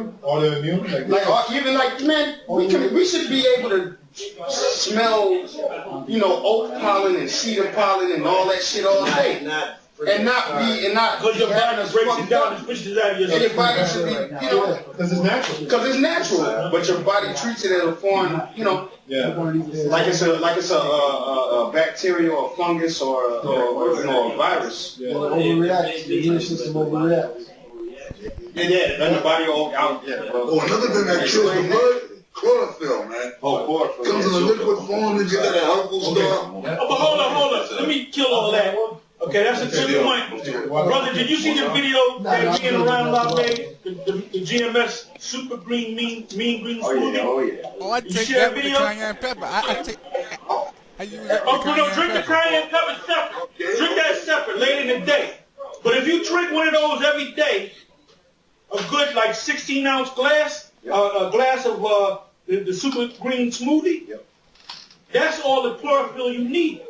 them? Autoimmune? Even like, man, we should be able to smell, oat pollen and cedar pollen and all that shit all day. And not because your body breaks it down and pushes it out of your system. And your body should be, because it's natural. Because it's natural, but your body treats it as a foreign, like it's a bacteria or a fungus or a virus. Yeah, overreacts. The immune system overreacts. Yeah, then the body all out. Yeah. Oh, another thing that kills the blood. Chlorophyll, man. Oh, chlorophyll. Comes in a liquid form and get that helpful stuff. Oh, but hold up. Let me kill all that. Okay, that's a good point. Brother, did you see the video that being around La Bay, the GMS Super Green Mean Green smoothie? Oh, I take that with the cayenne pepper. I use that with the drink the cayenne pepper separate. Drink that separate later in the day. But if you drink one of those every day, a good like 16-ounce glass, a glass of the Super Green smoothie, that's all the chlorophyll you need.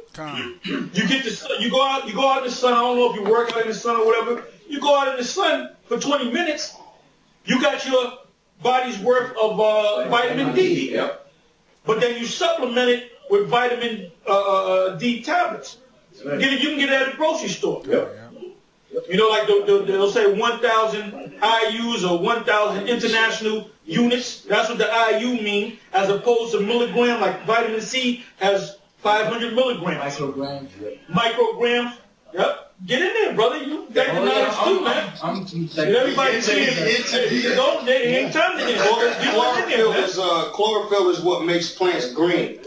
You get the sun, you go out in the sun. I don't know if you work out in the sun or whatever. You go out in the sun for 20 minutes, you got your body's worth of vitamin D. But then you supplement it with vitamin D tablets. You can get it at the grocery store. Like they'll say 1,000 IUs or 1,000 international units. That's what the IU mean, as opposed to milligram, like vitamin C has 500 milligrams. Micrograms. Yep. Get in there, brother. You got the knowledge too, man. Everybody see it. They ain't time to get chlorophyll is what makes plants green.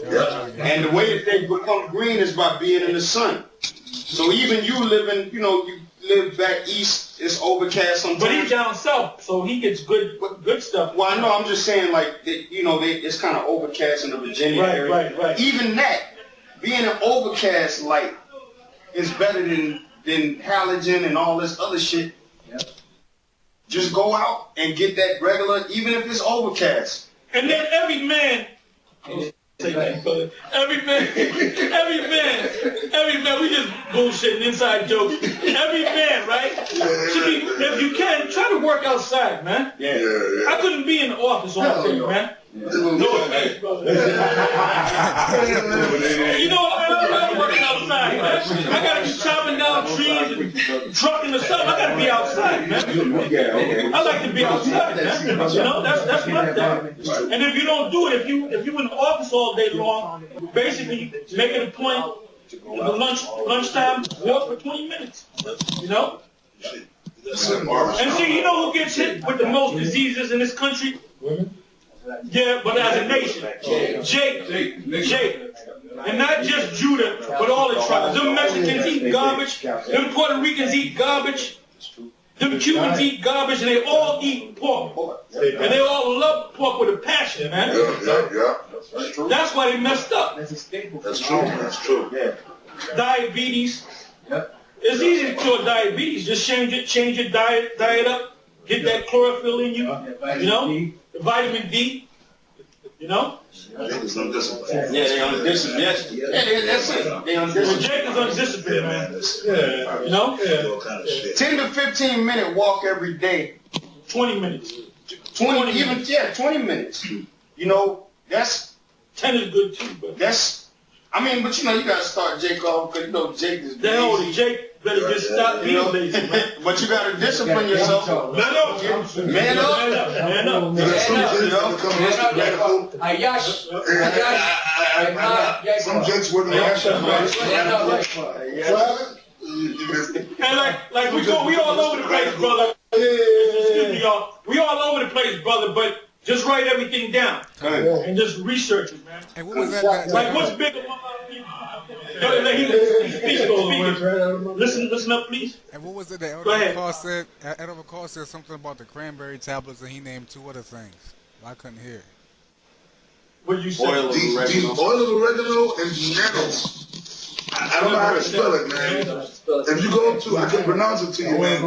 And the way that they become green is by being in the sun. So even you living, you live back east, it's overcast sometimes. But he's down south, so he gets good stuff. Well, I know. I'm just saying, like, it's kind of overcast in the Virginia area. Right. Even that, being an overcast light is better than halogen and all this other shit. Just go out and get that regular, even if it's overcast. And then every man, we just bullshitting inside jokes. Every man, right? Should be, if you can, try to work outside, man. I couldn't be in the office all day, man. No offense, brother. I'm working outside, man. I gotta be chopping down trees and trucking or something. I gotta be outside, man. I like to be outside, man. That's my thing. And if you don't do it, if you in the office all day long, basically make it a point. Lunchtime, walk for 20 minutes. And see, who gets hit with the most diseases in this country? Women. Yeah, but as a nation, Jake, and not just Judah, but all the tribes. Them Mexicans eat garbage. Them Puerto Ricans eat garbage. Them Cubans eat garbage, and they all eat pork. And they all love pork with a passion, man. That's why they messed up. That's true. Diabetes. It's easy to cure diabetes. Just change your diet up. Get that chlorophyll in you. The vitamin D. Jacob's undisciplined. Yeah, they undisciplined. Yes. That's it. They undisciplined. Jacob's undisciplined, man. 10 to 15 minute walk every day. 20 minutes. 20 minutes. That's 10 is good too, but but you gotta start Jake off because Jake is lazy. That Jake better just stop being lazy, man. But you gotta discipline yourself. Man up. Some Jakes with the And like we all over the place, brother. Excuse me, y'all. We all over the place, brother, but just write everything down and just research it, man. And what was that? Like, what's big among other people? Listen up, please. And what was it that Elder McCall said something about the cranberry tablets, and he named 2 other things. I couldn't hear. What did you say? Oil of oregano and nanos. I don't know how to spell it, man. If you go to, I can pronounce it to you, man.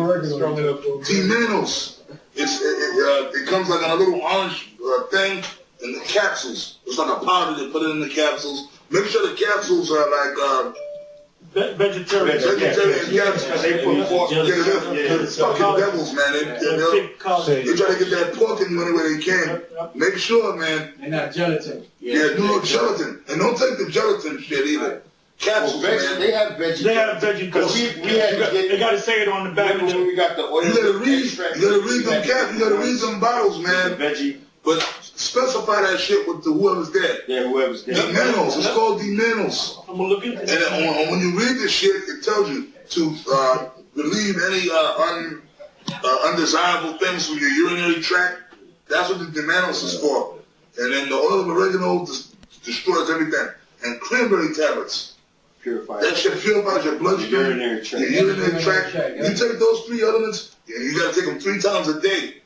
D-nanos. It comes like in a little orange thing in the capsules. It's like a powder. They put it in the capsules. Make sure the capsules are like Vegetarian. Vegetarian, yes. Because they put pork. Yeah, they're fucking devils, man. They try to get that pork in money where they can. Make sure, man. And not gelatin. Yeah, do no gelatin. And don't take the gelatin shit either. Capsules, man. They have veggie. They have veggie. Because we had to get. They got to say it on the back. Remember when we got the oil? You gotta read them caps. You gotta read them bottles, man. Veggie. But specify that shit with the whoever's there. Yeah, whoever's there. D-Minerals. It's called D-Minerals. I'm gonna look into And that. when you read this shit, it tells you to relieve any undesirable things from your urinary tract. That's what the D-Minerals is for. And then the oil of oregano destroys everything. And cranberry tablets. Purified. That shit purifies your bloodstream, Urinary tract. your urinary tract. You take those 3 elements, and you gotta take them 3 times a day.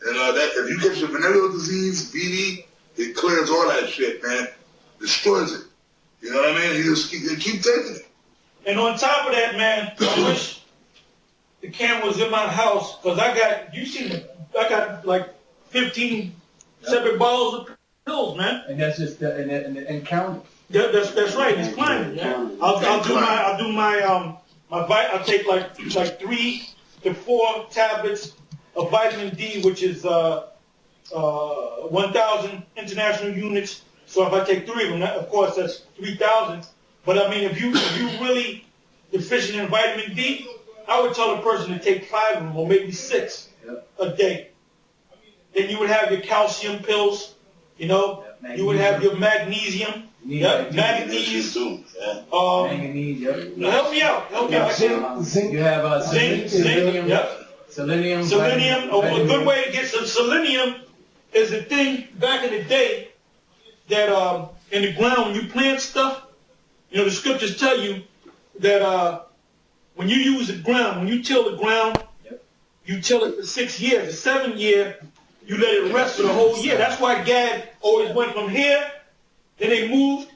And that if you catch your venereal disease, VD, it clears all that shit, man. Destroys it. You know what I mean? You just keep taking it. And on top of that, man, I wish the camera was in my house because I got like 15 separate bottles of pills, man. And that's just and counting. That's right. It's climbing, man. I'll take like 3 to 4 tablets of vitamin D, which is 1,000 international units. So if I take 3 of them, of course that's 3,000. But I mean, if you really deficient in vitamin D, I would tell a person to take 5 of them or maybe 6 a day. Then you would have your calcium pills. You know, you would have your magnesium. Manganese. Manganese. Help me out. Zinc. You have Zinc. selenium. Yep. Selenium. Selenium. A good way to get some selenium is the thing back in the day that in the ground when you plant stuff, you know, the scriptures tell you that when you use the ground, when you till the ground, you till it for 6 years. The 7th year, you let it rest for the whole year. That's why Gad always went from here, then they moved.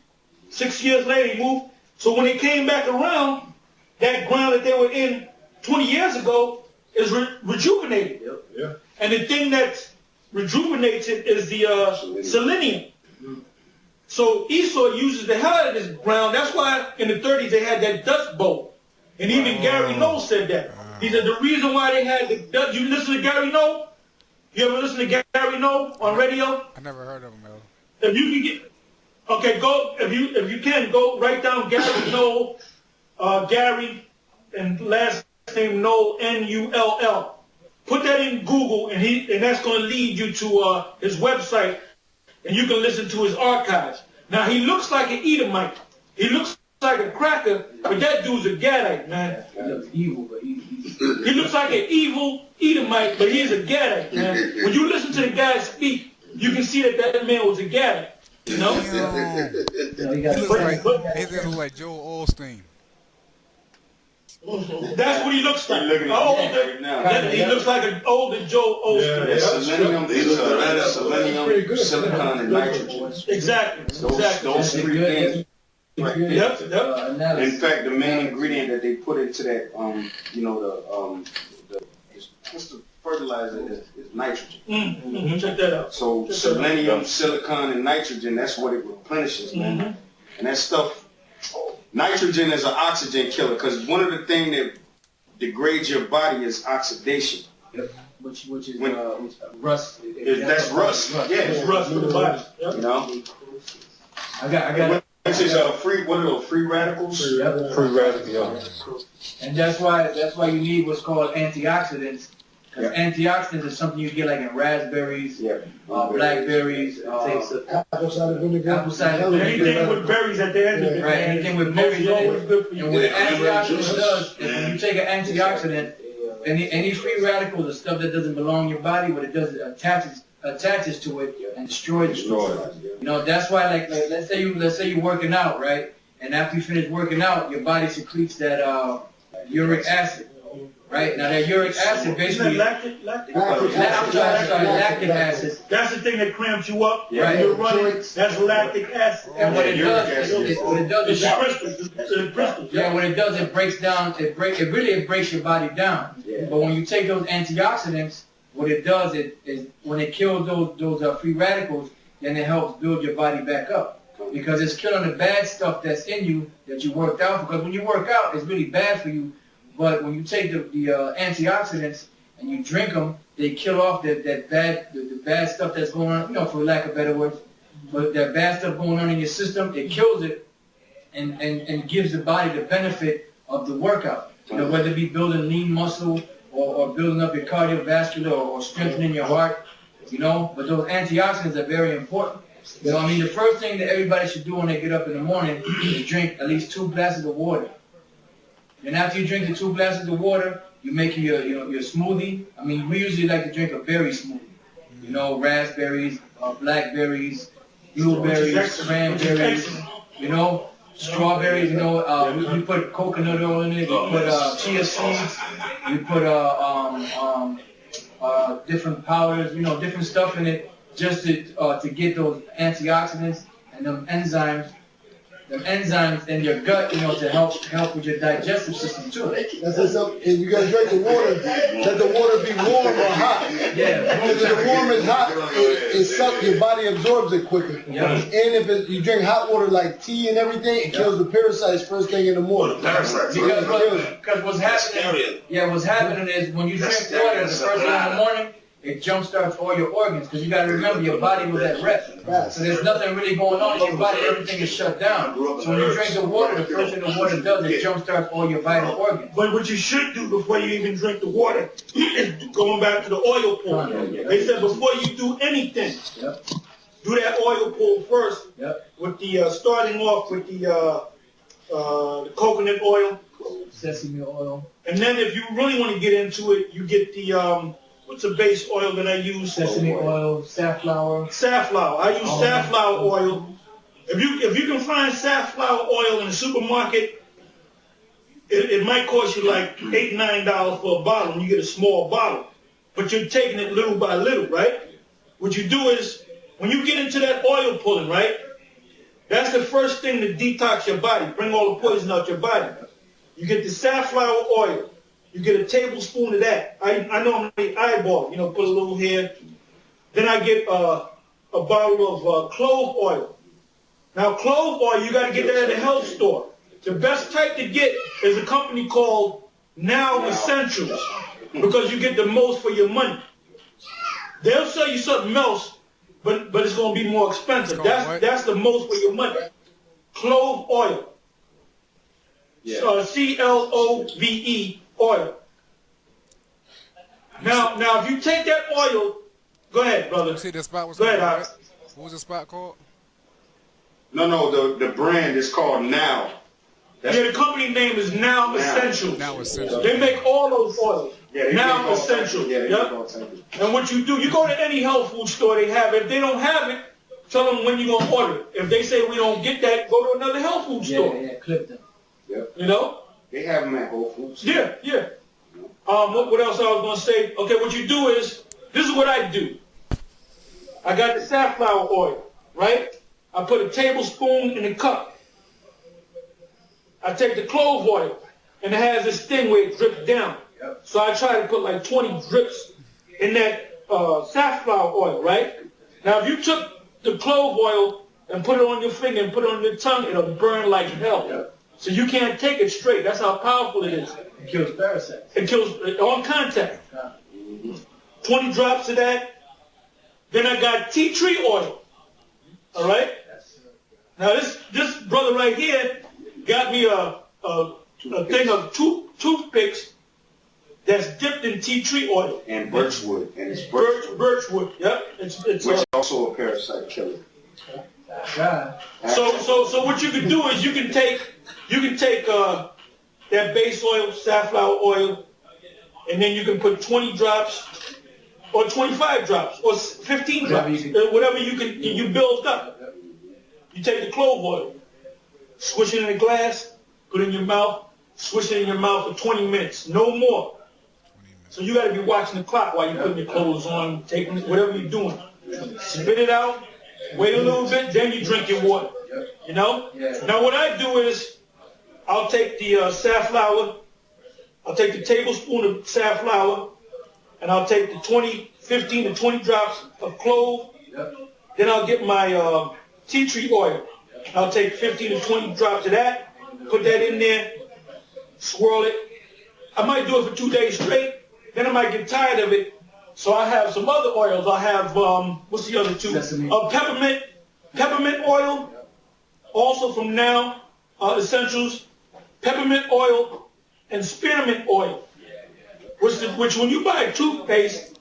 6 years later, they moved. So when they came back around, that ground that they were in 20 years ago is rejuvenated. Yeah. And the thing that rejuvenates it is the selenium. So Esau uses the hell out of this ground. That's why in the 30s they had that Dust Bowl. And even Gary Noe said that. He said the reason why they had the Dust... You listen to Gary Noe? You ever listen to Gary Noe on radio? I never heard of him, though. If you can get... Okay, go... If you can, go write down Gary Noe, Gary, and last name Noe, N-U-L-L. Put that in Google, and that's going to lead you to his website, and you can listen to his archives. Now, he looks like an Edomite. He looks like a cracker, but that dude's a Gadite, man. He looks evil, but he's He looks like an evil Edomite, but he's a Gadite, man. When you listen to the guy speak, you can see that man was a Gadite. You know? He looks like Joel Osteen. That's what he looks like. You're looking at him right now. He looks like an older Joe Osteen. That's selenium, selenium, silicon, and nitrogen. Exactly. Those 3 things. Right. Yep. In fact, the main ingredient that they put into that, what's the fertilizer is nitrogen. Check that out. So selenium, silicon, and nitrogen, that's what it replenishes, man. And that stuff, nitrogen is an oxygen killer because one of the things that degrades your body is oxidation. which is rust. That's rust. Yeah, It's rust for the body. Yep. you know. I got. This is free. What are those free radicals? Free radical. And that's why you need what's called antioxidants. Because antioxidants is something you get like in raspberries, blackberries, apple cider vinegar. Anything with berries at the end of it. Right, anything with berries in always it. good for you. And what an antioxidant does is when you take an antioxidant, any free radical, the stuff that doesn't belong in your body, what it does is attaches to it and destroys it. You know, that's why like let's say you're working out, right? And after you finish working out, your body secretes that uric acid. Right? Now that uric acid basically lactic acid. That's the thing that cramps you up. Yeah. Right. You're running. That's lactic acid. And what it does It's crystals. Yeah, what it does, it breaks down. It breaks your body down. Yeah. But when you take those antioxidants, what it does is when it kills those free radicals, then it helps build your body back up. because it's killing the bad stuff that's in you that you worked out. Because when you work out, it's really bad for you. But when you take the antioxidants and you drink them, they kill off the bad stuff that's going on, you know, for lack of better words. But that bad stuff going on in your system, it kills it and gives the body the benefit of the workout. You know, whether it be building lean muscle or building up your cardiovascular or strengthening your heart, you know. But those antioxidants are very important. You know, I mean, the first thing that everybody should do when they get up in the morning is drink at least 2 glasses of water. And after you drink the 2 glasses of water, you make your smoothie. I mean, we usually like to drink a berry smoothie. You know, raspberries, blackberries, blueberries, cranberries, you know, strawberries, you know, we put coconut oil in it, we put chia seeds, we put different powders, you know, different stuff in it just to get those antioxidants and them enzymes in your gut, you know, to help with your digestive system too. That's it. And you gotta drink the water. Let the water be warm or hot. Yeah. Because if the warm is hot, it sucks. Your body absorbs it quicker. Yeah. And if you drink hot water like tea and everything, it kills the parasites first thing in the morning. Parasites. Because what's happening is when you drink water the first thing in the morning, it jumpstarts all your organs, because you got to remember your body was at rest. So there's nothing really going on in your body. Everything is shut down. So when you drink the water, the first thing the water does is jumpstarts all your vital organs. But what you should do before you even drink the water is going back to the oil pull. They said before you do anything, do that oil pull first. With the starting off with the coconut oil, Sesame oil. and then if you really want to get into it, you get the what's the base oil that I use? Sesame oil, safflower. Safflower. I use safflower oil. If you can find safflower oil in the supermarket, it might cost you like $8, $9 for a bottle, and you get a small bottle. But you're taking it little by little, right? What you do is, when you get into that oil pulling, right, that's the first thing to detox your body, bring all the poison out your body. You get the safflower oil. You get a tablespoon of that. I normally eyeball, you know, put a little here. Then I get a bottle of clove oil. Now, clove oil, you got to get that at the health store. The best type to get is a company called Now Essentials, because you get the most for your money. They'll sell you something else, but it's going to be more expensive. That's the most for your money. Clove oil. CLOVE oil. Now, if you take that oil, go ahead, brother. You see the spot was Go ahead, called, Alex. right? What was the spot called? No, the brand is called Now. The company name is Now Essentials. Now Essentials. They make all those oils. They Now make all Essentials. Yeah, they Yep. make all types of- And what you do, you go to any health food store, they have it. If they don't have it, tell them when you're going to order it. If they say we don't get that, go to another health food store. Yeah, clip them. You know? They have them at Whole Foods. Yeah. What else I was going to say? Okay, what you do is, this is what I do. I got the safflower oil, right? I put a tablespoon in a cup. I take the clove oil, and it has this thing where it drips down. So I try to put like 20 drips in that safflower oil, right? Now, if you took the clove oil and put it on your finger and put it on your tongue, it'll burn like hell. So you can't take it straight. That's how powerful it is. It kills parasites. It kills on contact. 20 drops of that. Then I got tea tree oil. All right? Now this brother right here got me a thing of toothpicks that's dipped in tea tree oil. And birchwood. And it's birchwood. Birchwood. Yep. It's Which is also a parasite killer. So what you can do is you can take that base oil, safflower oil, and then you can put 20 drops or 25 drops or 15 drops, whatever you build up. You take the clove oil, swish it in a glass, put it in your mouth, swish it in your mouth for 20 minutes, no more. So you got to be watching the clock while you're putting your clothes on, taking whatever you're doing. Spit it out, wait a little bit, then you drink your water. You know? Now what I do is, I'll take the safflower, I'll take the tablespoon of safflower, and I'll take the 15 to 20 drops of clove. Then I'll get my tea tree oil, I'll take 15 to 20 drops of that, put that in there, swirl it. I might do it for 2 days straight, then I might get tired of it. So I have some other oils. I have, what's the other two? Peppermint oil, also from Now Essentials, peppermint oil, and spearmint oil, which when you buy a toothpaste,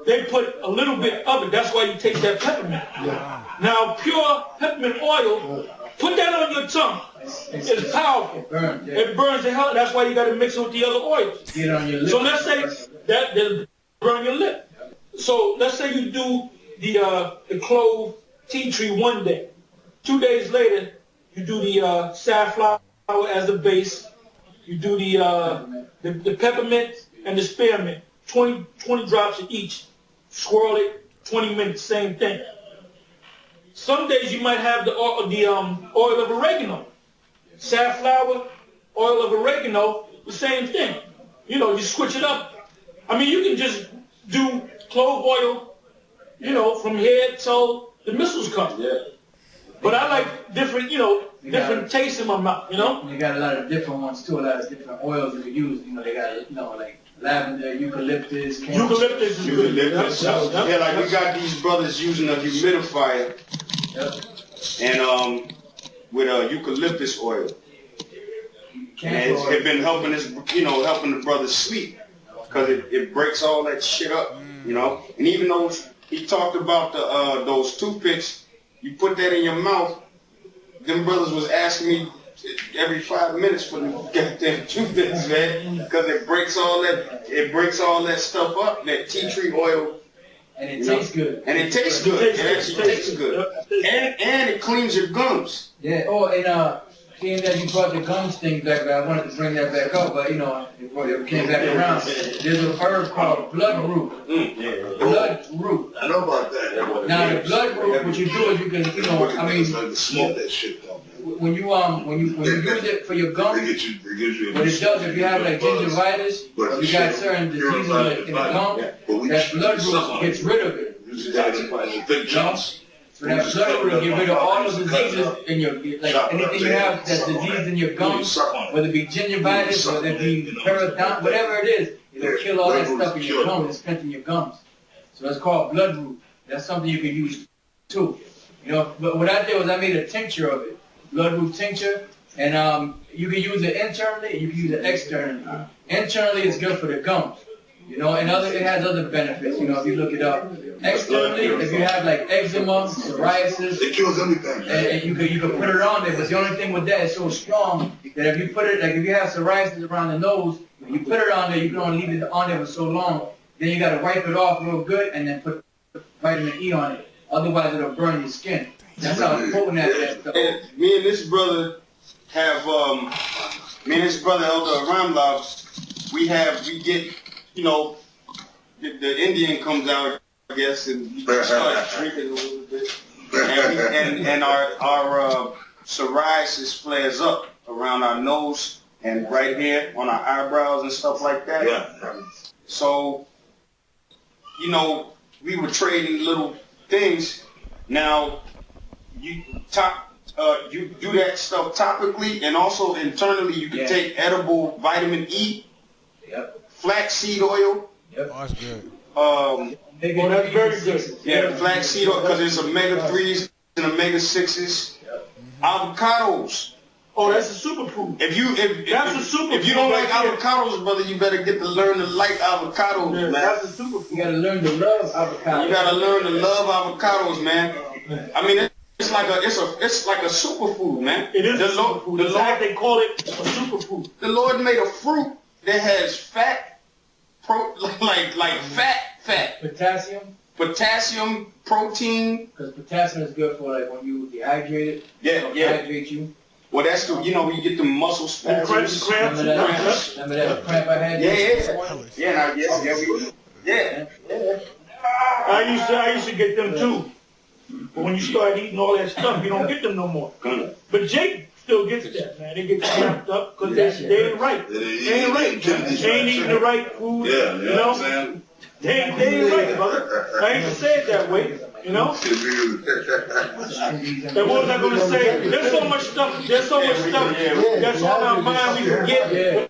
they put a little bit of it. That's why you take that peppermint. Yeah. Now, pure peppermint oil, put that on your tongue. It's powerful. It burns the hell. That's why you got to mix it with the other oils. Get on your lip. So let's say that burn your lip. So let's say you do the clove tea tree one day. 2 days later, you do the safflower as the base. You do the peppermint and the spearmint. 20 drops of each. Swirl it. 20 minutes, same thing. Some days you might have the oil of oregano. Safflower, oil of oregano, the same thing. You know, you switch it up. I mean, you can just do clove oil, you know, from here till the missiles come. Yeah. But I like different, you know, different tastes in my mouth, you know? They got a lot of different ones too, a lot of different oils you can use. You know, they got, you know, like lavender, eucalyptus. Eucalyptus is good. Eucalyptus. Yep. Yeah, like we got these brothers using a humidifier. Yep. And with eucalyptus oil. And it's been helping us, you know, helping the brothers sleep. Because it breaks all that shit up, you know? And even though he talked about those toothpicks, you put that in your mouth, them brothers was asking me every 5 minutes for the goddamn toothpicks, man, because it breaks all that stuff up, that tea tree oil. And it tastes good. And it tastes good. It actually tastes good. And it cleans your gums. Yeah. Oh, and seeing that you brought the gums thing back, I wanted to bring that back up, but you know, it came back around. There's a herb called bloodroot. Bloodroot. I know about that. Now the bloodroot, what you do is you can, you know, I mean, smoke that shit though. When you use it for your gums, what it does, if you have like gingivitis, you got certain diseases in the gum, that bloodroot gets rid of it. So that bloodroot will get rid of all the diseases in your, like anything you have that's diseased in your gums, whether it be gingivitis, whether it be periodontitis, whatever it is, it'll kill all that stuff in your gums and strengthen your gums. So it's called bloodroot. That's something you can use too. You know, but what I did was I made a tincture of it, bloodroot tincture, and you can use it internally and you can use it externally. Internally, it's good for the gums. You know, and it has other benefits, you know, if you look it up. Externally, if you have like eczema, psoriasis, it kills everything. And you can put it on there, but the only thing with that, it's so strong that if you put it, like if you have psoriasis around the nose, if you put it on there, you can only leave it on there for so long. Then you got to wipe it off real good and then put vitamin E on it. Otherwise, it'll burn your skin. That's how important that stuff. And me and this brother have, me and this brother Elder Ramlav, we get, you know, the Indian comes out, I guess, and he starts drinking a little bit. And our psoriasis flares up around our nose and right here on our eyebrows and stuff like that. Yeah. So, you know, we were trading little things. Now, you do that stuff topically, and also internally you can take edible vitamin E. Yep. Flaxseed oil. Yep. Oh, that's good. That's very good. Yeah, flaxseed oil, because it's omega-3s and omega-6s. Yep. Avocados. Oh, that's a superfood. If you don't like avocados, brother, you better get to learn to like avocados, man. That's a superfood. You gotta learn to love avocados. You gotta learn to love avocados, man. I mean, it's like a superfood, man. It is a superfood. That's why they call it a superfood. The Lord made a fruit that has fat, like fat. Potassium, protein. Because potassium is good for like when you dehydrate it. Dehydrate you. Well, that's the, you know, when you get the muscle spasms. Cramps. Remember that cramp I had? I used to get them too. But when you start eating all that stuff, you don't get them no more. But Jake still gets that, man. They get cramped up because they ain't right. They ain't right. They ain't eating the right food. Yeah, you know? They ain't right, brother. I ain't say it that way, you know? And what was I gonna say? There's so much stuff that's on our mind we forget. Yeah.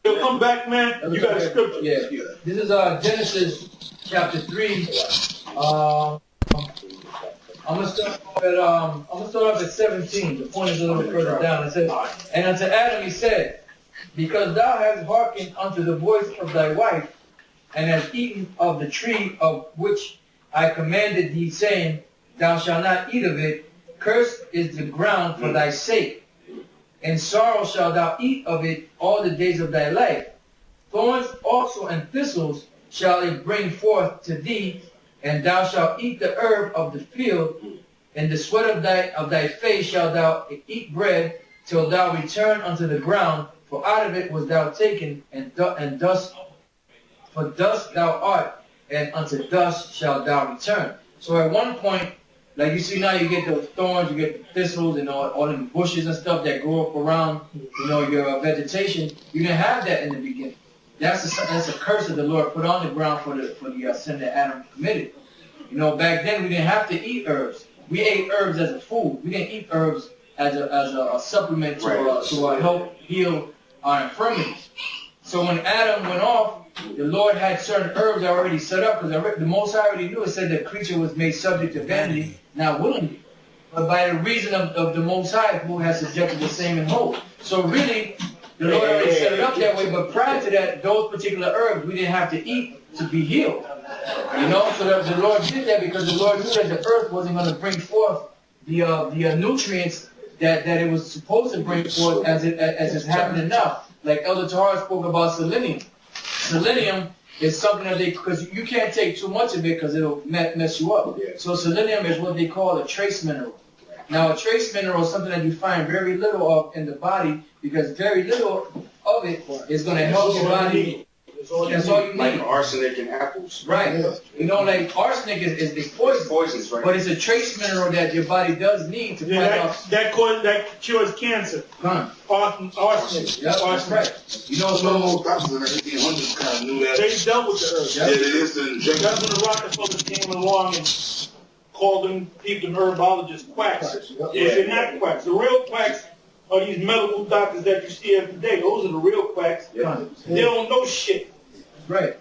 You'll come back, man. You got a scripture. Yeah. This is Genesis chapter 3. I'm gonna start off at 17. The point is a little bit further down. It says, and unto Adam he said, because thou hast hearkened unto the voice of thy wife, and hast eaten of the tree of which I commanded thee, saying, thou shalt not eat of it, cursed is the ground for thy sake. In sorrow shalt thou eat of it all the days of thy life. Thorns also and thistles shall it bring forth to thee, and thou shalt eat the herb of the field. In the sweat of thy face shalt thou eat bread, till thou return unto the ground, for out of it was thou taken, and dust, for dust thou art, and unto dust shalt thou return. So at one point, like you see now, you get those thorns, you get the thistles, and all the bushes and stuff that grow up around, your vegetation. You didn't have that in the beginning. That's a curse that the Lord put on the ground for the sin that Adam committed. Back then we didn't have to eat herbs. We ate herbs as a food. We didn't eat herbs as a supplement to help heal our infirmities. So when Adam went off, the Lord had certain herbs already set up, because the Most High already knew. It said the creature was made subject to vanity, not willingly, but by the reason of the Most High, who has subjected the same in hope. So really, the Lord already set it up that way, but prior to that, those particular herbs we didn't have to eat to be healed. So the Lord did that because the Lord knew that the earth wasn't going to bring forth the nutrients that it was supposed to bring forth as it's happening now. Like Elder Tahar spoke about selenium. Selenium is something that because you can't take too much of it because it'll mess you up. So selenium is what they call a trace mineral. Now a trace mineral is something that you find very little of in the body, because very little of it is going to help your body. That's all you need. Like arsenic in apples. Right. Like arsenic is the poison. Poisons, right? But it's a trace mineral that your body does need to fight off. That cures cancer. Arsenic. Yep, that's right. Some old doctors in the 1800s kind of knew that. They dealt with the herbs. Yeah, they used to inject. That's when the Rockefellers came along and called them people, herbologists, quacks. They're not quacks. The real quacks are these medical doctors that you see every day. Those are the real quacks. They don't know shit. Right.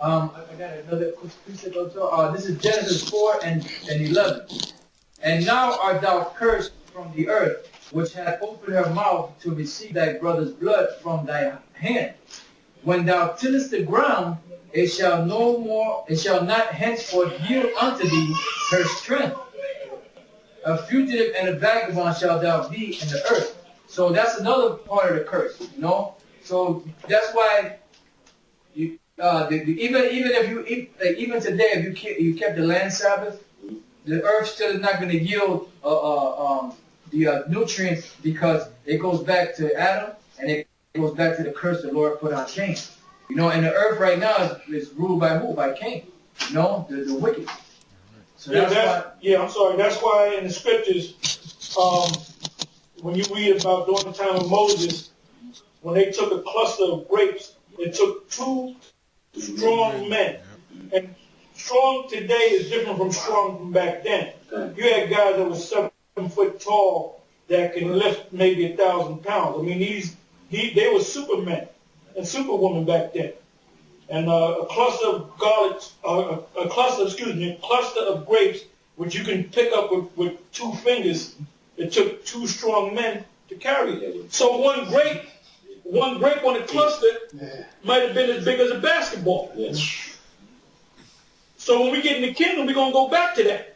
I got another precept also. This is Genesis 4 and 11. And now art thou cursed from the earth, which hath opened her mouth to receive thy brother's blood from thy hand. When thou tillest the ground, it shall not henceforth yield unto thee her strength. A fugitive and a vagabond shalt thou be in the earth. So that's another part of the curse, So that's why even if you eat, even today, if you kept the land Sabbath, the earth still is not going to yield the nutrients, because it goes back to Adam and it goes back to the curse the Lord put on Cain. And the earth right now is ruled by who? By Cain. The wicked. So I'm sorry. That's why in the scriptures, when you read about during the time of Moses, when they took a cluster of grapes, it took two strong men. And strong today is different from strong from back then. You had guys that were 7 foot tall that can lift maybe 1,000 pounds. I mean, they were supermen and superwomen back then. And a cluster of grapes, which you can pick up with 2 fingers, it took 2 strong men to carry it. So one grape on a cluster might have been as big as a basketball. So when we get in the kingdom, we're going to go back to that.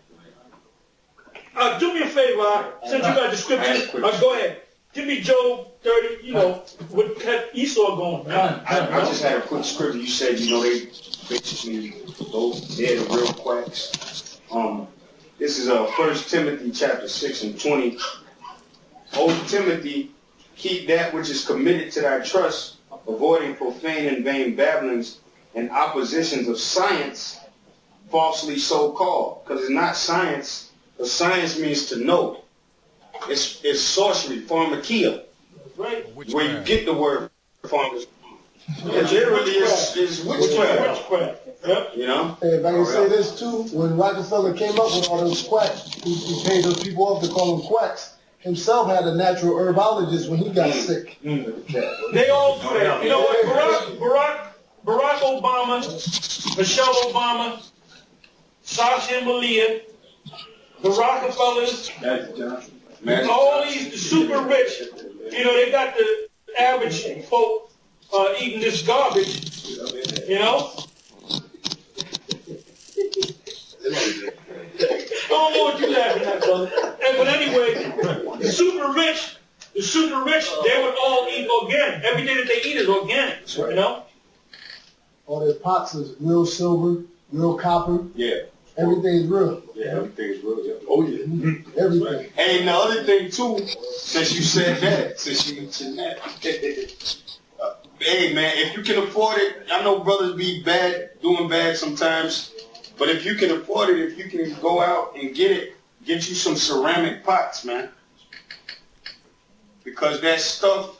Do me a favor, since you got the scriptures, go ahead. Give me Job 30, what kept Esau going. I just had a quick scripture. You said, they basically, they're the real quacks. This is 1 Timothy chapter 6 and 20. O Timothy, keep that which is committed to thy trust, avoiding profane and vain babblings and oppositions of science, falsely so called. Because it's not science, but science means to know. It's sorcery, pharmakia. Right. Where you get the word pharmacia. literally is witchcraft. Witchcraft. Yep. You know? Hey, if I can say this too, when Rockefeller came up with all those quacks, he paid those people off to call them quacks. Himself had a natural herbologist when he got sick. They all do that. You know what? Barack Obama, Michelle Obama, Sasha and Malia, the Rockefellers, all these the super rich. You know, they got the average folk eating this garbage. You know? I don't know what you're laughing at, brother. But anyway, the super rich, they would all eat organic. Everything that they eat is organic, you know? All their pots is real silver, real copper. Yeah. Everything's real. Yeah, everything's real. Yeah. Oh, yeah. Everything. And the other thing, too, since you said that, since you mentioned that, hey, man, if you can afford it, I know brothers be doing bad sometimes, but if you can afford it, if you can go out and get you some ceramic pots, man. Because that stuff,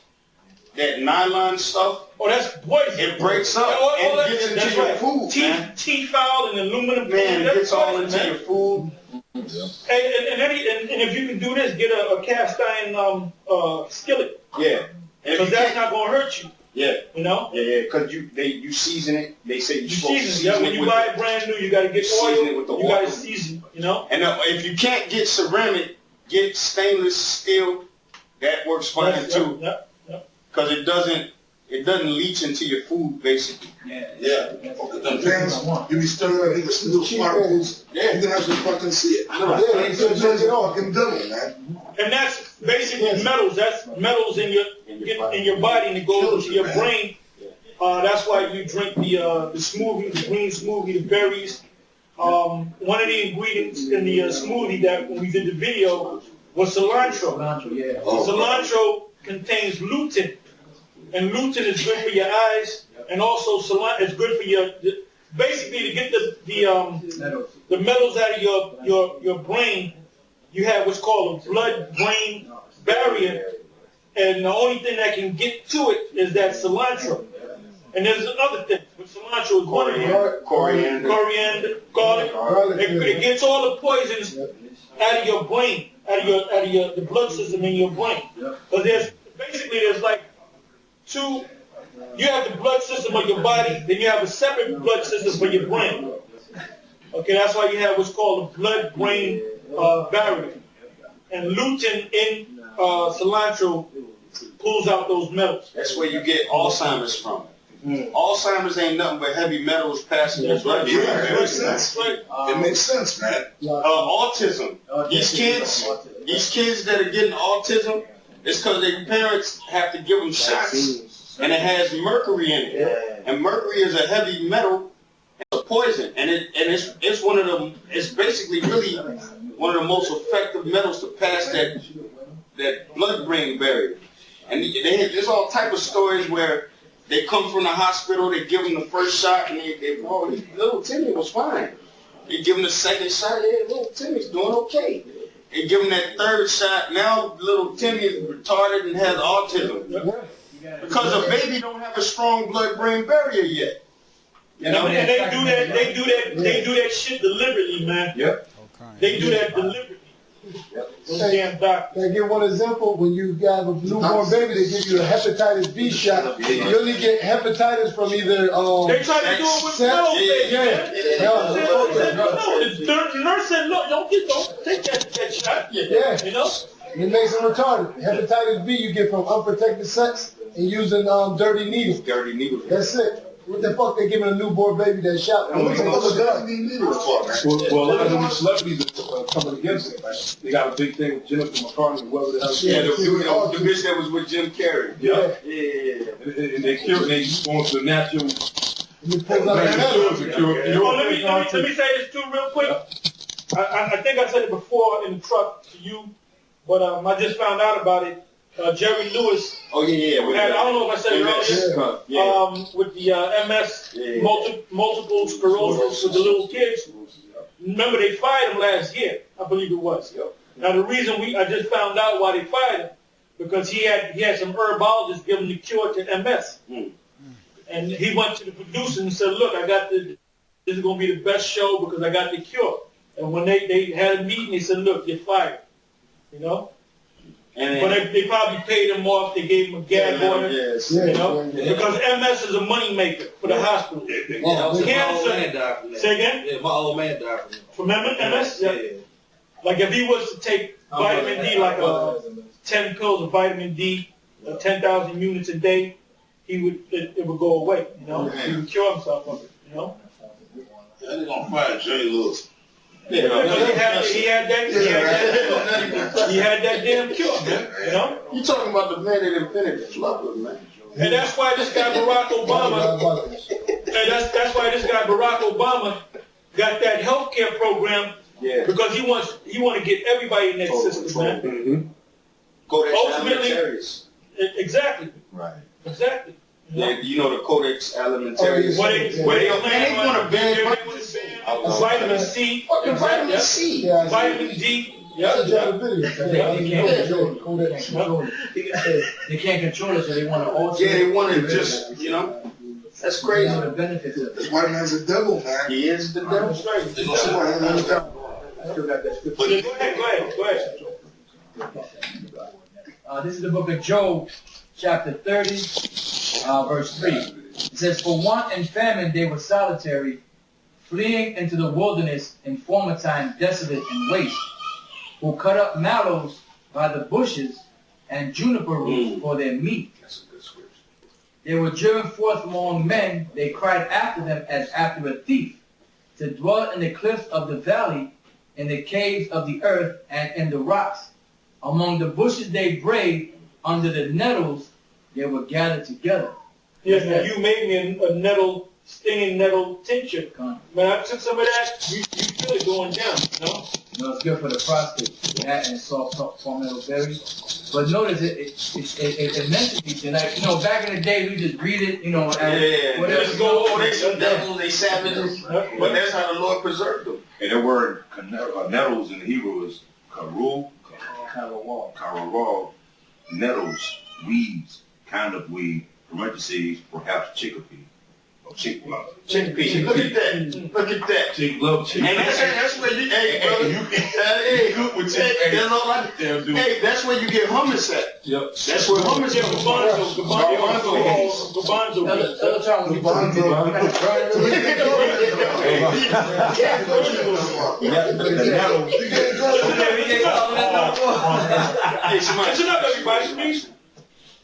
that nylon stuff, that's poison. it breaks up and gets into your food, man. T-foul and aluminum. Man, it gets all into your food. And if you can do this, get a cast iron skillet. Yeah. Because that's not going to hurt you. Yeah. You know? Yeah, because you season it. They say you season it. Yeah, when you buy it brand new, you got to get oil. You got to season, you know? And if you can't get ceramic, get stainless steel. That works fine too. Because it doesn't leach into your food, basically. Yeah. The pans, you be stirring it, it's little sparkles. Yeah. You can actually fucking see it. Yeah, It's a fucking double, man. And that's basically metals. That's metals in your body, and it goes into your brain. That's why you drink the smoothie, the green smoothie, the berries. One of the ingredients in the smoothie that when we did the video was cilantro. Cilantro contains lutein, and lutein is good for your eyes, and also cilantro is good for basically to get the metals out of your brain. You have what's called a blood-brain barrier, and the only thing that can get to it is that cilantro. And there's another thing, but cilantro is one of them. Coriander, garlic. It gets all the poisons out of your brain, out of the blood system in your brain. But there's like two. You have the blood system of your body, then you have a separate blood system for your brain. Okay, that's why you have what's called a blood-brain barrier. And lutein in cilantro pulls out those metals. That's where you get Alzheimer's from. Alzheimer's ain't nothing but heavy metals passing your blood. Yeah, it makes sense. It makes sense, man. Autism. These kids that are getting autism, it's because their parents have to give them shots, and it has mercury in it. And mercury is a heavy metal, it's a poison, and it's one of them. It's basically really one of the most effective metals to pass that blood-brain barrier. And there's all type of stories where they come from the hospital, they give them the first shot, and little Timmy was fine. They give him the second shot, little Timmy's doing okay. They give him that third shot, now little Timmy is retarded and has autism. Because a baby don't have a strong blood-brain barrier yet. You know? And they do that shit deliberately, man. Yep. They do that deliberately. Those damn doctors. I give one example. When you have a newborn baby, they give you a hepatitis B shot. You only get hepatitis from either they try to do it with metal, The nurse said, look, don't take that shot. Yeah. You know? It makes them retarded. Hepatitis B you get from unprotected sex and using dirty needles. Dirty needles. That's it. What the fuck they giving a newborn baby that shot? Well, look at the celebrities coming against it. Like, they got a big thing with Jennifer McCarthy, whoever the hell. Yeah, the bitch that was with Jim Carrey. Yeah. And they going to the natural. Let me say this too real quick. I think I said it before in the truck to you, but I just found out about it. Jerry Lewis. Oh yeah. I don't know if I said it earlier. With the MS, multiple sclerosis with the little kids. Remember they fired him last year, I believe it was. Now the reason I just found out why they fired him because he had some herbologists give him the cure to MS. And he went to the producer and said, look, this is going to be the best show because I got the cure. And when they had a meeting, they said, look, you're fired. You know? But they probably paid him off. They gave him a gag order. Yes. You know? Because MS is a money maker for the hospital. Cancer. Say again? Yeah, my old man died From MS? Yeah. Like if he was to take vitamin D, like 10 pills of vitamin D, 10,000 units a day, it would go away, you know? He would cure himself of it, you know? They're gonna fire Jay Lewis. Yeah, because he had that damn cure, man, you know? You talking about the man that invented the flubber, man. And that's why this guy Barack Obama, that's why this guy Barack Obama got that healthcare program. Yeah. Because he want to get everybody in that system, man. Mm-hmm. Ultimately, exactly. Right. Exactly. You know the Codex Alimentarius. They're going to ban vitamin C. Vitamin C. Vitamin D. They can't control it, so they want to also. Yeah, they want to just, you know. That's crazy. The benefits of it. This white man's a devil, man. He is the devil. They're gonna say white man's a devil. Go ahead. This is the book of Job, chapter 30, verse 3. It says, for want and famine they were solitary, fleeing into the wilderness in former time desolate and waste, who cut up mallows by the bushes and juniper roots for their meat. That's a good scripture. They were driven forth among men, they cried after them as after a thief, to dwell in the cliffs of the valley, in the caves of the earth, and in the rocks. Among the bushes they brayed, under the nettles they were gathered together. Yes, now you made me a nettle, stinging nettle tincture. Man, I took some of that, you feel it going down, you know? You know, it's good for the prostate, that and soft palmetto berries. But notice it mentions these things. Like, you know, back in the day, we just read it, you know, and Let's go, they some devils, they savages. But that's how the Lord preserved them. And the word nettles in the Hebrew is karu, karawal, nettles, weeds, kind of weed, parentheses, perhaps chickpea. Chickpea. Look at that. Look at that. Chickpea. And that's where you, that's where you get hummus at. Yep. That's where hummus is. It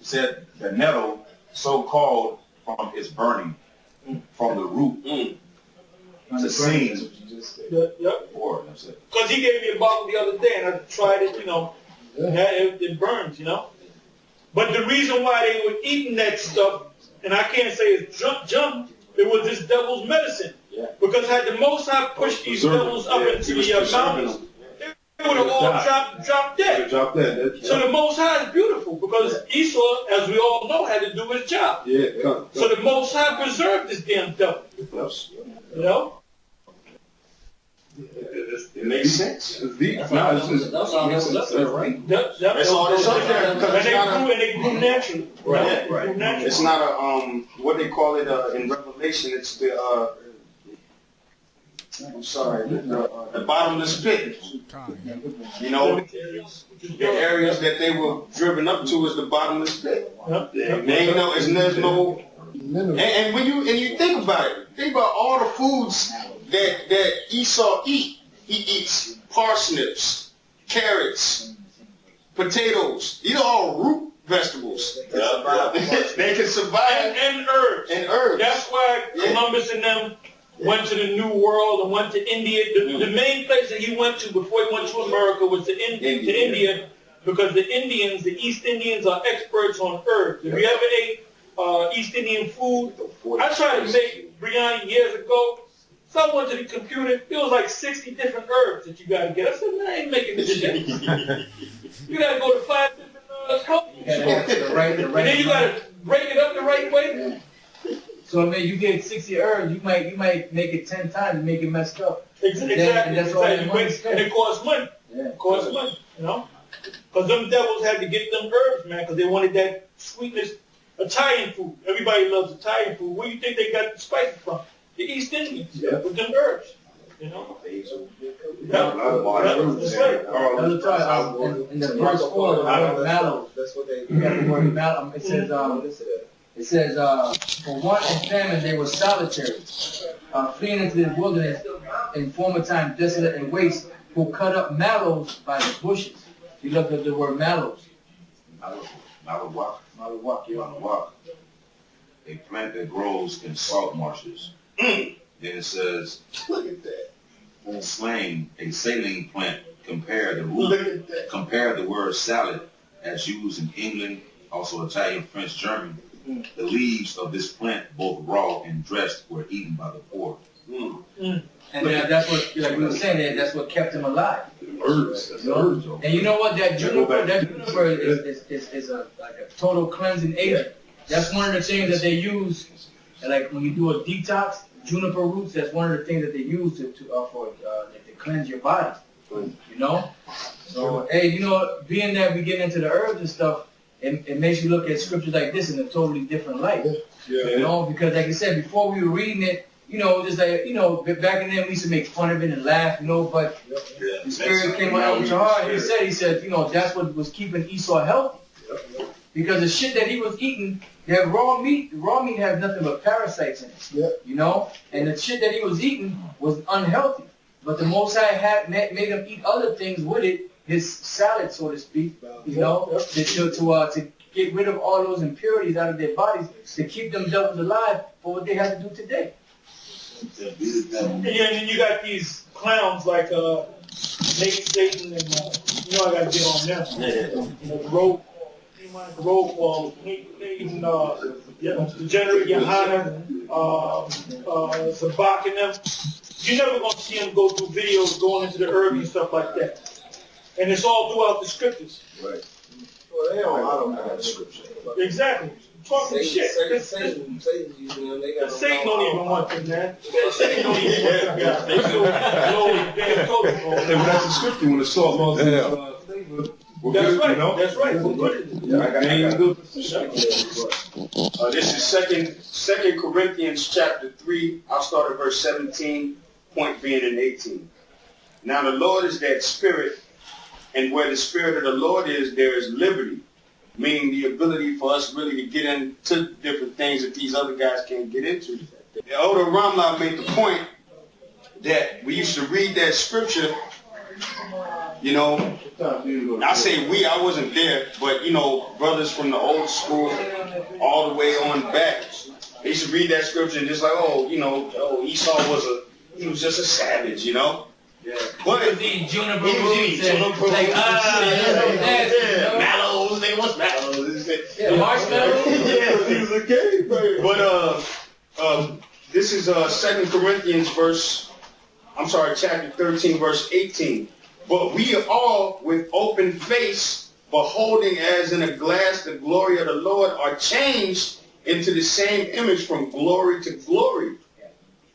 said the nettle, so called from its burning, from the root. The seeds. Yep. Because he gave me a bottle the other day and I tried it, you know. It burns, you know. But the reason why they were eating that stuff, and I can't say it's junk, it was this devil's medicine. Yeah. Because had the Most High pushed these devils up into the mountains, they would have all dropped dead. So the Most High is beautiful because Esau, as we all know, had to do his job. So the Most High preserved this damn devil. You know? It makes sense. That's all that's up there. And they grew naturally. Right. It's not a, what they call it in Revelation, it's the, I'm sorry, the bottomless pit. You know, the areas that they were driven up to is the bottomless pit. There's no, and when you think about it, think about all the foods that Esau eat. He eats parsnips, carrots, potatoes. These are all root vegetables. They can survive. And herbs. That's why Columbus and them went to the New World and went to India. The main place that he went to before he went to America was to India, because the Indians, the East Indians, are experts on herbs. If you ever ate East Indian food, I tried to make biryani years ago. So I went to the computer, it was like 60 different herbs that you gotta get. I said, man, I ain't making this shit. You gotta go to 5 different health stores. And then you gotta break it up the right way. So I mean, you get 60 herbs, you might make it 10 times, make it messed up. Exactly. And that's all and it costs money. It costs money, you know? Because them devils had to get them herbs, man, because they wanted that sweetness. I Italian food. Everybody loves Italian food. Where do you think they got the spices from? The East Indians with them herbs. You know? That's right. In the verse 4, the word mallow. You got the word mallow. It says, for want and famine they were solitary, fleeing into the wilderness in former time, desolate and waste, who cut up mallows by the bushes. You look at the word mallows. Malawak. A plant that grows in salt marshes. Then it says, Look at that. slang, a saline plant. Compare the word salad as used in England, also Italian, French, German. The leaves of this plant, both raw and dressed, were eaten by the poor. And that's what, like we were saying, that's what kept him alive. Herbs. That's herbs. And you know what? That juniper is like a total cleansing agent. That's one of the things that they use, like when you do a detox, juniper roots. That's one of the things that they use to cleanse your body. You know. So hey, you know, being that we get into the herbs and stuff, it makes you look at scriptures like this in a totally different light. You know, because like I said, before we were reading it, you know, just like, you know, back in then we used to make fun of it and laugh, you know, but the Spirit came out with your heart. He said, you know, that's what was keeping Esau healthy. Because the shit that he was eating, that raw meat has nothing but parasites in it, you know, and the shit that he was eating was unhealthy. But the Most High made him eat other things with it, his salad, so to speak, you know, to get rid of all those impurities out of their bodies, to keep them devils alive for what they have to do today. Yeah, and then you got these clowns like Nate Satan and you know I gotta get on them. You know, the road even Degenerate Yohana, Zabak and them. You're never gonna see them go through videos going into the herbs and stuff like that. And it's all throughout the scriptures. Right. Well, they don't have the scripture. Exactly. Talking shit. Satan don't even want them, man. Satan don't even want them guys. They so low and damn total. Hey, but that's the scripture when the salt lost its flavor. That's right. Good. That's right. We're good. This is second Corinthians chapter 3. I'll start at verse 17, point being in 18. Now the Lord is that Spirit, and where the Spirit of the Lord is, there is liberty. Meaning the ability for us really to get into different things that these other guys can't get into. The Elder Ramla made the point that we used to read that scripture, you know, I say we, I wasn't there, but, you know, brothers from the old school all the way on back, they used to read that scripture and just like, oh, you know, Esau he was just a savage, you know. Yeah. But he was eating juniper like, mallows, they want mallows. Marshmallows. Yeah, he was a cave bird. But this is 2 Corinthians chapter 13, verse 18. But we all, with open face, beholding as in a glass the glory of the Lord, are changed into the same image from glory to glory,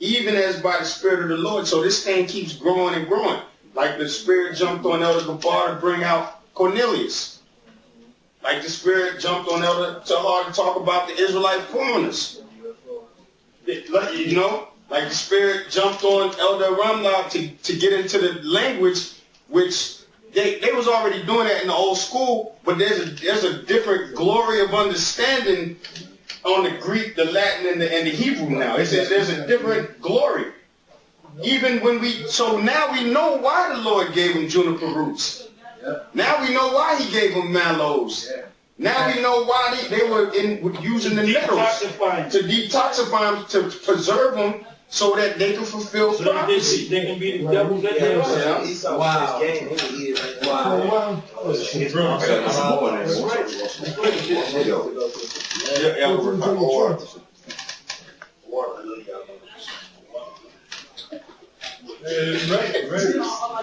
even as by the Spirit of the Lord. So this thing keeps growing and growing. Like the Spirit jumped on Elder Gabar to bring out Cornelius. Like the Spirit jumped on Elder Tahar to talk about the Israelite foreigners. You know, like the Spirit jumped on Elder Ramla to get into the language, which they was already doing that in the old school, but there's a different glory of understanding on the Greek, the Latin, and the Hebrew now. There's a different glory. Even when so now we know why the Lord gave them juniper roots. Now we know why he gave them mallows. Now we know why they were using the nettles to detoxify them, to preserve them, so that they can fulfill prophecy. They can be the devils that they are. Wow.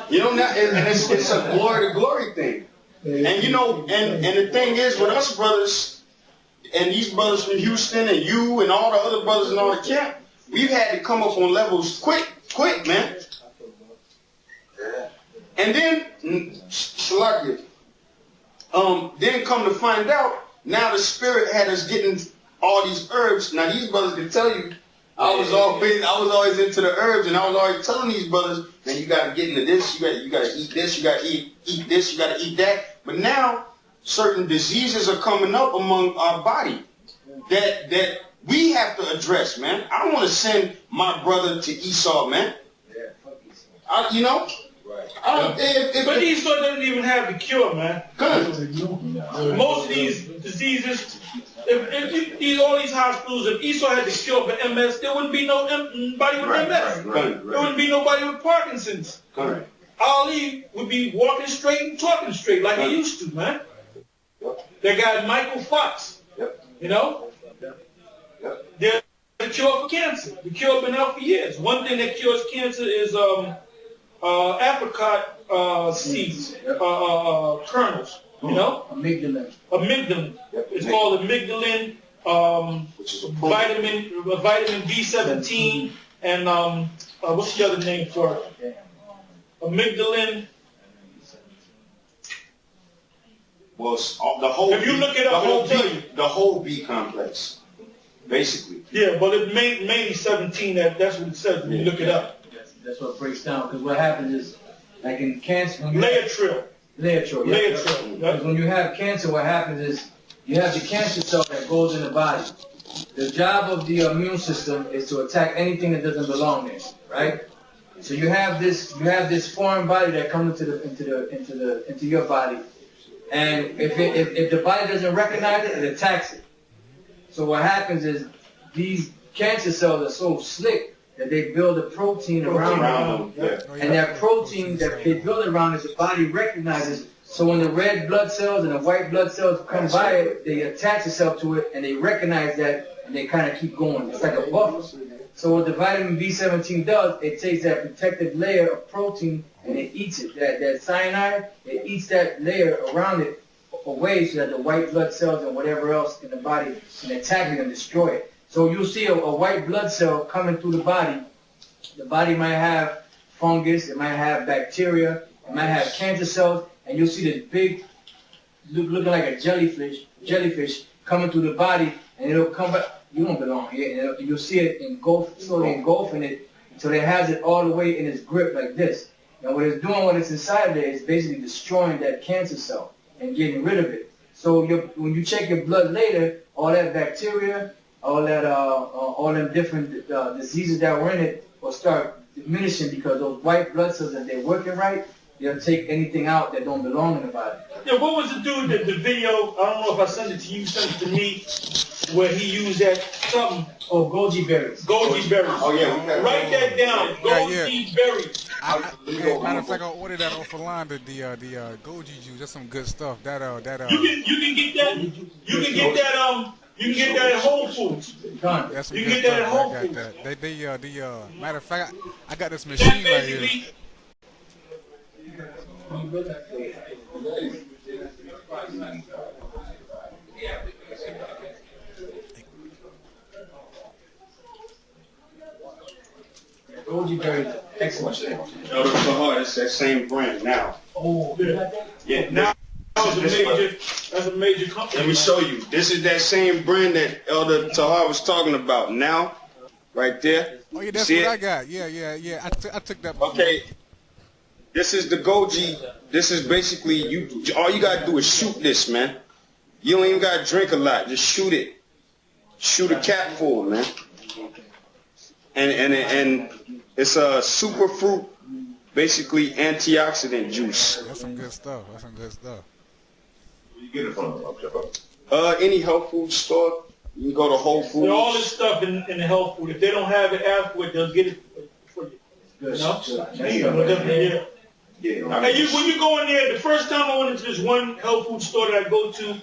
You know, and it's a glory to glory thing. And you know, and the thing is with us brothers, and these brothers from Houston, and you, and all the other brothers in all the camp, we've had to come up on levels quick, man. And then, then come to find out, now the Spirit had us getting all these herbs. Now these brothers can tell you, I was always into the herbs, and I was always telling these brothers, man, you gotta get into this, you gotta eat this, you gotta eat this, you gotta eat that. But now certain diseases are coming up among our body that we have to address, man. I don't want to send my brother to Esau, man. You know? But Esau doesn't even have the cure, man. Most of these diseases, if all these hospitals, if Esau had the cure for MS, there wouldn't be nobody with MS. There wouldn't be nobody with Parkinson's. Ali would be walking straight and talking straight like he used to, man. They got Michael Fox, you know? They're the cure for cancer. The cure been out for years. One thing that cures cancer is apricot seeds, kernels, you know? Amygdalin. It's called amygdalin, vitamin B17, and what's the other name for it? Amygdalin. Well, the whole if you look it up, the whole B complex, basically. Yeah, but it mainly 17. That's what it says when you look it up. That's what breaks down. Because what happens is, like in cancer, Laetrile. Because when you have cancer, what happens is you have the cancer cell that goes in the body. The job of the immune system is to attack anything that doesn't belong there, right? So you have this foreign body that comes into your body. And if the body doesn't recognize it, it attacks it. So what happens is these cancer cells are so slick that they build a protein around them. Yeah. And that protein that they build around it, the body recognizes. So when the red blood cells and the white blood cells come by it, they attach itself to it and they recognize that and they kind of keep going. It's like a buffer. So what the vitamin B17 does, it takes that protective layer of protein and it eats it. That cyanide, it eats that layer around it away so that the white blood cells and whatever else in the body can attack it and destroy it. So you'll see a white blood cell coming through the body. The body might have fungus, it might have bacteria, it might have cancer cells, and you'll see this big, looking like a jellyfish coming through the body, and it'll come back. You don't belong here. You'll see it slowly engulfing it until it has it all the way in its grip like this. Now what it's doing when it's inside there is basically destroying that cancer cell and getting rid of it. So when you check your blood later, all that bacteria, all them different diseases that were in it will start diminishing because those white blood cells, if they're working right, they'll take anything out that don't belong in the body. Yeah, what was the dude that the video, I don't know if I sent it to you, sent it to me, where he used that something. Oh, goji berries. Goji berries. Oh, yeah. Write that down. Goji berries. Matter of fact, I ordered that off the line, the goji juice. That's some good stuff. You can get that. You can get that at Whole Foods. That's some you good can get that at stuff. Whole I got Foods. that. Matter of fact, I got this machine right here. Goji berries, excellent. No, it's that same brand now. Oh, yeah. Now that's a major company. Let me show you. This is that same brand that Elder Tahar was talking about. Now, right there. Oh yeah, that's what I got. Yeah. I took that. Okay. This is the goji. This is basically all you gotta do is shoot this, man. You don't even gotta drink a lot. Just shoot it. Shoot a cap full, man. And it's a super fruit, basically antioxidant juice. That's some good stuff. Where you get it from? Any health food store. You can go to Whole Foods. With all this stuff in the health food. If they don't have it afterward, they'll get it for you. You know? Yeah. And when you go in there, the first time I went into this one health food store that I go to,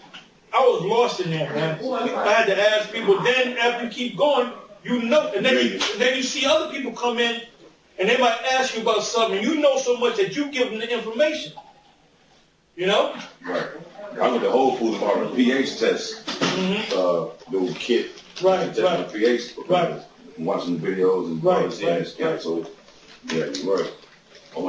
I was lost in there, man. I had to ask people. Then after you keep going, you know, and then you see other people come in, and they might ask you about something. You know so much that you give them the information. You know? Right. I went to Whole Foods about a pH test. Little kit. Right. pH. Right. Watching the videos and right. So yeah, you're right.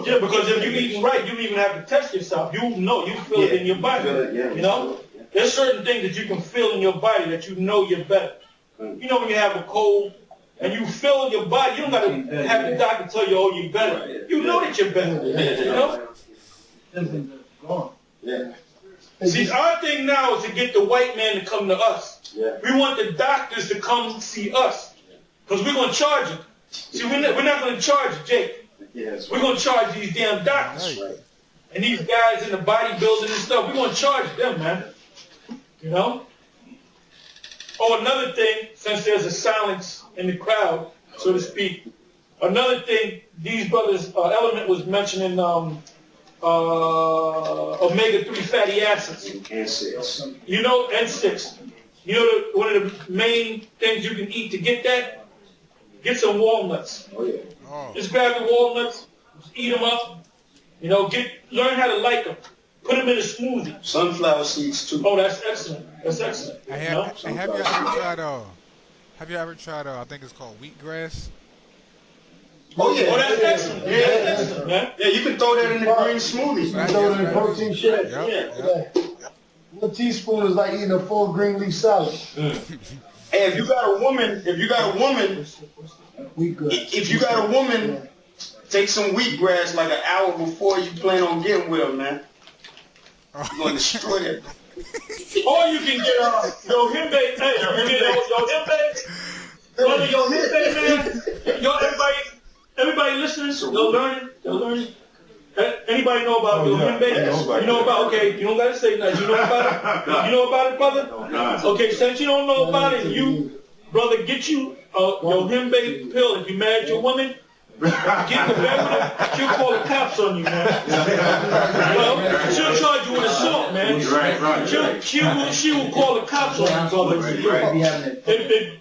Yeah, because if you're eating right, you don't even have to test yourself. You know, you feel it in your body. You know? There's certain things that you can feel in your body that you know you're better. You know when you have a cold and you feel in your body, you don't got to have the doctor tell you, oh, you're better. You know that you're better. You know? Yeah. See, our thing now is to get the white man to come to us. Yeah. We want the doctors to come see us. Because we're going to charge them. See, we're not going to charge Jake. Yes. We're going to charge these damn doctors. Right. And these guys in the bodybuilding and stuff, we're going to charge them, man. You know? Oh, another thing, since there's a silence in the crowd, so to speak, another thing, these brothers, Element was mentioning omega-3 fatty acids. And 6. You know, and 6. You know, one of the main things you can eat to get that? Get some walnuts. Oh, yeah. Oh. Just grab the walnuts, eat them up. You know, learn how to like them. Put them in a smoothie. Sunflower seeds, too. Oh, that's excellent. That's excellent. Have you ever tried, I think it's called wheatgrass? Oh, yeah. Oh, that's excellent. Yeah, that's excellent, man. Yeah, you can throw that in the green smoothie. You throw it in protein shake. Yep. Yeah. 1 teaspoon is like eating a full green leaf salad. Hey, if you got a woman, take some wheatgrass like an hour before you plan on getting with her, man. You're going to destroy that. Or you can get Yohimbe. Hey, you can get Yohimbe. Brother Yohimbe, man. Everybody listening? They're learning. Anybody know about Yohimbe? You know about? Okay, you don't got to say nothing. You know about it? You know about it, brother? Okay, since you don't know about it, you, brother, get you a Yohimbe pill. If you married your woman, get in the bed with her, she'll call the cops on you, man. Well, she'll charge you with assault, man. She will call the cops on you, brother.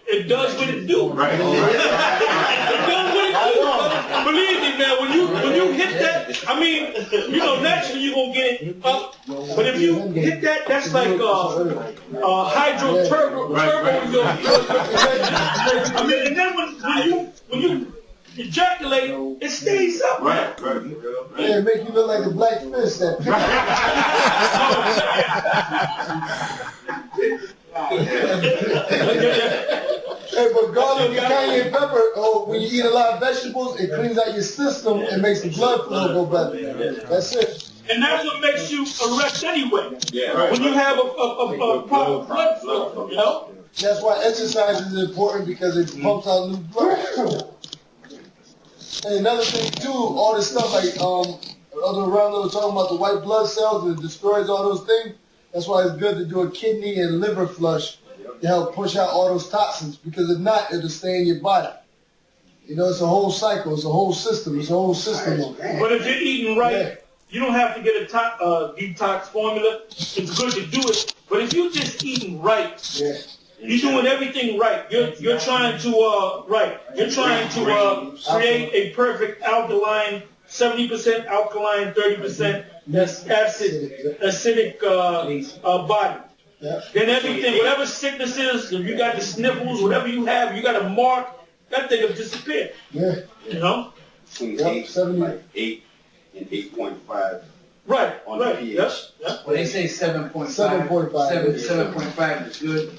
It does what it do. It does what it do, brother. Believe me, man, when you hit that, I mean, you know, naturally you're going to get it up. But if you hit that, that's like hydro turbo. I mean, and then when you ejaculate, it stays up. Right. Yeah, it make you look like a black fish. That Hey, but garlic and cayenne pepper, when you eat a lot of vegetables, it cleans out your system and makes the blood flow go better. That's it. And that's what makes you erect anyway. Yeah, right. When you have a proper blood flow, you know? That's why exercise is important, because it pumps out new blood. And another thing too, all this stuff like other Roundel was talking about the white blood cells and it destroys all those things. That's why it's good to do a kidney and liver flush to help push out all those toxins, because if not, it'll stay in your body. You know, it's a whole cycle, it's a whole system, But if you're eating right, you don't have to get a detox formula. It's good to do it. But if you're just eating right, you're doing everything right. You're trying to You're trying to create a perfect alkaline, 70% alkaline, 30% acidic body. Yeah. Then everything, whatever sickness is, if you got the sniffles, whatever you have, you got a mark, that thing will disappear. Yeah. You know? Between 8 and 8.5. Right. On the pH. Yep. Well, they say 7.5. 7.5 is good.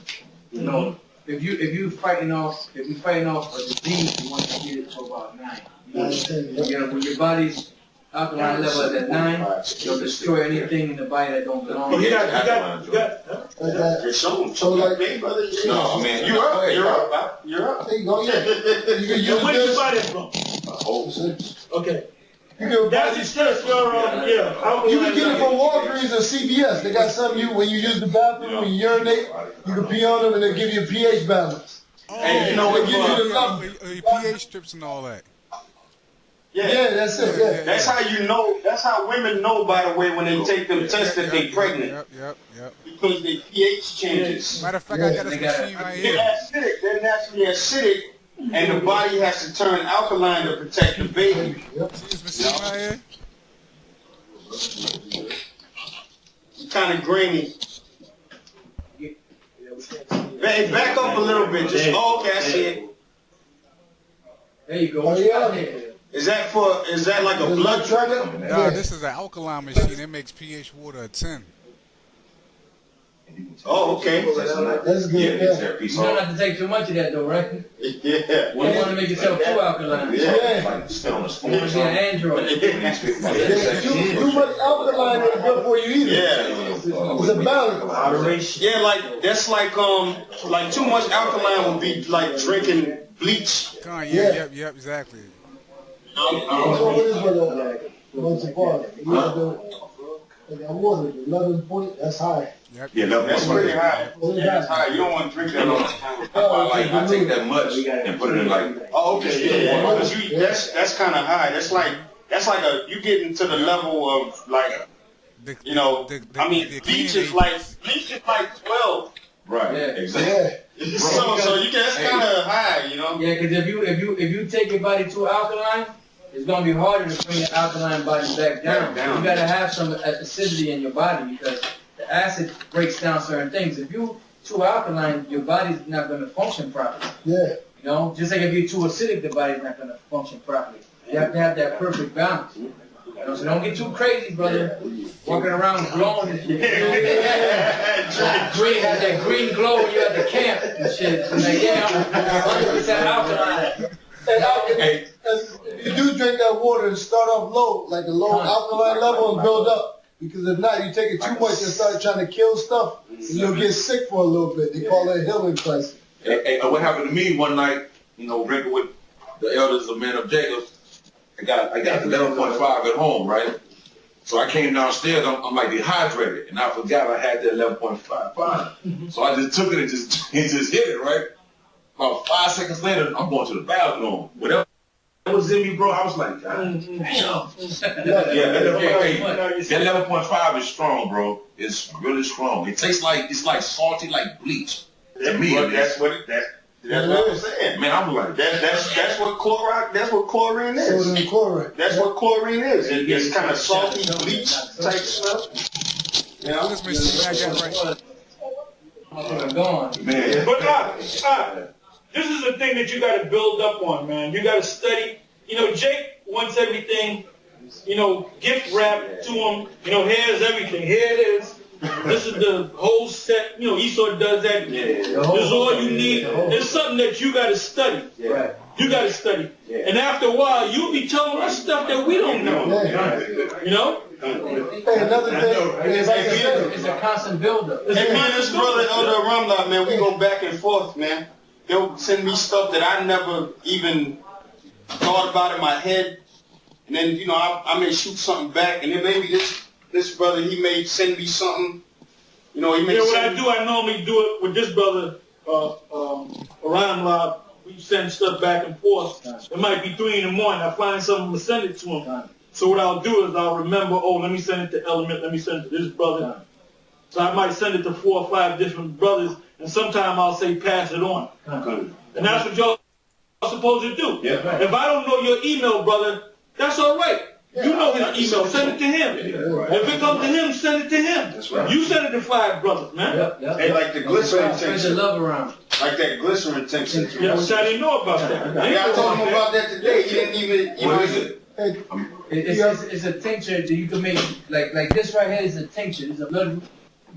You know, if you're fighting off a disease, you want to get it to about 9. You know, when your body's alkaline level is at 9, you'll destroy anything in the body that don't belong. You got. So like, No, man, you're up. there you go, yeah. You can use Where did you this. buy that from? Okay. You can That's just your You can get it from Walgreens or CVS. They got some when you use the bathroom, when you urinate, you can pee on them and they give you a pH balance. Hey, you know what? Your pH strips and all that. Yeah, that's it. Yeah. That's how you know. That's how women know, by the way, when they take them tests that they pregnant. Yep. Because their pH changes. Matter of fact, I got this machine right They're here. acidic. They're naturally acidic, and the body has to turn alkaline to protect the baby. See this machine right here? Kind of grainy. Hey, back up a little bit. Just okay, I see it. There you go. Oh, yeah. Is that like a blood tracker? No, this is an alkaline machine. It makes pH water a 10. And you can take Oh, okay. That's good. Yeah, Yeah. it's their piece You don't off. have to take too much of that though, right? Yeah. You don't want to make yourself too alkaline. You Yeah. Like spit on a spoon want or to be an something. android. Yeah, too much alkaline ain't good for you either. Yeah. It's a balance. Moderation. Yeah, like that's like too much alkaline would be like drinking bleach. Come on, Yeah. yep, exactly. That's what it is for the once apart. You have to, like that water, 11 point, that's high. Yep. Yeah, no, That's pretty high. That's That's high. You don't want to drink that all the time. That's why I take that much and put it in like. Oh, okay, yeah. Because that's kind of high. That's like you get into the level of like, you know, I mean, bleach is like 12. Right. Yeah. Exactly. Yeah. So you can, that's kind of high, you know. Yeah, because if you take your body too alkaline, it's gonna be harder to bring your alkaline body back down. You gotta have some acidity in your body because the acid breaks down certain things. If you too alkaline, your body's not gonna function properly. Yeah. You know, just like if you're too acidic, the body's not gonna function properly. You have to have that perfect balance. You know, so don't get too crazy, brother. Walking around glowing and shit. Green had that green glow when you at the camp and shit. Like, yeah, I'm 100% alkaline. Hey, you do drink that water and start off low, like a low alkaline level, and build up. Because if not, you take it too much and start trying to kill stuff, and you'll get sick for a little bit. They call it a healing crisis. Hey, what happened to me one night, you know, drinking with the elders of Men of Jacob, I got 11.5 at home, right? So I came downstairs, I'm like dehydrated, and I forgot I had that 11.5. So I just took it and just hit it, right? About 5 seconds later, I'm going to the bathroom. Whatever was in me, bro, I was like, God damn. That 11.5 is strong, bro. It's really strong. It tastes like, it's like salty, like bleach. To me, That's what I'm saying. man, I was like, That's what chloride. That's what chlorine is. Sodium chloride. That's what chlorine is. It's kind of salty bleach type stuff. You know? This machine I got right. man. But this is the thing that you got to build up on, man. You got to study. You know, Jake wants everything, you know, gift wrapped to him. You know, here's everything. Here it is. This is the whole set. You know, Esau does that. This is all you need. It's something that you got to study. You got to study. And after a while, you'll be telling us stuff that we don't know. You know? Hey, another thing is like I said, It's a constant buildup. Hey man, this brother Elder Ramla, man, we go back and forth, man. They'll send me stuff that I never even thought about in my head, and then you know I may shoot something back, and then maybe this brother he may send me something. You know, he may. Yeah, what send I do, I normally do it with this brother, Orion Lob. We send stuff back and forth. It might be 3 in the morning. I find something, I'm gonna send it to him. So what I'll do is I'll remember, oh, let me send it to Element, let me send it to this brother. So I might send it to 4 or 5 different brothers, and sometime I'll say pass it on. And that's what y'all are supposed to do. If I don't know your email, brother, that's all right. You know his email, send it to him. If it comes to him, send it to him. That's right. You send it to 5 brothers, man. Hey, like the glycerin Spread the tincture, love around. like that glycerin tincture. Yeah, so I didn't know about that. I Yeah, I didn't know told him about that today. He didn't even, you know. What is it? hey, It's a tincture that you can make, like this right here is a tincture. It's a blood root.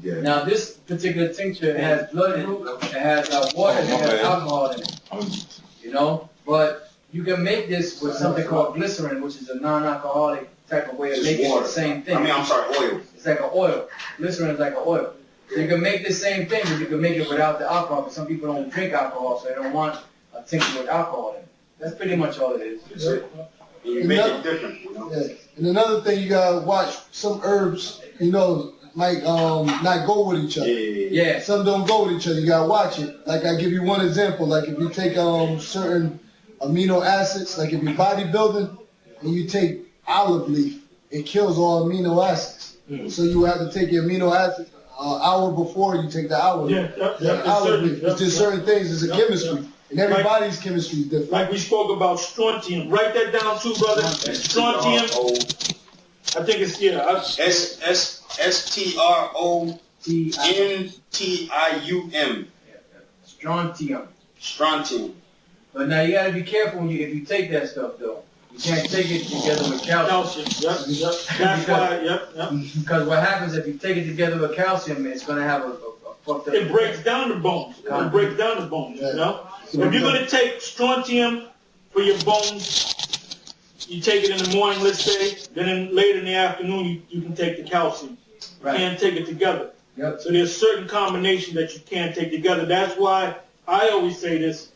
Yeah. Now this particular tincture has blood in it, it has water, it has alcohol in it. You know, but you can make this with something called glycerin, which is a non-alcoholic type of way of making the same thing. I mean, I'm sorry, oil. It's like an oil. Glycerin is like an oil. So you can make the same thing, but you can make it without the alcohol. But some people don't drink alcohol, so they don't want a tincture with alcohol in it. That's pretty much all it is. You make it different, you know. yeah. And another thing, you gotta watch some herbs, you know, might not go with each other. Yeah. Some don't go with each other. You gotta watch it. Like I give you one example. Like if you take certain amino acids, like if you're bodybuilding and you take olive leaf, it kills all amino acids. So you have to take your amino acids hour before you take the olive leaf. Olive leaf. It's just certain things. It's a chemistry. And everybody's chemistry is different. Like we spoke about strontium. Write that down too, brother. Strontium. I think it's, STRONTIUM. Strontium. Strontium. But now you gotta be careful if you take that stuff though. You can't take it together with calcium. Calcium. Yep. That's why. Yep. Because what happens if you take it together with calcium, it's gonna have a it breaks down the bones. It breaks down the bones, you know? If you're going to take strontium for your bones, you take it in the morning, let's say, then later in the afternoon, you can take the calcium. You can't take it together. Yep. So there's certain combinations that you can't take together. That's why I always say this,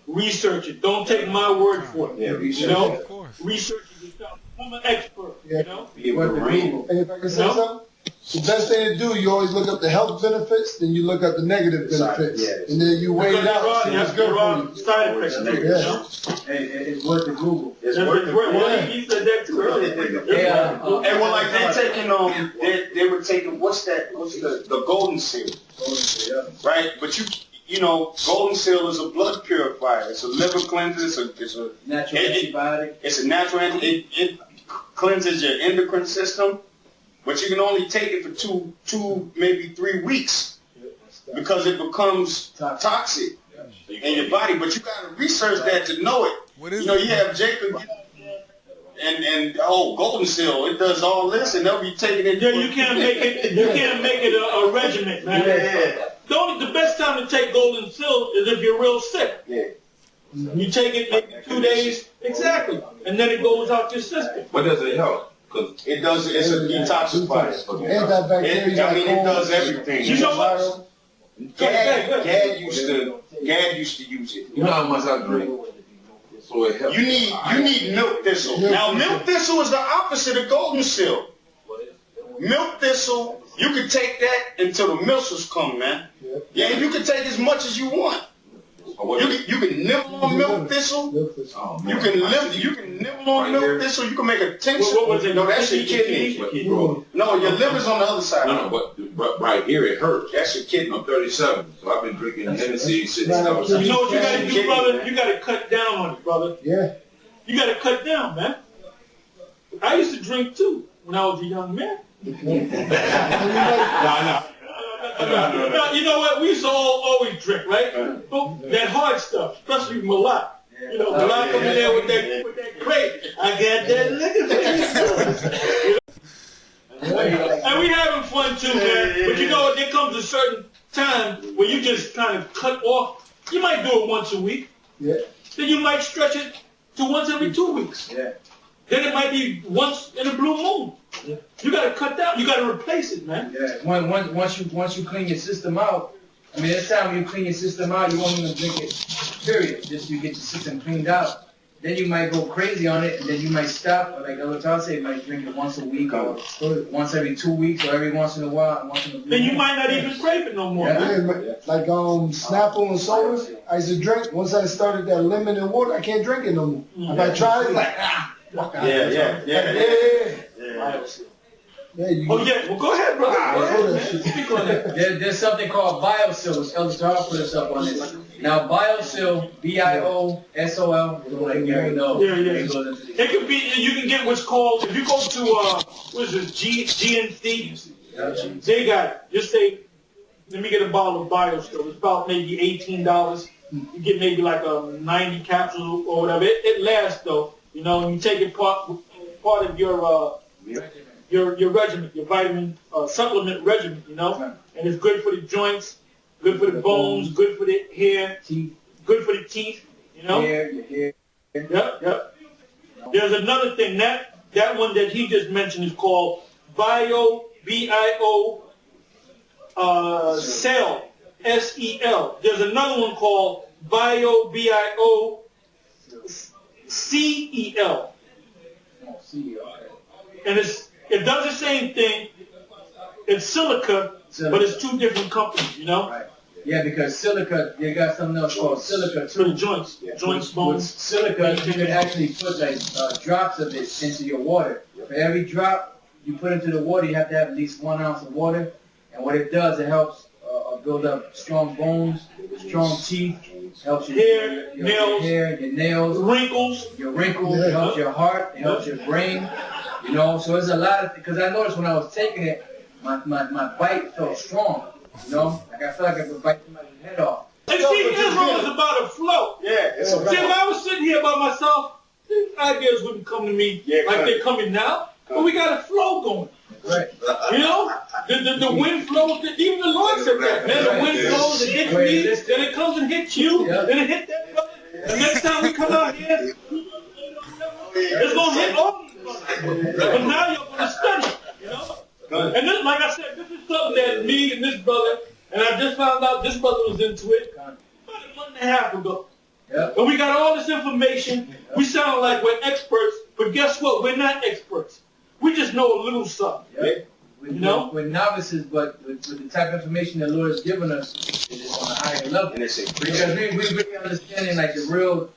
research it. Don't take my word for it. Yeah, you know? Of course. Research it yourself. I'm an expert, you know? And if I can say something, the best thing to do, you always look up the health benefits, then you look up the negative benefits, and then you weigh it out. See what's good for you. Side effects, you know? Hey, it's worth the Google. It's worth it. Well, he said that too earlier. And well, like they're taking they were taking what's the golden seal, right? But you know, golden seal is a blood purifier. It's a liver cleanser. It's a Natural antibiotic. It's a natural it cleanses your endocrine system, but you can only take it for two maybe 3 weeks because it becomes toxic in your body. But you got to research that to know it. What is you know, it? you have Jacob and golden seal. It does all this, and they'll be taking it. Yeah, you can't make it. You can't make it a regiment, man. Yeah. The best time to take golden seal is if you're real sick. Yeah. You take it maybe 2 days, exactly, and then it goes out your system. What does it help? Cause It does. It's a detoxifier. Antibacterial. It does everything. You know what? Gad used to use it. you know how much I drink, so it helps. You need milk thistle. Now milk thistle is the opposite of golden seal. Milk thistle, you can take that until the missiles come, man. Yeah, you can take as much as you want. You can nibble on milk thistle. You can nibble on milk thistle. You can make a tincture. What was it? No, that's your kidney. No, your liver's on the other side. No, but right here it hurts. That's your kidney. I'm 37, so I've been drinking Hennessy since I was. You know what you got to do, brother? You got to cut down on it, brother. Yeah. You got to cut down, man. I used to drink too when I was a young man. Now, you know what? We used to always drink, right? But that hard stuff, especially Malak. You know, Malak coming there with that crate. I got that liquor. And we having fun too, man. But you know what? There comes a certain time where you just kind of cut off. You might do it once a week. Yeah. Then you might stretch it to once every 2 weeks. Yeah. Then it might be once in a blue moon. Yeah. You got to cut down. You got to replace it, man. Yeah. Once you clean your system out, I mean, this time when you clean your system out, you won't even drink it. Period. Just you get your system cleaned out. Then you might go crazy on it, and then you might stop. Or like Elder Todd said, you might drink it once a week, or once every 2 weeks, or every once in a while, once in a blue Then you moon. might not even crave it no more. Yeah. Man. Like Snapple and sodas, I used to drink. Once I started that lemon and water, I can't drink it no more. If I try it, like Oh yeah, well go ahead, brother. Go ahead. Speak on that. There's something called BioSil. Elder Todd put us up on this. Now BioSil, B-I-O-S-O-L, like Gary knows. Yeah. It could be. You can get what's called. If you go to what is it, GNC, they got it. Just say, let me get a bottle of BioSil. It's about maybe $18. You get maybe like a 90 capsules or whatever. It lasts though. You know, and you take it part of your regimen, your vitamin supplement regimen, you know, and it's good for the joints, good for the bones, good for the hair, good for the teeth, you know. Your hair. Yep. There's another thing that one that he just mentioned is called Bio B-I-O Cell S-E-L. There's another one called Bio B-I-O C-E-L. And it does the same thing. It's silica, but it's two different companies, you know? Right. Yeah, because silica, they got something else called silica For the too. joints, joints, With bones. silica, you can actually put like drops of it into your water. For every drop you put into the water, you have to have at least 1 ounce of water. And what it does, it helps build up strong bones, strong teeth, helps your Hair, nails, your nails, wrinkles. it helps your heart, it helps your brain. You know, so there's a lot of, because I noticed when I was taking it, my bite felt strong. You know, like I felt like I could bite somebody's head off. And see, Israel is about to flow. Yeah. See, if I was sitting here by myself, these ideas wouldn't come to me like they're coming now. But we got a flow going. Right. You know, the the wind flows, even the Lord said that, man. The wind blows, it hits me, then it comes and hits you, then it hits that brother. The next time we come out here, it's going to hit all these brothers. But now you're going to study, you know? And this, like I said, this is something that me and this brother, and I just found out this brother was into it about a month and a half ago. And we got all this information. We sound like we're experts, but guess what? We're not experts. We just know a little something. You know? We're novices, but with the type of information the Lord has given us, it is on a higher level. Because we really understanding like the real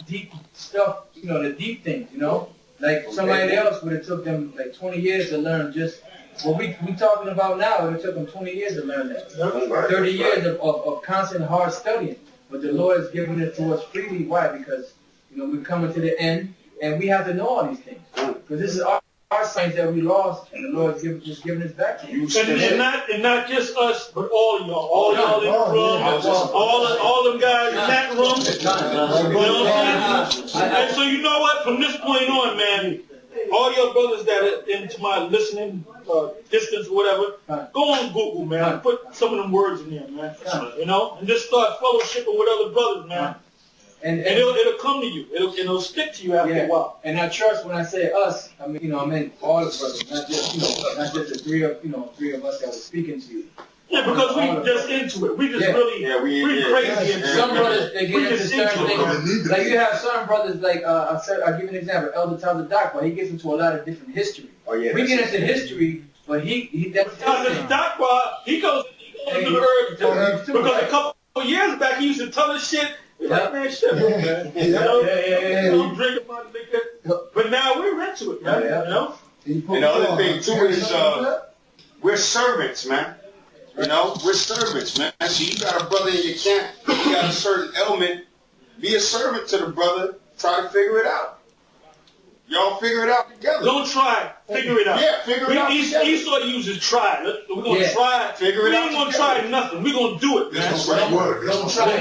deep stuff, you know, the deep things, you know? Like somebody else would have took them like 20 years to learn just what we talking about now. It would have took them 20 years to learn that. 30 years of constant hard studying. But the Lord has given it to us freely. Why? Because, you know, we're coming to the end, and we have to know all these things. Because this is our science that we lost, and the Lord's just giving us back to you. And not just us, but all y'all. All y'all in the room, all them guys in that room. You know what I'm saying? And so you know what? From this point on, man, all your brothers that are into my listening distance or whatever, go on Google, man. Put some of them words in there, man. You know? And just start fellowshipping with other brothers, man. And it'll come to you. It'll stick to you after a while. And I trust when I say us, I mean, you know, I mean all the brothers, not just the three of us that were speaking to you. Yeah, because we just into it. We just we crazy into it. Some brothers, they get into certain things. Like you have some brothers, like I'll give you an example. Elder Tyler Dakwa, he gets into a lot of different history. We get into history, but Tyler Dakwa, he goes into the herbs too. Because a couple of years back, he used to tell us shit. Like, man, shut up, man. You know? Don't drink about liquor. But now we're into it, man. You know? And the other thing, too, is we're servants, man. You know, we're servants, man. So you got a brother in your camp, you got a certain element, be a servant to the brother, try to figure it out. Y'all figure it out together. Don't try, figure it out. Yeah, figure it out together. Esau uses try. We're going to try. Figure it out. We ain't going to try nothing. We're going to do it, man. Don't try.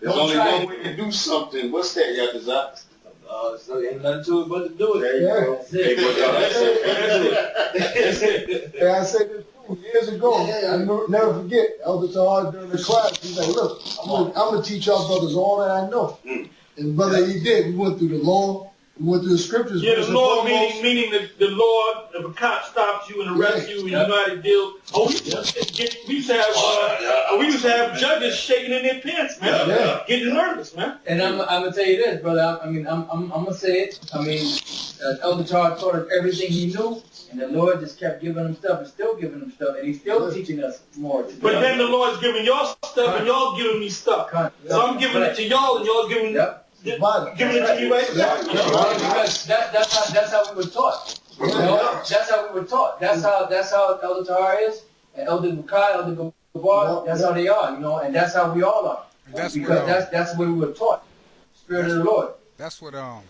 There's only one way to do something. What's that, Yakazak? So ain't nothing to it but to do it. There you go. That's it. And I said this years ago. I never forget. Elder Tahar during the class, he's like, look, I'm going to teach y'all brothers all that I know. And brother, he did. We went through the law. We went through the scriptures. Yeah, the law meaning the Lord, if a cop stops you and arrests you and you know how to deal. Oh, we used to have judges shaking in their pants, man. Getting nervous, man. And I'm gonna tell you this, brother. I mean, I'm gonna say it. I mean, Elder Charles taught us everything he knew, and the Lord just kept giving him stuff and still giving him stuff, and he's still teaching us more. But then the Lord's giving y'all stuff and y'all giving me stuff. So I'm giving it to y'all and y'all giving giving it to you right now. Because that's how we were taught. You know? That's how we were taught. That's how Elder Tahar is, and Elder Bukai, Elder Gabar, that's how they are, you know, and that's how we all are. That's the way we were taught. Spirit of the Lord. That's what I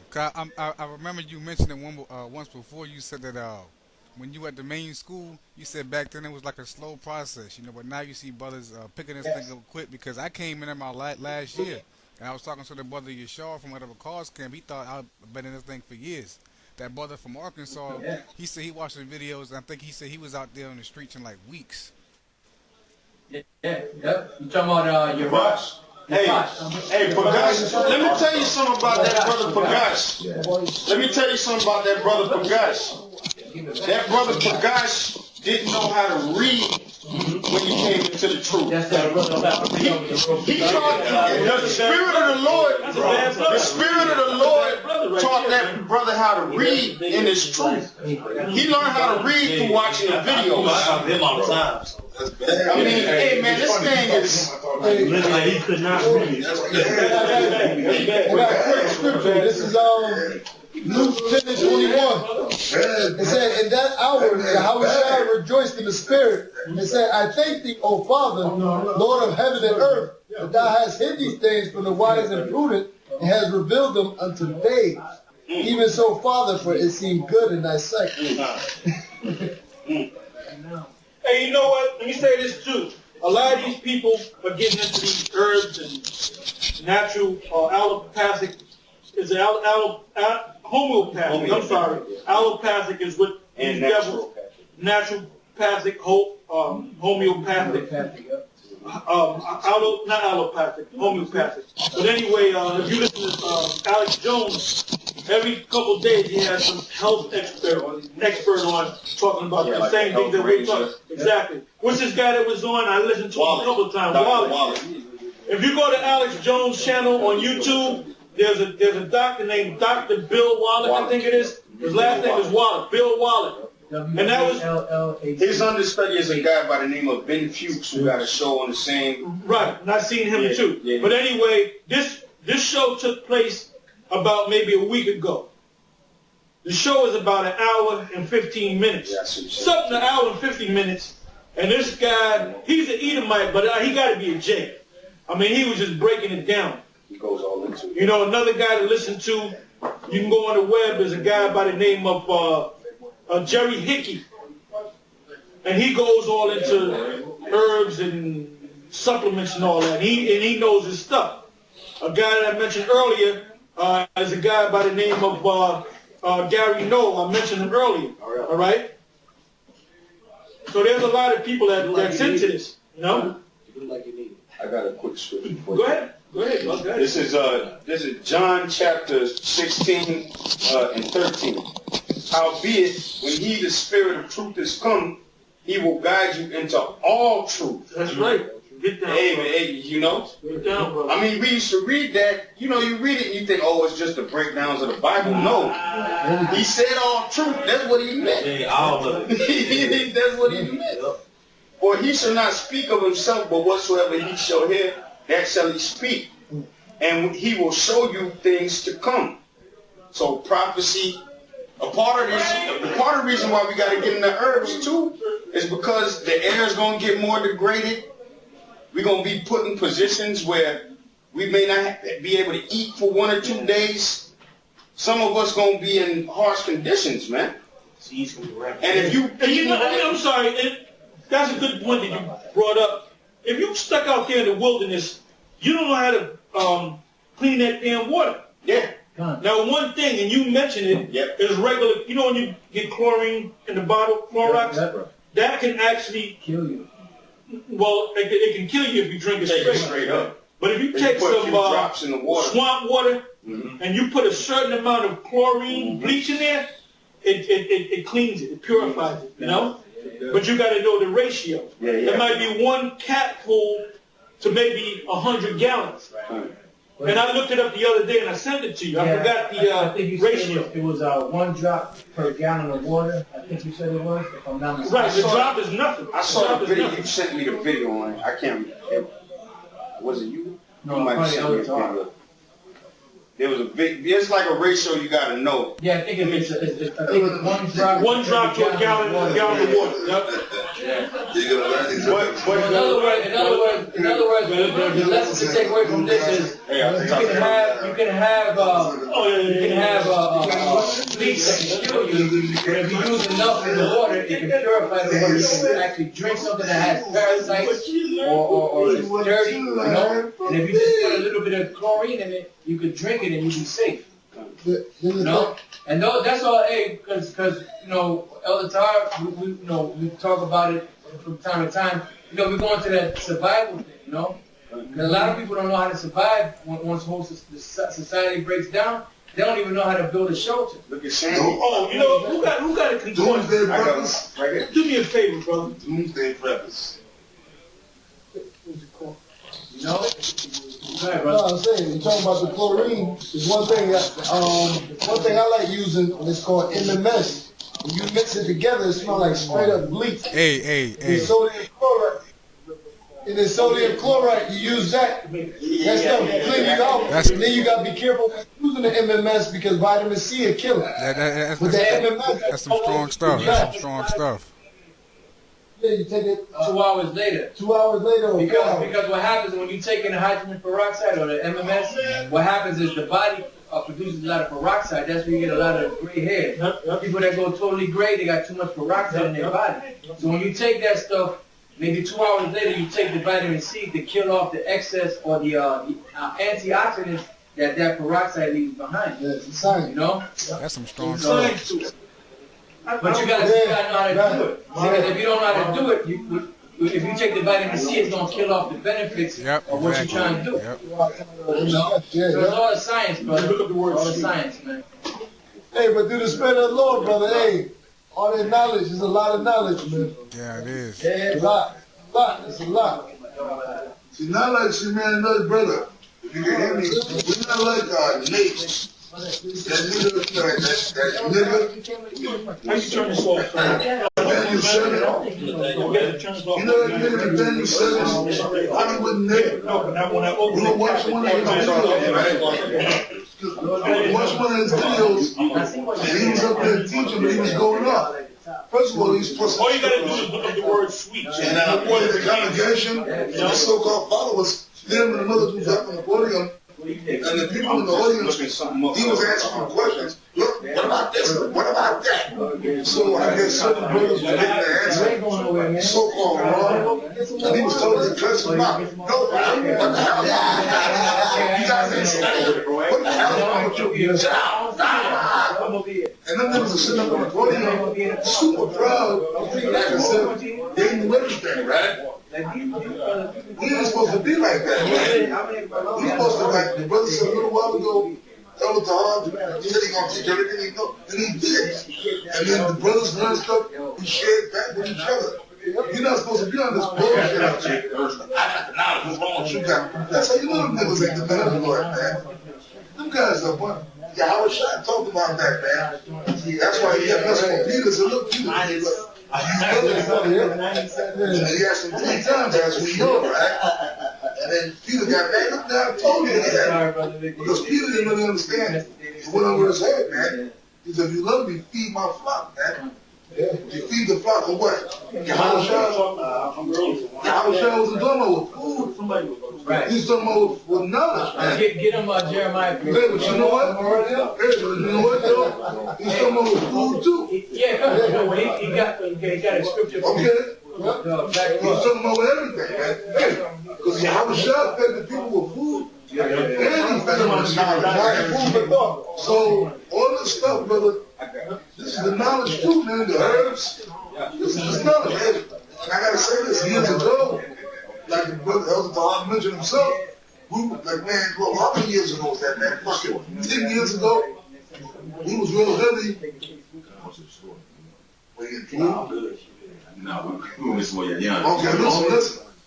remember you mentioning once before. You said that when you at the main school, you said back then it was like a slow process, you know, but now you see brothers picking this thing up quick. Because I came in my last year. And I was talking to the brother Yashar from whatever cause camp. He thought I'd been in this thing for years. That brother from Arkansas, he said he watched the videos. And I think he said he was out there on the streets in like weeks. You talking about your Rush? Hey, Pagash, let me tell you something about that brother Pagash. Let me tell you something about that brother Pagash. That brother Pagash didn't know how to read when he came into the truth. He taught the Spirit of the Lord. The Spirit of the Lord taught that brother how to read in his truth. He learned how to read through watching the videos. I mean, hey man, this thing is. He could not read. This is Luke 10:21. It said, in that hour, Yahweh rejoiced in the Spirit. It said, I thank thee, O Father, Lord of heaven and earth, that thou hast hid these things from the wise and prudent, and hast revealed them unto babes. Even so, Father, for it seemed good in thy sight. Hey, you know what? Let me say this too. A lot of these people are getting into these herbs and natural allopathic. Is it homeopathic? I'm sorry. Allopathic is what these devils, natural homeopathic, homeopathic, not allopathic, homeopathic. But anyway, if you listen to Alex Jones, every couple of days he has some health expert on talking about the like same things that we're talking. Exactly. What's this guy that was on? I listened to him a couple of times. Wallace. If you go to Alex Jones' channel on YouTube, there's a doctor named Dr. Bill Wallach, I think it is. His last name is Wallach, Bill Wallach. And that was his understudy is a guy by the name of Ben Fuchs who got a show on the same. Right, and I seen him too. Yeah. But anyway, this show took place about maybe a week ago. The show is about an hour and 15 minutes. Something an hour and 50 minutes. And this guy, he's an Edomite, but he got to be a J. I mean, he was just breaking it down. He goes all into it. You know, another guy to listen to, you can go on the web, there's a guy by the name of Jerry Hickey. And he goes all into herbs and supplements and all that. And he knows his stuff. A guy that I mentioned earlier is a guy by the name of Gary Noel. I mentioned him earlier. All right? So there's a lot of people that's into this, you know? I got a quick scripture for you. Go ahead. Go ahead. This is John chapter 16 and 13. Howbeit, when he, the Spirit of truth, is come, he will guide you into all truth. That's right. Get down, Hey, you know? Get down, brother. I mean, we used to read that. You know, you read it and you think, oh, it's just the breakdowns of the Bible. No. He said all truth. That's what he meant. All of it. That's what he meant. For he shall not speak of himself, but whatsoever he shall hear, that shall he speak. And he will show you things to come. So prophecy, a part of the reason why we got to get into herbs too, is because the air is going to get more degraded. We're going to be put in positions where we may not be able to eat for 1 or 2 days. Some of us going to be in harsh conditions, man. And if you... And you know, I'm sorry, that's a good point that you brought up. If you stuck out there in the wilderness, you don't know how to clean that damn water. Yeah. Now, one thing, and you mentioned it, is regular, you know when you get chlorine in the bottle, Clorox? That can actually kill you. Well, it can kill you if you drink it straight up. But if you take some drops in the water. swamp water and you put a certain amount of chlorine bleach in there, it cleans it, it purifies it, you know? But you got to know the ratio. There might be 1 capful to maybe 100 gallons. And I looked it up the other day and I sent it to you. I forgot the ratio. It was 1 drop per gallon of water. I think you said it was, if I'm not mistaken. Right, the drop is nothing. I saw the video. You sent me the video on it. I can't remember. Was it you? No, you might have sent me a video. There was a big, it's like a ratio you got to know. Yeah, I think it's 1 drop. 1 drop to a gallon of water. Yep. In other words, the lesson to take away from this is you can have bleach that can kill you, but if you use enough in the water, it can purify the water. You can actually drink something that has parasites or is dirty, you know. And if you just put a little bit of chlorine in it, you could drink it and you be safe. You know, and that's all. Hey, because you know, Elder Tar, we talk about it from time to time. You know, we're going to that survival thing. You know, because a lot of people don't know how to survive once whole society breaks down. They don't even know how to build a shelter. Look at Sandy. Oh, you know, who got a concordance? Doomsday Preppers. Right here. Do me a favor, brother. Doomsday Preppers. You know. No, I'm saying, you're talking about the chlorine. There's one thing I like using, it's called MMS. When you mix it together, it smells like straight up bleach. Hey. And sodium chloride. And then sodium chloride, you use that. That stuff clean you out. And then you gotta be careful using the MMS because vitamin C will kill it. With the MMS, That's some strong stuff. That's some strong stuff. Yeah, you take it 2 hours later. 2 hours later. Because what happens when you take in the hydrogen peroxide or the MMS, what happens is the body produces a lot of peroxide. That's where you get a lot of gray hair. People that go totally gray, they got too much peroxide in their body. So when you take that stuff, maybe 2 hours later, you take the vitamin C to kill off the excess or the antioxidants that peroxide leaves behind. Yeah, it's a science. You know? That's some strong stuff. But you gotta know how to do it. Because if you don't know how to do it, if you take the vitamin C, it's gonna kill off the benefits of what you're trying to do. You know? So it's all the science, brother. Look up the word all the science, man. Hey, but through the Spirit of the Lord, brother, hey, all that knowledge is a lot of knowledge, man. Yeah, it is. It's a lot. It's a lot. See, not like see, man, another brother. If you can hear me, we're not like Nate. That nigga. How you turn this off? Daniel 7. You know that nigga Daniel 7? Hollywood nigga. You know, watch one of his videos, right? Watch one of his videos, and he was up there teaching, but he was going up. First of all, he's supposed to. All you gotta do is look up the word sweet. And the congregation, and the so-called followers, them and another dudes up on the podium, and the people in the audience, he was asking them questions. Look, what about this? What about that? So I guess certain brothers were getting the answer, so-called wrong, and he was told to curse them out. No, what the hell? You guys ain't studying. What the hell is wrong with you? Sit down. And then there was a sitting up on the podium, super proud, and said, they knew everything, right? We ain't supposed to be like that, man. We supposed to, like the brother said a little while ago, Elder Tahad, he said he gonna teach everything he knows, and he did. And then the brothers learned stuff, we shared back with each other. You're not supposed to be on this bullshit out here. I got the knowledge, what's wrong with you guys? That's how you know them niggas ain't the man of the Lord, man. Them guys are one. Yeah, Howard Shot talked about that, man. That's why he had messing with Peter. So look, Peter, and he asked him 3 times, as we know, right? And then Peter got mad. Look, now I told you that. Because Peter didn't really understand it. He went over his head, man. He said, if you love me, feed my flock, man. You feed the flock of what? Yahushua wasn't talking about with food. Right. He's talking about with knowledge, man. Get him Jeremiah. Hey, but you know what? Hey, you know what, though? He's talking about with food, too. Yeah, he got a scripture. Okay. He's talking about with everything, man. Hey, because Yahushua fed the people with food. And he fed them with knowledge. So, all this stuff, brother, this is the knowledge too, man. The herbs. This is the knowledge. And I gotta say this, years ago, like the brother Elder Tahad mentioned himself, we were like, man, bro, how many years ago was that, man? Fucking 10 years ago, we was real heavy. No, we miss more young. Okay,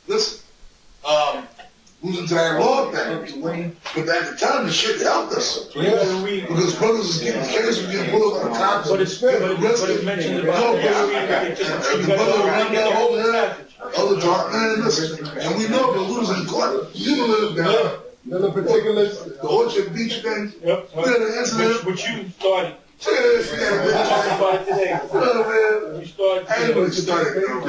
listen. We was into that law thing. But at the time, the shit helped us. Because brothers was getting cases, we getting pulled over the cops. But it's mentioned about the brother ran down over there, other dark man, listen. And we know that we was in court. You live down. Another particular. The Orchard Beach thing. We had an incident. Which you started. Check this, we had a bitch. Talking about it today. Man. You started. I ain't really started. Well,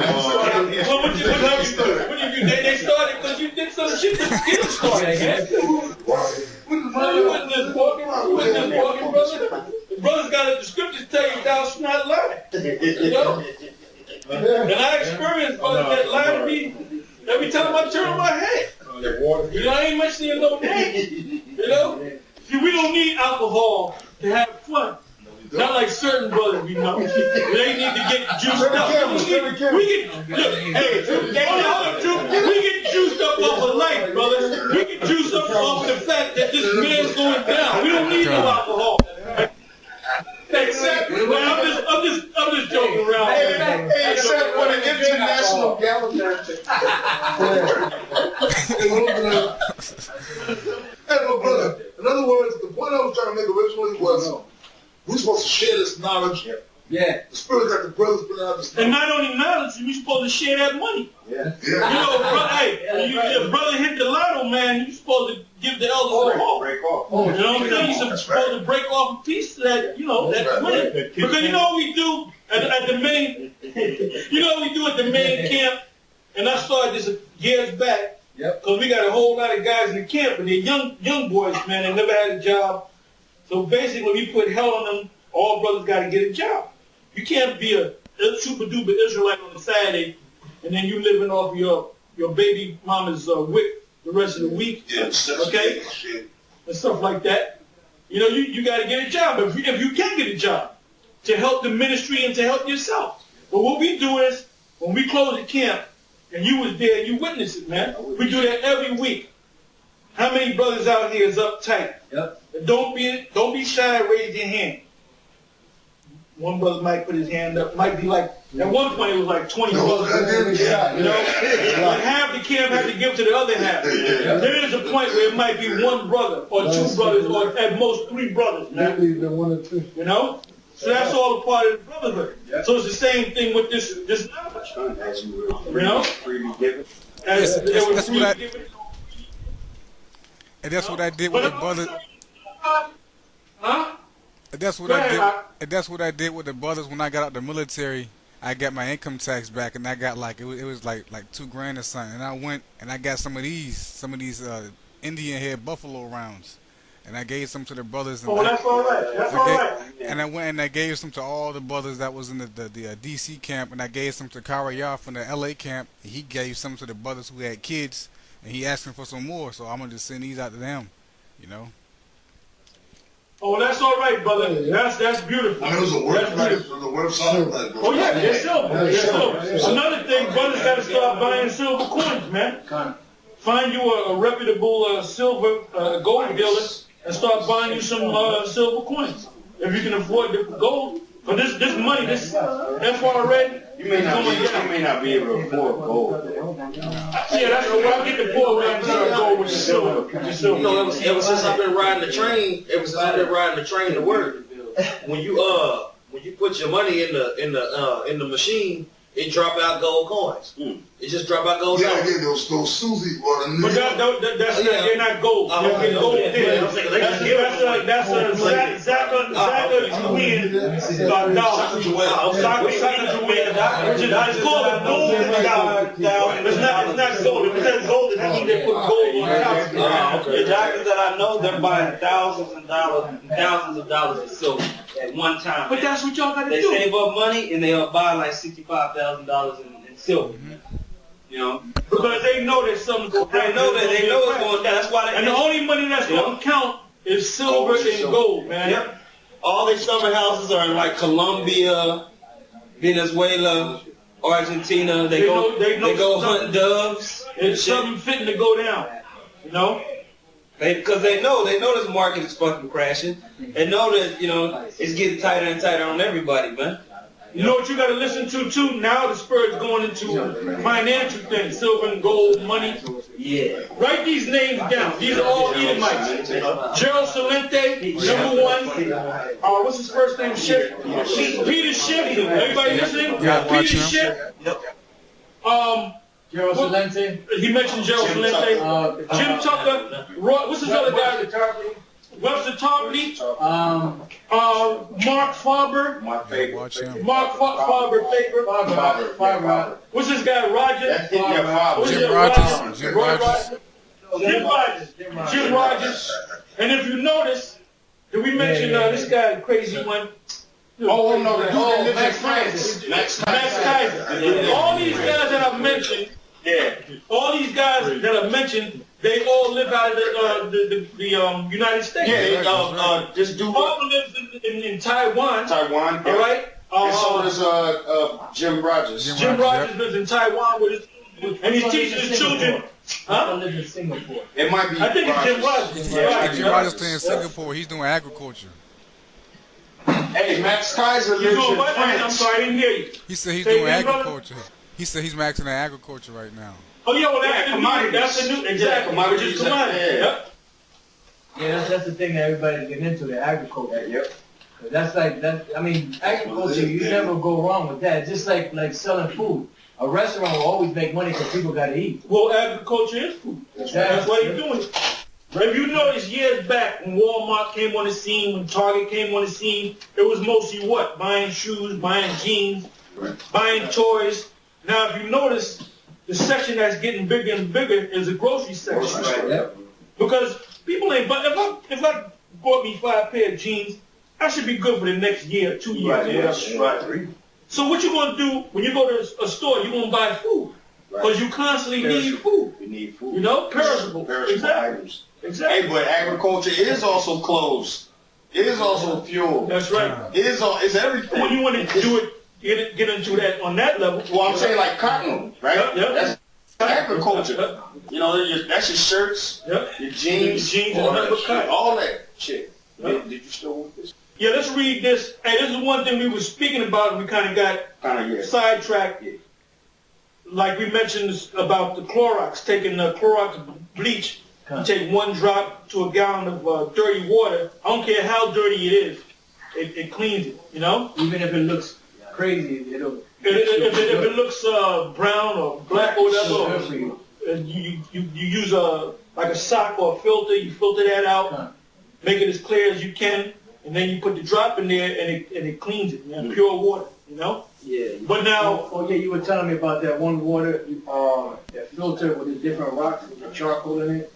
what you started? They started because you did some shit to get them started, man. You wasn't just walking, brother. The brothers got the scriptures tell you thou shalt not lie. You know? And I experienced brothers that lie to me every time I turn my head. You know, I ain't mentioning no name. You know? See, we don't need alcohol to have fun. Not like certain brothers we know. They need to get juiced up. We get juiced up off of life, brother. We get juiced up off of the fact that this man's going down. We don't need no alcohol. I'm just joking around. Hey, except for the international calendar. Hey, my brother. In other words, the point I was trying to make originally was we're supposed to share this knowledge. Yeah. The spirit that the brothers put out this knowledge. And not only knowledge, we're supposed to share that money. Yeah. You know, your brother hit the lotto, man, you're supposed to give the elders a call. Break off. You know what I'm saying? You're supposed to break off a piece of that, you know, that money. Because you know what we do at the main, you know what we do at the main camp? And I started this years back. Because we got a whole lot of guys in the camp, and they're young boys, man. They never had a job. So basically, we put hell on them. All brothers got to get a job. You can't be a super duper Israelite on a Saturday, and then you living off your baby mama's wick the rest of the week, okay, and stuff like that. You know, you got to get a job if you can get a job. to help the ministry and to help yourself. But what we do is, when we close the camp, and you was there, you witnessed it, man. We do that every week. How many brothers out here is uptight? Yep. Don't be shy, raise your hand. One brother might put his hand up. Might be like, at one point it was like 20 brothers. You know? Like half the camp had to give to the other half. There is a point where it might be one brother, or two brothers, or at most 3 brothers, man. You know? So that's all a part of the brotherhood. So it's the same thing with this knowledge. You know? And that's what I did with the brothers. Huh? And that's what I did. And that's what I did with the brothers when I got out the military. I got my income tax back, and I got like it was like $2,000 or something. And I went and I got some of these Indian head buffalo rounds, and I gave some to the brothers. And that's all right. That's all right. And I went and I gave some to all the brothers that was in the DC camp, and I gave some to Karayar from the LA camp. And he gave some to the brothers who had kids, and he asked them for some more. So I'm gonna just send these out to them, you know. Oh, that's all right, brother. That's beautiful. I mean, there's a website. Oh yeah, there's silver. Another thing, brothers got to start buying silver coins, man. Find you a reputable silver gold dealer and start buying you some silver coins if you can afford the gold. But this money, this FRN, you may not be able to afford gold. Yeah, that's where I get the poor man to go with the silver. You know, ever since I've been riding the train, to work, when you put your money in the machine, it drop out gold coins. It just drop out gold coins. Yeah, get those Susie or the But they're not gold. They're gold. That's it's called a golden dollar. It's not gold. If it says golden, that means they put gold on top. The doctors that I know, they're buying thousands of dollars of silver at one time. But that's what y'all got to do. do. They save up money and they'll buy like $65,000 in silver. You know, because they know there's something going down. They know it's going down. That's why. And the only money that's going to count is silver and gold, man. Yep. All these summer houses are in like Colombia, Venezuela, Argentina. They go hunt doves. It's something fitting to go down. You know. Because they know this market is fucking crashing. They know that, you know, it's getting tighter and tighter on everybody, man. You know what you got to listen to too? Now the Spurs going into financial things, silver and gold, money. Yeah. Write these names down. These are all Edomites. Gerald Celente, #1. What's his first name? Schiff. Peter Schiff. Everybody listening? Peter Schiff. Gerald Celente. He mentioned Gerald Celente. Jim Tucker. What's his other guy? Webster Tarpley, Mark Farber, My favorite. Mark Farber, favorite. What's this guy, Roger? Jim Rogers. And if you notice, did we mention this guy, crazy one? Oh, no, the dude that lives in France. Max Kaiser. All these guys that I've mentioned, they all live out of the United States. Yeah, this dude lives in Taiwan. Taiwan, all right? And so does Jim Rogers. Jim Rogers lives in Taiwan and he's teaching his children. Huh? Lives in Singapore. It might be. I think it's Jim Rogers. Jim Rogers in Singapore. He's doing agriculture. Hey, Max Kaiser lives in France. I'm sorry, I didn't hear you. He said he's doing agriculture. He said he's maxing out agriculture right now. Oh yeah, well that's the new exactly. Which is commodity. Yep. Yeah, that's the thing that everybody's getting into, the agriculture. Yep. That's like that. I mean, agriculture, you never go wrong with that. It's just like selling food. A restaurant will always make money because people got to eat. Well, agriculture is food. That's why you're doing it. But if you notice, years back when Walmart came on the scene, when Target came on the scene, it was mostly what? Buying shoes, buying jeans, buying toys. Now, if you notice, the section that's getting bigger and bigger is the grocery section. Right. Yep. Because people ain't, but if I bought me 5 pair of jeans, I should be good for the next year, 2 years. Right. So what you gonna do when you go to a store? You gonna buy food because you constantly need food. You need food. You know, perishable items. Exactly. Hey, but agriculture is also closed It is also fuel. That's right. It's everything. When you want to do it, get into that on that level. Well, I'm saying like cotton, right? Yep. That's agriculture. You know, that's your shirts, your jeans, all that shit. Did you still want this? Yeah, let's read this. Hey, this is one thing we were speaking about, and we kind of got sidetracked. Yeah. Like we mentioned about the Clorox, taking the Clorox bleach, you take 1 drop to a gallon of dirty water. I don't care how dirty it is, it cleans it, you know? Even if it looks crazy, it'll... If it looks brown or black or whatever, you use like a sock or a filter, you filter that out, make it as clear as you can, and then you put the drop in there and it cleans it, pure water, you know? Yeah. But now... Oh, yeah, you were telling me about that one water, that filter with the different rocks with the charcoal in it,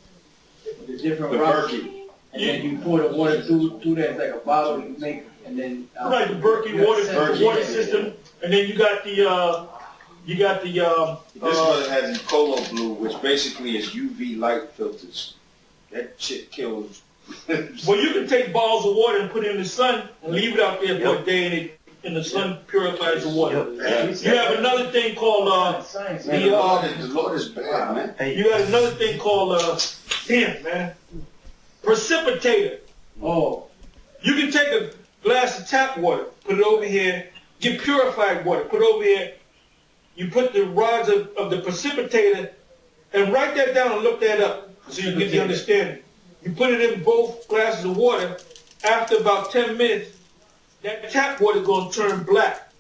with the different rocks. Berkey. And then you pour the water through that, it's like a bottle you make, and then... Right, the Berkey water system. And then you got the this one has Ecolo Blue, which basically is UV light filters. That shit kills. Well, you can take balls of water and put it in the sun and leave it out there for a day, and the sun purifies the water. You have another thing called the Lord is bad, man. You got another thing called precipitator. Oh, you can take a glass of tap water, put it over here. Get purified water, put it over here. You put the rods of the precipitator, and write that down and look that up so you can get the understanding. You put it in both glasses of water. After about 10 minutes, that tap water is going to turn black.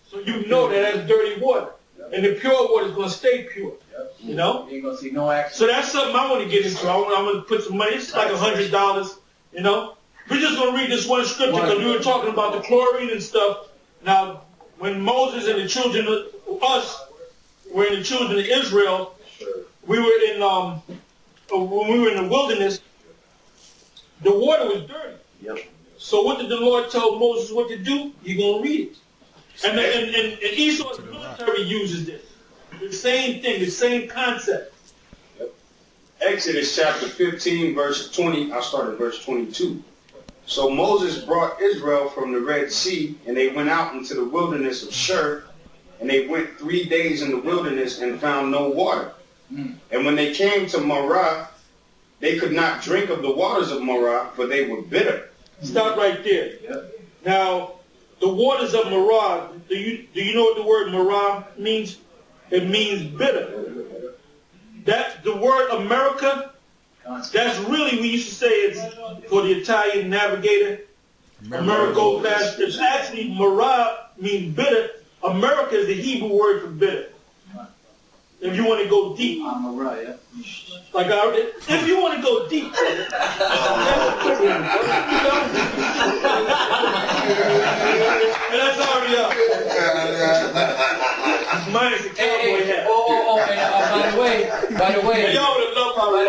So you know that that's dirty water. And the pure water is going to stay pure. You know? You ain't going to see no action. So that's something I want to get into. I'm going to put some money. It's like $100, you know? We're just going to read this one scripture because we were talking about the chlorine and stuff. Now, when Moses and the children of us were in the children of Israel, we were in when we were in the wilderness, the water was dirty. Yep. So what did the Lord tell Moses what to do? You're going to read it. And Esau's military uses this. The same thing, the same concept. Yep. Exodus chapter 15, verse 20. I'll start at verse 22. So Moses brought Israel from the Red Sea, and they went out into the wilderness of Shur, and they went 3 days in the wilderness and found no water. And when they came to Marah, they could not drink of the waters of Marah, for they were bitter. Stop right there. Yep. Now, the waters of Marah, do you know what the word Marah means? It means bitter. That the word America, that's really, we used to say it's for the Italian navigator. Amerigo fast. It's actually Marah means bitter. America is the Hebrew word for bitter. If you want to go deep. Marah, yeah. Like if you want to go deep. And that's already up. Minus the cowboy hat. And by the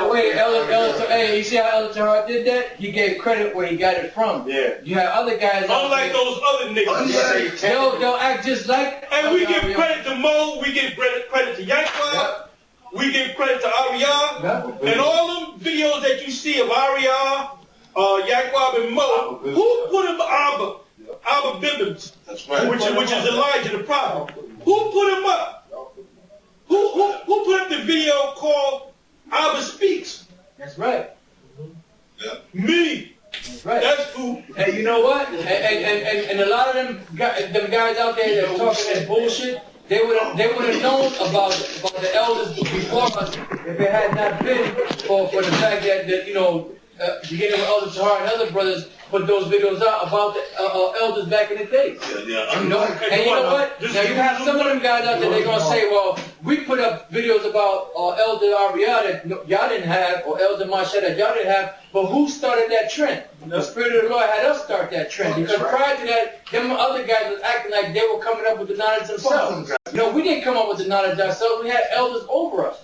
way, Elder, you see how Elder Tahar did that? He gave credit where he got it from. Yeah. You have other guys. Unlike those other niggas. They'll act just like. And we give credit to Mo, we give credit to Yankwab, we give credit to Ariyah, and all them videos that you see of Ariyah, Yankwab, and Mo, who put him Abba Bibbins, which is Elijah the prophet? Who put him up? Who put up the video called Abba Speaks? That's right. Me. That's right. That's who. And you know what? And a lot of them guys out there that are talking that bullshit, they would have known about the elders before us if it had not been for the fact that you know, beginning with Elder Tahar and other brothers put those videos out about the elders back in the day. Yeah. You know? And you know what? Now you have some of them guys out there, they're going to say, well, we put up videos about Elder Ariyah that y'all didn't have, or Elder Mashah that y'all didn't have, but who started that trend? The Spirit of the Lord had us start that trend. Because prior to that, them other guys was acting like they were coming up with the knowledge themselves. You know, we didn't come up with the knowledge ourselves. We had elders over us,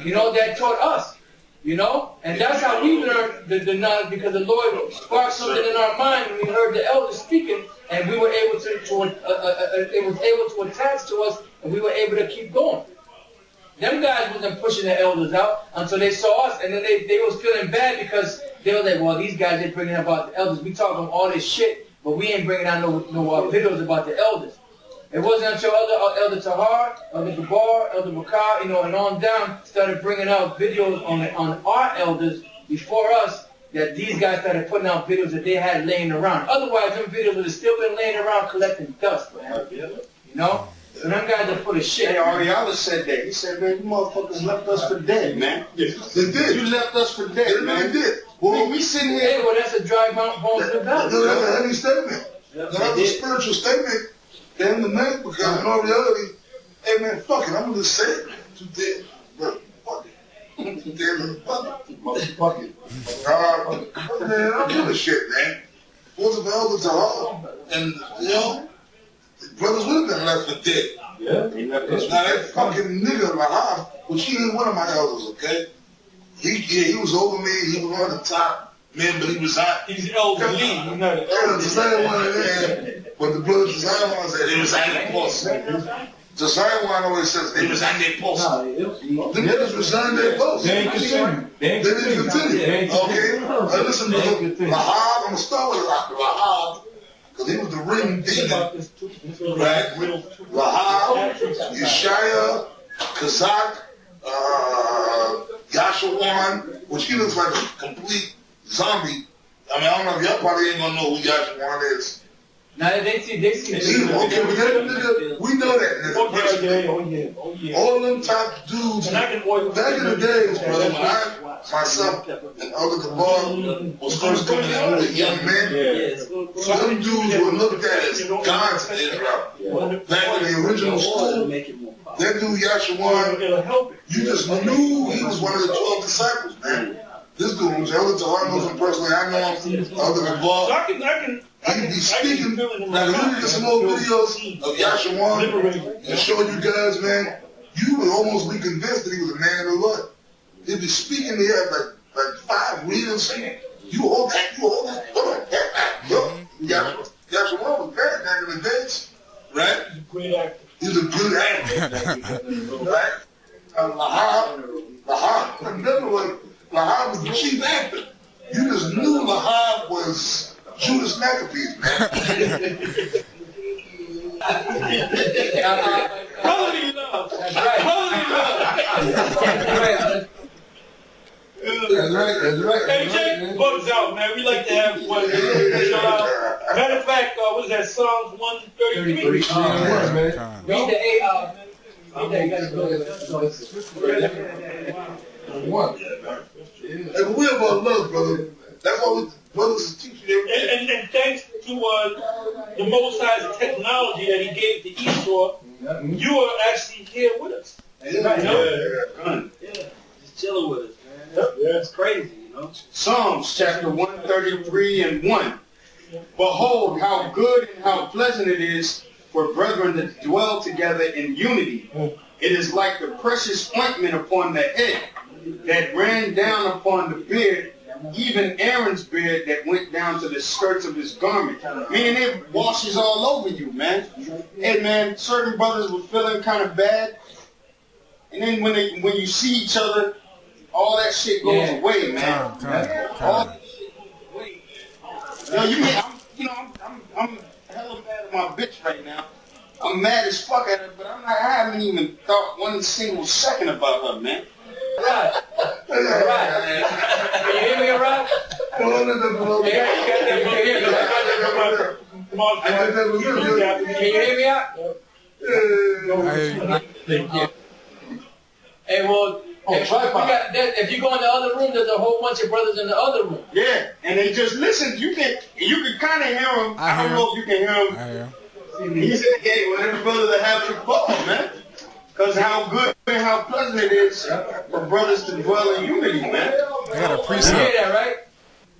you know, that taught us. You know? And that's how we learned the knowledge, because the Lord sparked something in our mind when we heard the elders speaking, and we were able to it was able to attach to us, and we were able to keep going. Them guys wasn't pushing the elders out until they saw us, and then they was feeling bad because they were like, well, these guys ain't bringing about the elders. We talking all this shit, but we ain't bringing out no videos about the elders. It wasn't until Elder Tahar, Elder Gabar, Elder Bakar, and on down started bringing out videos on our elders before us that these guys started putting out videos that they had laying around. Otherwise, them videos would have still been laying around collecting dust, man. You know? So them guys are full of shit. Hey, Ariella said that. He said, man, you motherfuckers left us for dead, man. They did. You left us for dead, They man. really did. Well, we sitting here. Hey, well, that's a dry bones in the valley. That's a heavy statement. That's a spiritual statement for him to make, because in all reality, hey man, fuck it, I'm gonna just say it, man. Too dead. Bro, fuck it. Too dead, fuck it. Fuck it. Man, I don't give a shit, man. Wasn't the Elder Tahar, and you know, the brothers would have been left for dead. Yeah, he left us. Now that fucking nigga Lahab, which he ain't one of my elders, okay? He was over me, he was on the top, man, but he was hot. He's elderly. He's not an Yeah, the elder. same one there. But the brother Zion one said, he was on their post. The Zion one always says, he was on their post. The niggas resigned their post. They ain't continue. They didn't continue. Okay? Now listen, brother. Lahab, I'm going to start with Lahab, because he was the ring demon. Right? Lahab, Yeshaya, Kazak, Yashawan, which he looks like a complete zombie. I mean, I don't know if y'all probably ain't gonna know who Yashawan is. Now they see. Okay, but that nigga, we know that nigga. Oh yeah. All them top dudes, And I can order back in the days, brother, when I, myself, and Elder Gabar was first coming out with young men, so them dudes were looked at as gods in Israel. Back in the original school, that dude Yashawan, It'll help it. you just knew he was one of the 12 disciples, man. This dude was Elder Tahar knows him personally. I know him. Elder So Gabar. I He'd be speaking. Now, if you look at some old videos of Yashawan and showing you guys, man, you would almost be convinced that he was a man of the Lord. He'd be speaking to you like 5 readers. You hold that, hold on. Yashawan was bad back in the days, right? Great actor. He was a good actor, right? Lahab, another one, Lahab was the chief actor. You just knew Lahab was Judas Maccabees, man. Holy love. That's right. Holy love. That's right. Hey, check bugs out, man. We like to have one. Matter of fact, what's that? Psalms 133. Man. Read the A. You gotta go. One. And we about love, brother. That's why we brothers teach you everything. And thanks to the Most High's technology that He gave to Esau, you are actually here with us. Just chilling with us, man. It's crazy, you know. Psalms chapter 133 and 1. Behold, how good and how pleasant it is for brethren to dwell together in unity. It is like the precious ointment upon the head that ran down upon the beard, even Aaron's beard that went down to the skirts of his garment. Meaning it washes all over you, man. Hey, man, certain brothers were feeling kind of bad. And then when you see each other, all that shit goes away, man. All that shit goes away. I'm hella mad at my bitch right now. I'm mad as fuck at her, but I haven't even thought one single second about her, man. Right. Can you hear me, Rod? Come on, Can you hear me out? Hey, well, if you go in the other room, there's a whole bunch of brothers in the other room. Yeah, and they just listen. You can kind of hear them. I don't know if you can hear them. He said, "Hey, well, every brother that have to fall, man, because how good and how pleasant it is for brothers to dwell in unity, man." I got a precept. You hear that, right?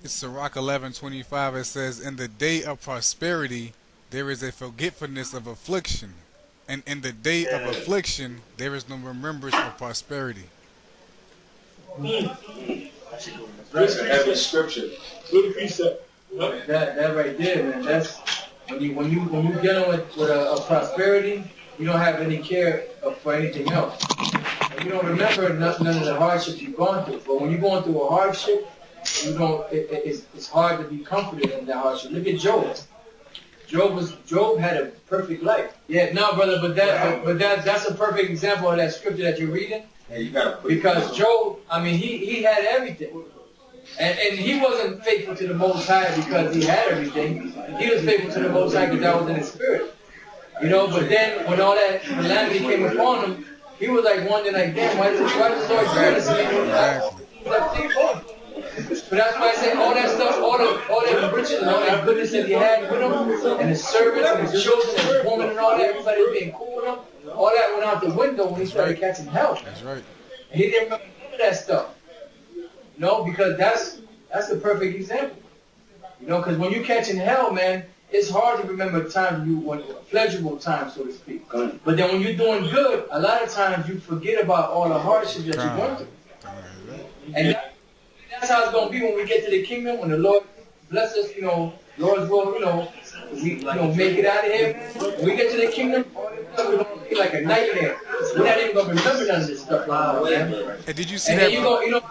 It's Sirach 11:25. It says, "In the day of prosperity, there is a forgetfulness of affliction, and in the day of affliction, there is no remembrance of prosperity." Every scripture. Good precept. That right there, man. That's when you're dealing with a prosperity, you don't have any care for anything else. And you don't remember none of the hardships you've gone through. But when you're going through a hardship, you know, it's hard to be comforted in that hardship. Look at Job. Job had a perfect life. Yeah, no, brother, but that's a perfect example of that scripture that you're reading. Yeah, you gotta because Job, I mean, he had everything. And he wasn't faithful to the Most High because he had everything. He was faithful to the Most High because that was in his spirit. You know, but then when all that calamity came upon him, he was like wondering, like, damn, why does the Lord do this to me? But that's why I say all that stuff, all that riches and all that goodness that he had with him, and his servants and his children and his woman and all that, everybody was being cool with him, all that went out the window when he started catching hell. That's right. And he didn't remember none of that stuff. No, because that's the perfect example. You know, because when you're catching hell, man, it's hard to remember times when pleasurable times, so to speak. But then when you're doing good, a lot of times you forget about all the hardships that you're going through. And that's how it's going to be when we get to the kingdom, when the Lord bless us, you know, Lord's will, you know, we make it out of here. When we get to the kingdom, we're going to be like a nightmare. We're not even going to remember none of this stuff. Hey, did you see and that? Then you go, you know,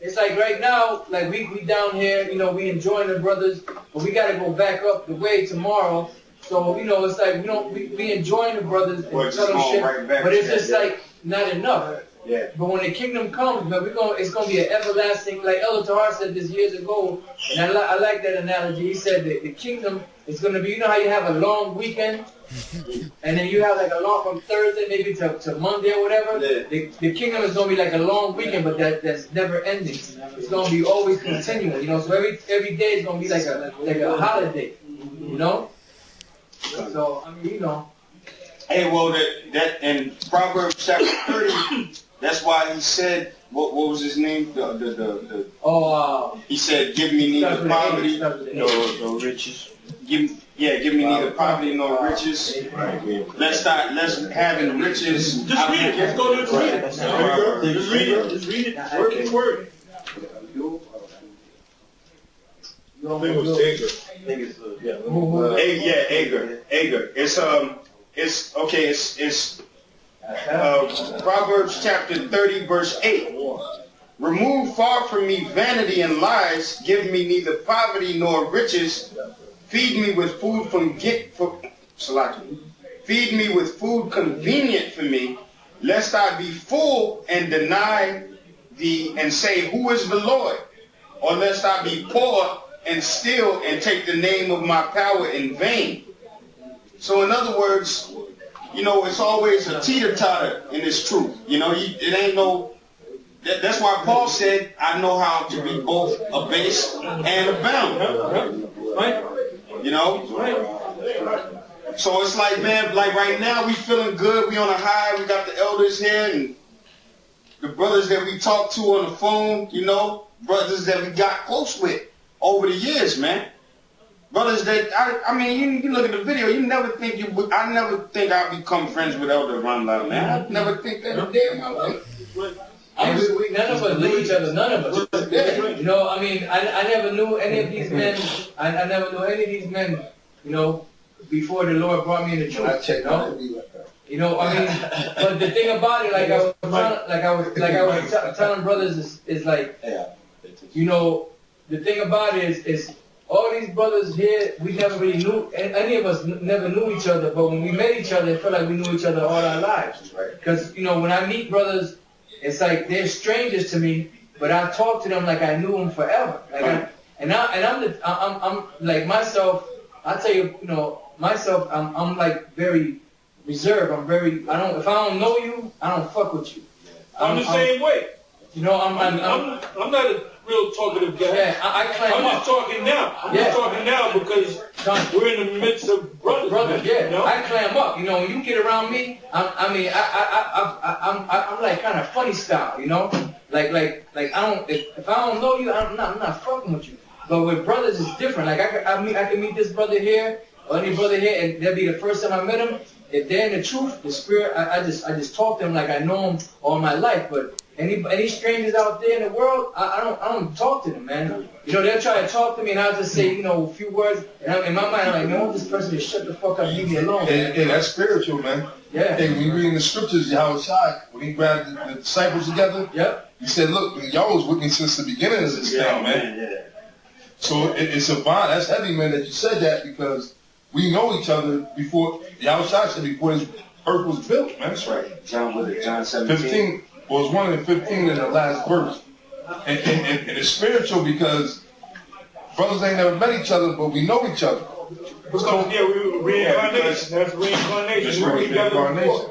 it's like right now, like we down here, you know, we enjoying the brothers, but we got to go back up the way tomorrow. So, you know, it's like we enjoying the brothers and fellowship, but it's just like not enough. Yeah. But when the kingdom comes, man, it's gonna be an everlasting. Like Elder Tahar said this years ago, and I like that analogy. He said that the kingdom is gonna be. You know how you have a long weekend, and then you have like a long from Thursday maybe to Monday or whatever. Yeah. The kingdom is gonna be like a long weekend, but that's never ending. It's gonna be always continuing. You know, so every day is gonna be like a holiday. You know. So I mean, you know. Hey, well, that in Proverbs chapter 30. That's why he said, what was his name? He said, give me neither poverty nor riches. Give me neither poverty nor riches. Let's having riches. Just read it. Let's go to it. Just read it. Just read it. Word for word. I think it was Agar. Agar. It's Proverbs chapter 30, verse 8. Remove far from me vanity and lies. Give me neither poverty nor riches. Feed me with food Feed me with food convenient for me, lest I be full and deny thee and say, who is the Lord? Or lest I be poor and steal and take the name of my power in vain. So in other words, you know, it's always a teeter-totter in this truth. You know, it ain't no... That's why Paul said, I know how to be both abased and abound. Right? You know? So it's like, man, like right now we feeling good. We on a high. We got the elders here and the brothers that we talk to on the phone, you know, brothers that we got close with over the years, man. Brothers that, I mean, you look at the video, I never think I'd become friends with Elder Ramla, man. I never think that a day in my life. None of us knew each other, none of us. You know, I mean, I never knew any of these men, I never knew any of these men, you know, before the Lord brought me in the church, you know? You know, I mean, but the thing about it, like I was telling brothers is like, you know, the thing about it is all these brothers here, we never really knew, any of us never knew each other, but when we met each other, it felt like we knew each other all our lives. Because, you know, when I meet brothers, it's like they're strangers to me, but I talk to them like I knew them forever. Like I'm like myself, I tell you, you know, myself, I'm like very reserved. If I don't know you, I don't fuck with you. I'm the same way. You know, I'm not a real talkative guy. Yeah, I'm just talking now. I'm just talking now because we're in the midst of brothers. Yeah, you know? I clam up. You know, when you get around me, I'm like kind of funny style. You know, like I don't. If I don't know you, I'm not fucking with you. But with brothers, it's different. Like I can meet this brother here or any brother here, and that'll be the first time I met him. If they're in the truth, the spirit, I just talk to them like I know them all my life. But Any strangers out there in the world, I don't talk to them, man. You know, they'll try to talk to me, and I'll just say, you know, a few words, and in my mind, I'm like, man, I want this person to shut the fuck up and leave me alone. And that's spiritual, man. Yeah. Hey, when you read in the scriptures, Yahweh Shai, when he grabbed the disciples together, yep. He said, look, y'all was with me since the beginning of this thing, man. Yeah. So it's a bond. That's heavy, man, that you said that, because we know each other before, Yahweh Shai said, before this earth was built, man. That's right. John 17. 15 was 1 and 15 in the last verse. And it's spiritual because brothers ain't never met each other, but we know each other. So, yeah, reincarnation. That's reincarnation. Reincarnation.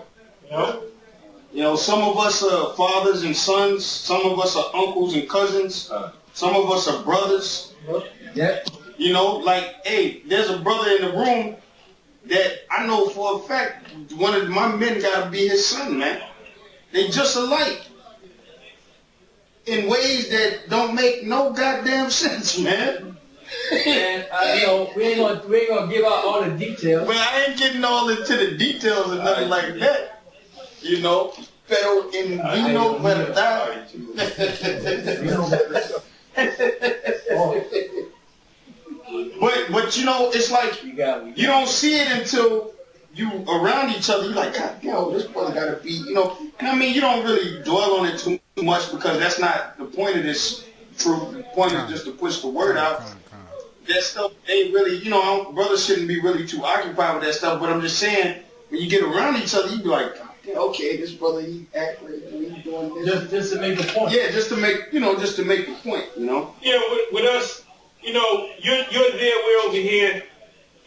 You know, some of us are fathers and sons. Some of us are uncles and cousins. Some of us are brothers. Yeah. You know, like, hey, there's a brother in the room that I know for a fact one of my men got to be his son, man. They just alike in ways that don't make no goddamn sense, man. And you know, we ain't gonna give out all the details. Well, I ain't getting all into the details or nothing like that. You know, pero in vino verdad. But you know, it's like you don't see it until you around each other. You're like, God damn, this brother gotta be, you know. And I mean, you don't really dwell on it too much because that's not the point of this truth. The point is just to push the word out. That stuff ain't really, you know, brothers shouldn't be really too occupied with that stuff. But I'm just saying, when you get around each other, you be like, yeah, okay, this brother, he act like he's doing this. Just to make a point. Yeah, just to make the point, you know. Yeah, with us, you know, you're there, we're over here,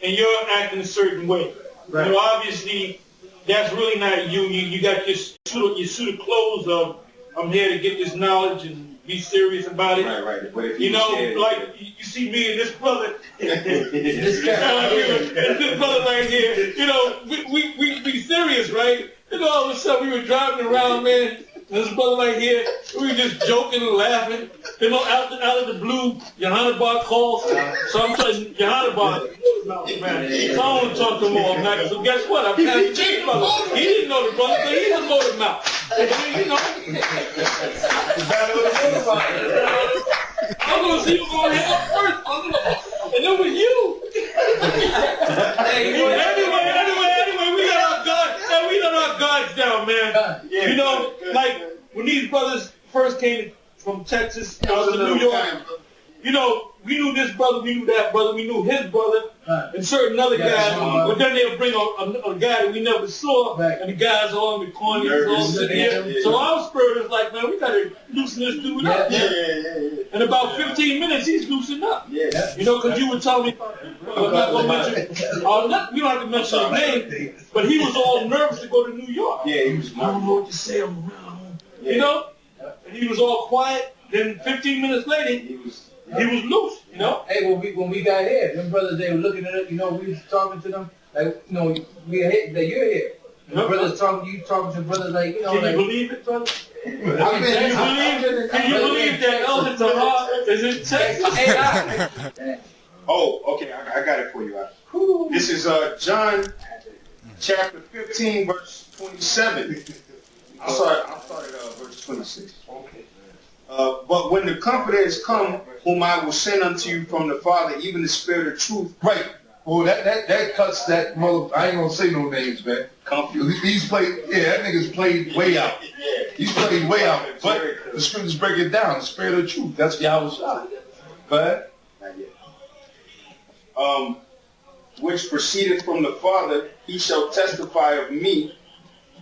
and you're acting a certain way. Right. You know, obviously, that's really not you. You got your suit of clothes of, I'm here to get this knowledge and be serious about it. Right. But if you know, like you see me and this brother, this guy, and this brother right here. You know, we be serious, right? And all of a sudden we were driving around, man. This brother right here, we were just joking and laughing. You know, out of the blue, Johanna Bar calls. So I'm telling Johanna Bar, man. So I don't want to talk to him all night. So guess what? I'm passing this brother. He didn't know the brother, so he didn't know the mouth. You know. I'm gonna see you going here first, and it was you. Anyway, we got our guards. We got our guards down, man. You know, like when these brothers first came from Texas out to New York. You know, we knew this brother, we knew that brother, we knew his brother, and certain other guys. But then they'll bring a guy that we never saw, and the guys all in the corner, all sitting here. So our spirit is like, man, we gotta loosen this dude up. In about 15 minutes, he's loosened up. You know, because you were telling me, I'm not gonna mention, we don't have to mention his name, but he was all nervous to go to New York. Yeah, he was. I don't know what to say, I'm around. You know, and he was all quiet. Then 15 minutes later, he was loose, you know? Hey, when we got here, them brothers, they were looking at us, you know, we was talking to them, like, you know, we're here, that you're here. The brothers talking to you, talking to brothers, like, you know, Can like... you believe it, brother? Can you believe that Elder Tahar is in Texas? Oh, okay, I got it for you. This is John chapter 15, verse 27. I'll start at verse 26. Okay. But when the Comforter is come, whom I will send unto you from the Father, even the Spirit of truth. Right. Well, that cuts that mother. I ain't gonna say no names, man. He's played. Yeah, that nigga's played way out. He's played way out. But the scriptures break it down. The Spirit of truth. That's Yahweh Shai. Go ahead. Which proceeded from the Father, he shall testify of me,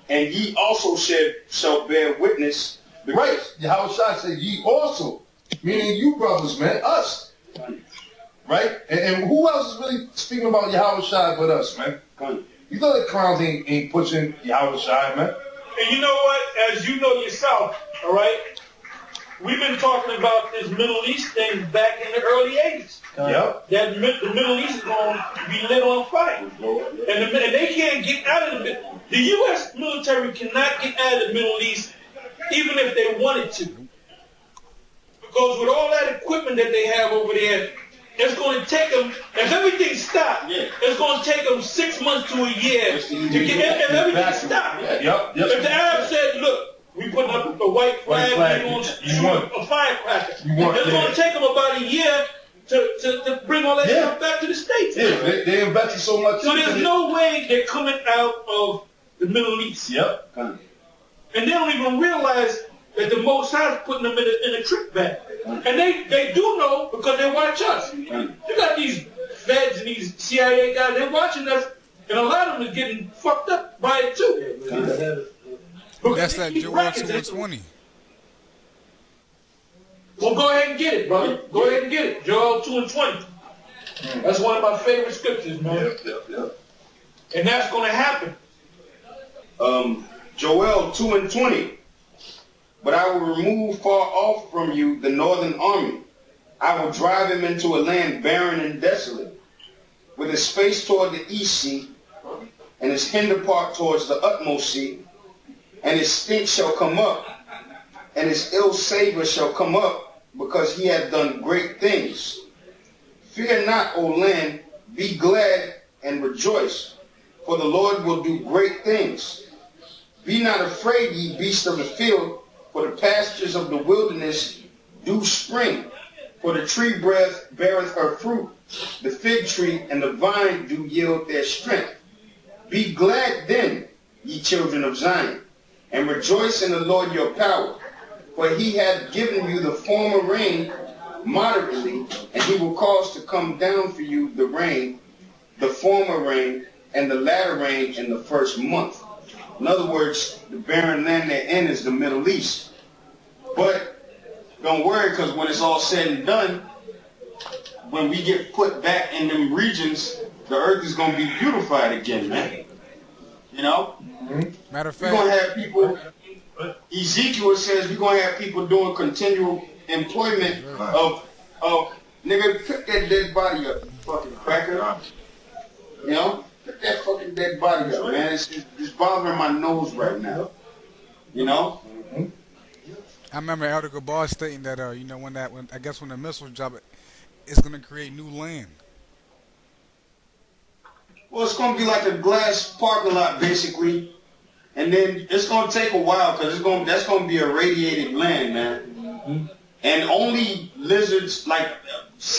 and ye also shall bear witness. Right. Yahweh Shai said, ye also. Meaning you brothers, man. Us. Right? And who else is really speaking about Yahweh Shai but us, man? You know that clowns ain't pushing Yahweh Shai, man. And you know what? As you know yourself, all right, we've been talking about this Middle East thing back in the early 80s. Yep. That the Middle East is going to be lit on fire. And they can't get out of the U.S. military cannot get out of the Middle East even if they wanted to. Because with all that equipment that they have over there, it's going to take them, if everything stopped, it's going to take them 6 months to a year to get if everything stopped. Yep. If the Arabs said, look, We put up a white flag, flag. we going to You shoot want- a firecracker. you want- It's going to take them about a year to bring all that stuff back to the States. Yeah, they invested so much. So there's no way they're coming out of the Middle East. Yep. And they don't even realize that the Most High is putting them in a trick bag. And they do know because they watch us. You got these feds and these CIA guys, they're watching us, and a lot of them is getting fucked up by it too. That's that Joel 2 and 20. Well, go ahead and get it, brother. Go ahead and get it. Joel 2 and 20. That's one of my favorite scriptures, man. Yep. And that's going to happen. Joel 2 and 20. But I will remove far off from you the northern army. I will drive him into a land barren and desolate, with his face toward the east sea, and his hinder part towards the utmost sea. And his stink shall come up, and his ill savor shall come up, because he hath done great things. Fear not, O land, be glad and rejoice, for the Lord will do great things. Be not afraid, ye beasts of the field, for the pastures of the wilderness do spring. For the tree beareth her fruit, the fig tree and the vine do yield their strength. Be glad then, ye children of Zion, and rejoice in the Lord your power. For he hath given you the former rain moderately, and he will cause to come down for you the rain, the former rain, and the latter rain in the first month. In other words, the barren land they're in is the Middle East. But don't worry, because when it's all said and done, when we get put back in them regions, the earth is going to be beautified again, man. You know? Matter of We're going to fact, have people, Ezekiel says we're going to have people doing continual employment of nigga, pick that dead body up, you fucking cracker. You know? Pick that fucking dead body up, man. It's bothering my nose right now. You know? I remember Elder Gabar stating that, when the missiles drop, it's going to create new land. Well, it's going to be like a glass parking lot, basically. And then it's going to take a while because that's going to be a radiated land, man. And only lizards,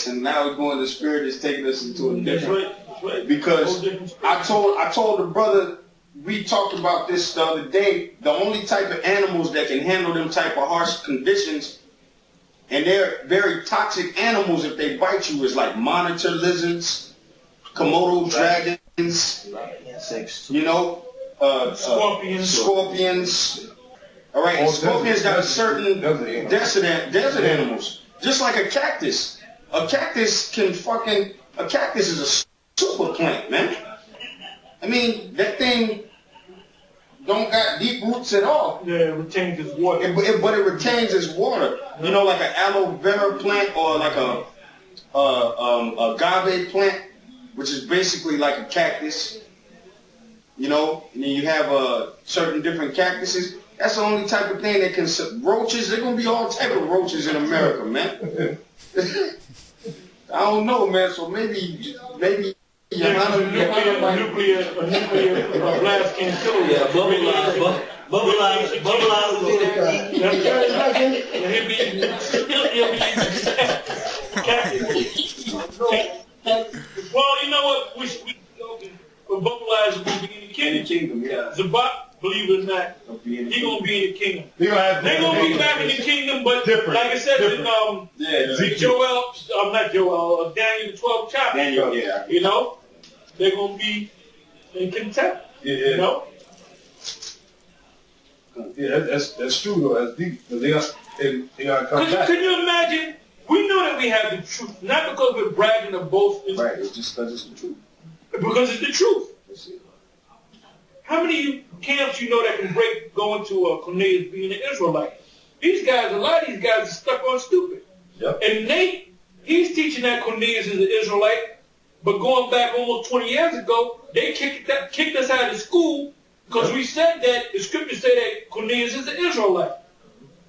and now we're going, the spirit is taking us into a different, because I told the brother, we talked about this the other day, the only type of animals that can handle them type of harsh conditions, and they're very toxic animals if they bite you, is like monitor lizards, Komodo dragons, you know, scorpions. All right, and scorpions got certain desert animals, just like a cactus. A cactus is a super plant, man. I mean, that thing don't got deep roots at all. Yeah, it retains its water. But it retains its water. You know, like an aloe vera plant or like a agave plant, which is basically like a cactus. You know, and then you have certain different cactuses. That's the only type of thing that can, roaches, there going to be all type of roaches in America, man. I don't know, man, so maybe a nuclear blast can kill you. Yeah, bubble Well, you know what? Bubble will be in the kingdom. Zabak, believe it or not, he gonna be in the kingdom. They gonna be back in the kingdom, but like I said, Daniel the 12th chapter. Daniel, yeah. You know, they're gonna be in contempt. Yeah. You know. Yeah, that's true though. That's deep. They gotta come back. Can you imagine? We know that we have the truth, not because we're bragging or boasting. Right, it's just because it's the truth. Because it's the truth. How many camps you know that can go into Cornelius being an Israelite? A lot of these guys are stuck on stupid. Yep. And he's teaching that Cornelius is an Israelite, but going back almost 20 years ago, they kicked us out of school because we said that, the scriptures say that Cornelius is an Israelite.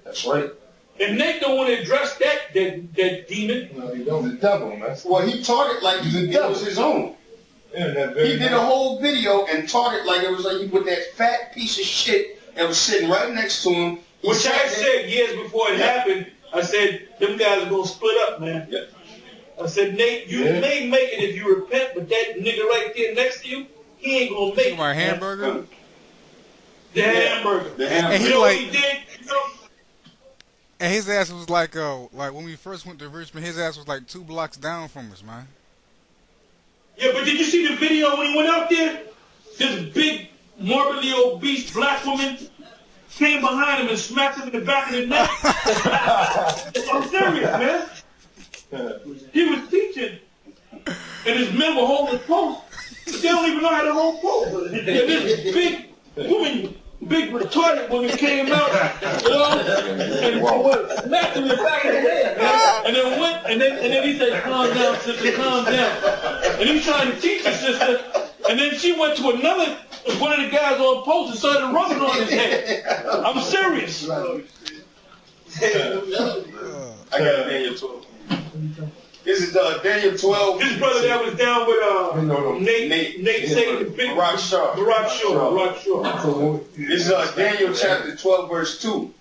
That's right. And Nate don't want to address that demon. No, he don't. The devil, man. Well, he taught it like it was his own. Yeah, he did a whole video and taught it like it was like he put that fat piece of shit that was sitting right next to him. Which I said years before it happened, I said, them guys are going to split up, man. Yeah. I said, Nate, you may make it if you repent, but that nigga right there next to you, he ain't going to make it. My hamburger? The hamburger. The hamburger. And he You know what like, he did? You know? and his ass was like when we first went to Richmond, his ass was like 2 blocks down from us, man. Yeah, but did you see the video when he went out there? This big, morbidly obese black woman came behind him and smacked him in the back of the neck. I'm serious, man. He was teaching, and his men were holding post. They don't even know how to hold post. And this big woman, big retarded woman came out, you know, and smacked him in the back of the head. And then went, and then he said, "Calm down, sister, calm down." And he was trying to teach his sister, and then she went to another one of the guys on post and started rubbing on his head. I'm serious. I got Daniel 12. This is Daniel 12. This brother that was down with Nate saying the big Barack Shaw. Barack Shaw. This is Daniel chapter 12, verse 2.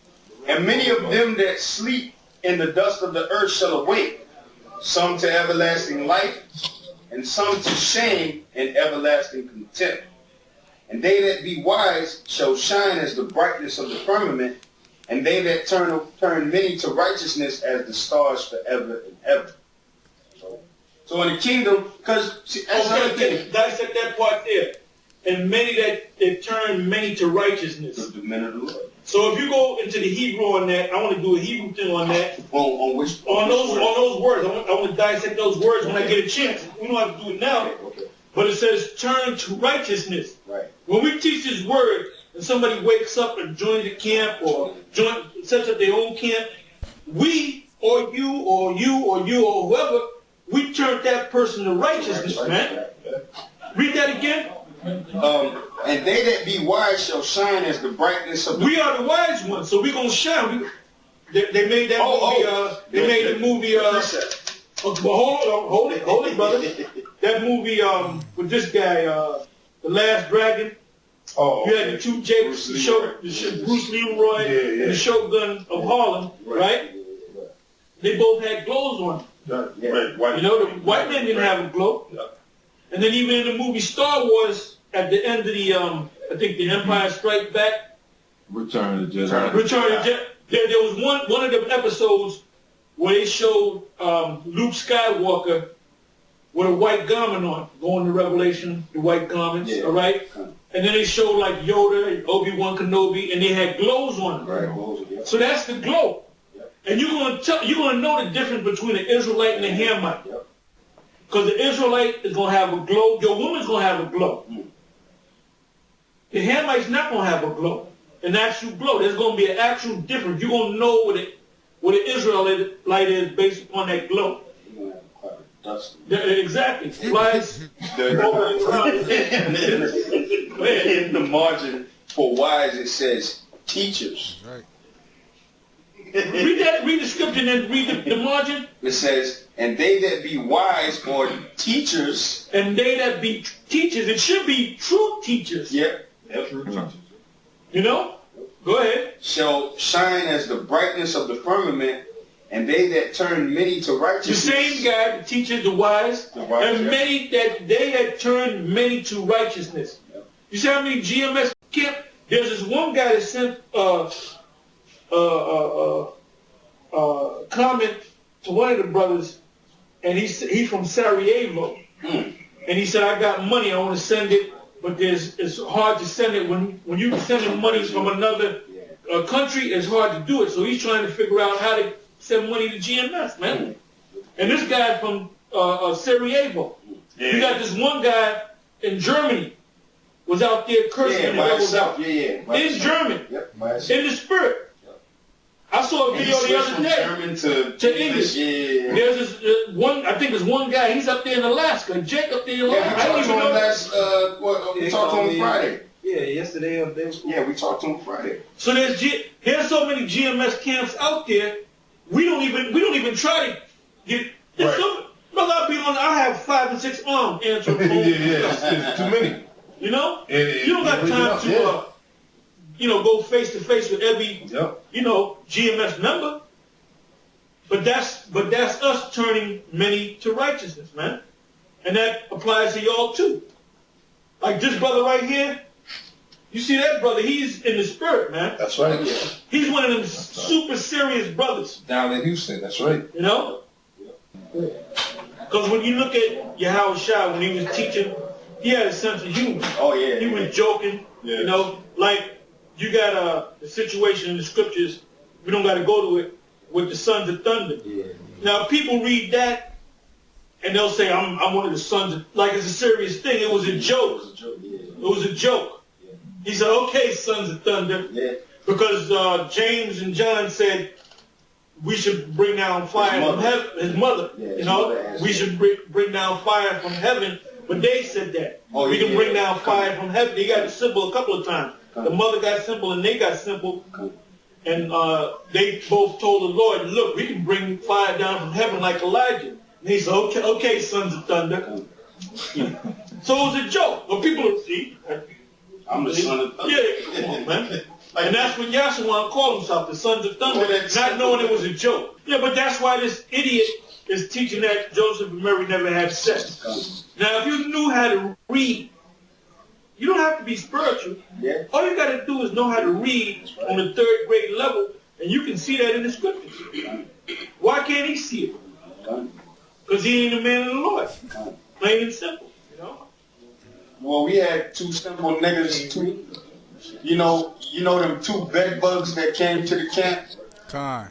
And many of them that sleep in the dust of the earth shall awake, some to everlasting life, and some to shame and everlasting contempt. And they that be wise shall shine as the brightness of the firmament, and they that turn many to righteousness as the stars forever and ever. So in the kingdom, because that's another thing. Dissect that part there. And many that turn many to righteousness. The men of the Lord. So if you go into the Hebrew on that, I want to do a Hebrew thing on that. On which? On those words. I want to dissect those words when I get a chance. We don't have to do it now. Okay. But it says turn to righteousness. Right. When we teach this word, and somebody wakes up and joins a camp or sets up their own camp, we or you or whoever, we turn that person to righteousness, man. Read that again. And they that be wise shall shine as the brightness of the... We are the wise ones, so we're going to shine. They made that movie, they made the movie, hold it, brother. That movie with this guy, The Last Dragon. You had the two Jakes, Bruce Leroy and the Shogun of Harlem, right? They both had glows on them. You know, the white men didn't have a glow. And then even in the movie Star Wars, at the end of the, I think the Empire Strikes Back. Return of the Jedi. There was one of the episodes where they showed Luke Skywalker with a white garment on, going to Revelation, the white garments, all right? And then they showed like Yoda, Obi-Wan Kenobi, and they had glows on them. So that's the glow. And you're gonna know the difference between an Israelite and a Hamite. Because the Israelite is gonna have a glow, your woman's gonna have a glow. The Hamite's not gonna have a glow, an actual glow. There's gonna be an actual difference. You're gonna know what an Israelite is based upon that glow. Exactly. Flies. In the margin for wise it says teachers. Right. Read the scripture and then read the margin. It says, and they that be wise or teachers. And they that be teachers. It should be true teachers. Yep. You know? Go ahead. Shall shine as the brightness of the firmament, and they that turn many to righteousness. The same guy, the teachers, the wise, and many that they had turned many to righteousness. You see how many GMS camp? There's this one guy that sent comment to one of the brothers, and he's from Sarajevo, and he said, I got money, I want to send it, but it's hard to send it when you're sending money from another country. It's hard to do it. So he's trying to figure out how to send money to GMS, man. And this guy from Sarajevo, you got this one guy in Germany was out there cursing the devils out. In German, in the spirit. I saw a video the other day. German to English. There's this one. I think there's one guy. He's up there in Alaska. Jake up there in Alaska. I don't even know. We talked to him Friday. Yeah, yesterday or day before. Yeah, we talked to him Friday. So there's so many GMS camps out there. We don't even try to get. Brother, I have 5 and 6 arms answering phones. It's too many. You know, you don't got time to. go face to face with every, GMS member. But that's us turning many to righteousness, man. And that applies to y'all too. Like this brother right here, you see that brother, he's in the spirit, man. That's right. He's one of them super serious brothers. Down in Houston, that's right. You know? Because when you look at Yahweh Shai, when he was teaching, he had a sense of humor. Oh, yeah. He was joking, like you got the situation in the scriptures, we don't got to go to it, with the sons of thunder. Yeah. Now people read that and they'll say, I'm one of the sons of, like it's a serious thing. It was a joke. It was a joke. Yeah. He said, okay, sons of thunder. Yeah. Because James and John said we should bring down fire from heaven. His mother, we should bring down fire from heaven. But they said that. We can bring down fire from heaven. He got the symbol a couple of times. The mother got simple and they got simple. And they both told the Lord, look, we can bring fire down from heaven like Elijah. And he said, okay, sons of thunder. So it was a joke. But people would see. I'm the son of thunder. Yeah, come on, man. And that's what Yahshua called himself, the sons of thunder, not knowing it was a joke. Yeah, but that's why this idiot is teaching that Joseph and Mary never had sex. Now, if you knew how to read, you don't have to be spiritual. Yeah. All you got to do is know how to read on the 3rd grade level, and you can see that in the scriptures. Why can't he see it? Because he ain't a man of the Lord. Plain and simple. Well, we had 2 simple niggas, you know them 2 bed bugs that came to the camp? Con.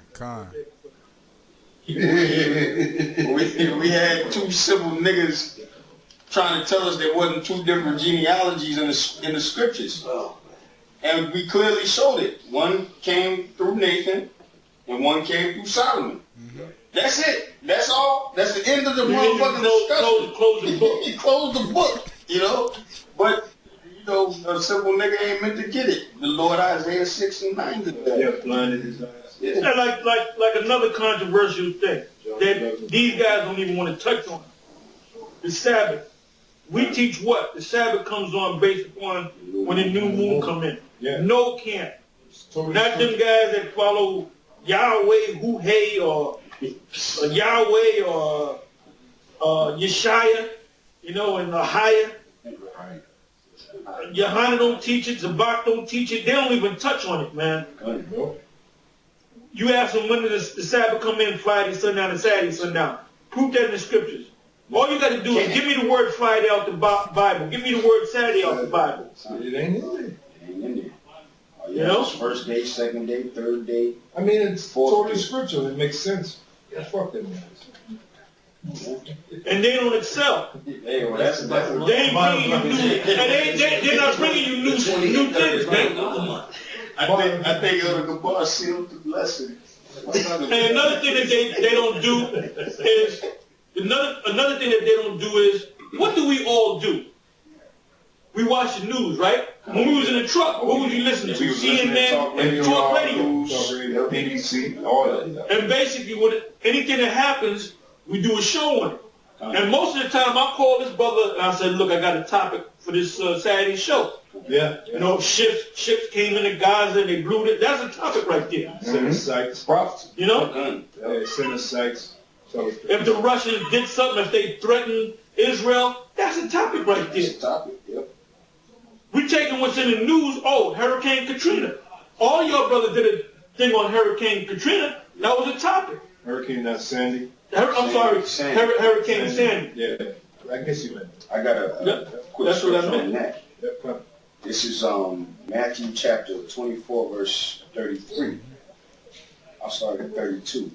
we had 2 simple niggas trying to tell us there wasn't 2 different genealogies in the scriptures. And we clearly showed it. One came through Nathan, and one came through Solomon. Mm-hmm. That's it. That's all. That's the end of the motherfucking discussion. Close the book. He closed the book, But, a simple nigga ain't meant to get it. The Lord Isaiah 6:9. Yeah, blinded his eyes. Yeah. And like another controversial thing that these guys don't even want to touch on. The Sabbath. We teach what? The Sabbath comes on based upon when the new moon come in. Yeah. No camp. Not them guys that follow Yahweh, Huhay, or Yahweh, or Yeshaya, and Ahia. Yohana don't teach it. Zabak don't teach it. They don't even touch on it, man. You ask them when does the Sabbath come in, Friday, sundown, and Saturday, sundown. Prove that in the scriptures. All you got to do is give me the word Friday out the Bible. Give me the word Saturday out the Bible. It ain't in there. It ain't in there. First day, second day, third day. I mean, it's totally scriptural. It makes sense. Yeah, fuck them guys. And they don't excel. Hey, well, that's they ain't bringing you new, and they're not bringing you new things, man. I think Elder Gabar sealed the blessing. And another thing that they don't do is another thing that they don't do is, what do we all do? We watch the news, right? When we was in the truck, what was you listening to? CNN, talk radio, BBC, all that. And basically, anything that happens, we do a show on it. And most of the time, I call this brother and I said, look, I got a topic for this Saturday show. Yeah. Ships came into Gaza and they blew it. That's a topic right there. Send sites, prophecy. Send sites. If the Russians did something, if they threatened Israel, that's a topic right there. That's a topic, yep. We taking what's in the news. Oh, Hurricane Katrina. All your brothers did a thing on Hurricane Katrina. That was a topic. Hurricane, not Sandy. Hurricane Sandy. Yeah, I guess you meant. I got a quick that's what I meant. on that. Yep. This is Matthew chapter 24, verse 33. I'll start at 32.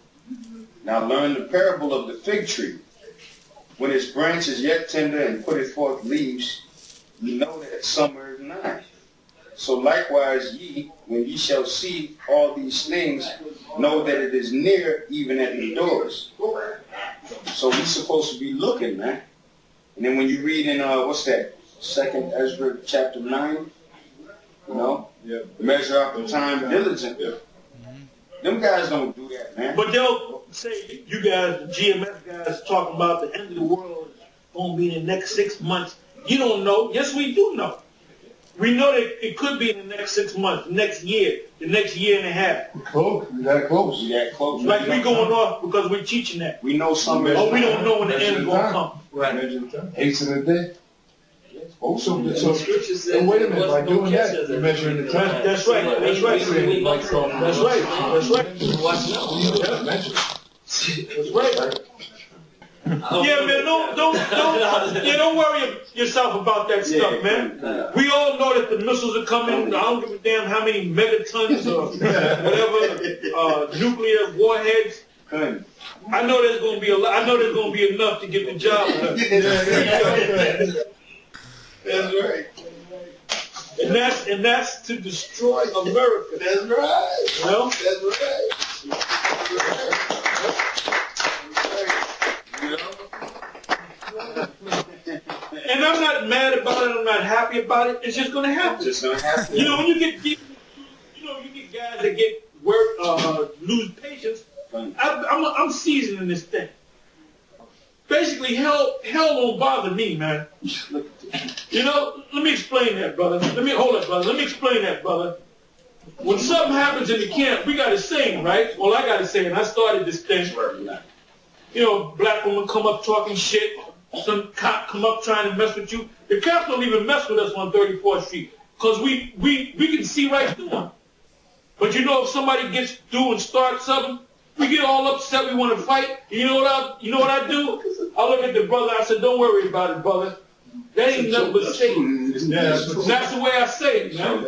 Now learn the parable of the fig tree. When its branch is yet tender and putteth forth leaves, ye know that summer is nigh. So likewise ye, when ye shall see all these things, know that it is near, even at the doors. So we're supposed to be looking, man. And then when you read in, what's that? 2nd Ezra chapter 9, measure out the time diligently. Them guys don't do that, man. But they'll say, you guys, the GMS guys, talking about the end of the world is going to be in the next 6 months. You don't know. Yes, we do know. We know that it could be in the next 6 months, next year, the next year and a half. Close. We that close. We that close. Like we going off because we're teaching that. We know something. Or we don't know when the end's gonna come. Right. Eighths in a day. Also, The so scripture says and wait a minute, by wasn't no doing catch that, us you're at measuring the time. That's right. That's right. That's right. That's right. That's right. That's right. Yeah, man, don't worry yourself about that stuff, man. We all know that the missiles are coming. I don't give a damn how many megatons or whatever nuclear warheads. I know there's gonna be a lot. I know there's gonna be enough to get the job done. That's right. And that's to destroy America. That's right. You know? That's right. And I'm not mad about it. I'm not happy about it. It's just gonna happen. Just gonna happen. You know, when you get guys that get lose patience. I'm seasoning this thing. Basically, hell don't bother me, man. You know, let me explain that, brother. Let me explain that, brother. When something happens in the camp, we got a saying, right? Well, I got a saying. I started this thing. You know, black woman come up talking shit. Some cop come up trying to mess with you. The cops don't even mess with us on 34th Street because we can see right through them. But you know, if somebody gets through and starts something, we get all upset. We want to fight. You know what I do? I look at the brother. I said, "Don't worry about it, brother. That ain't nothing but Satan." That's the way I say it, man.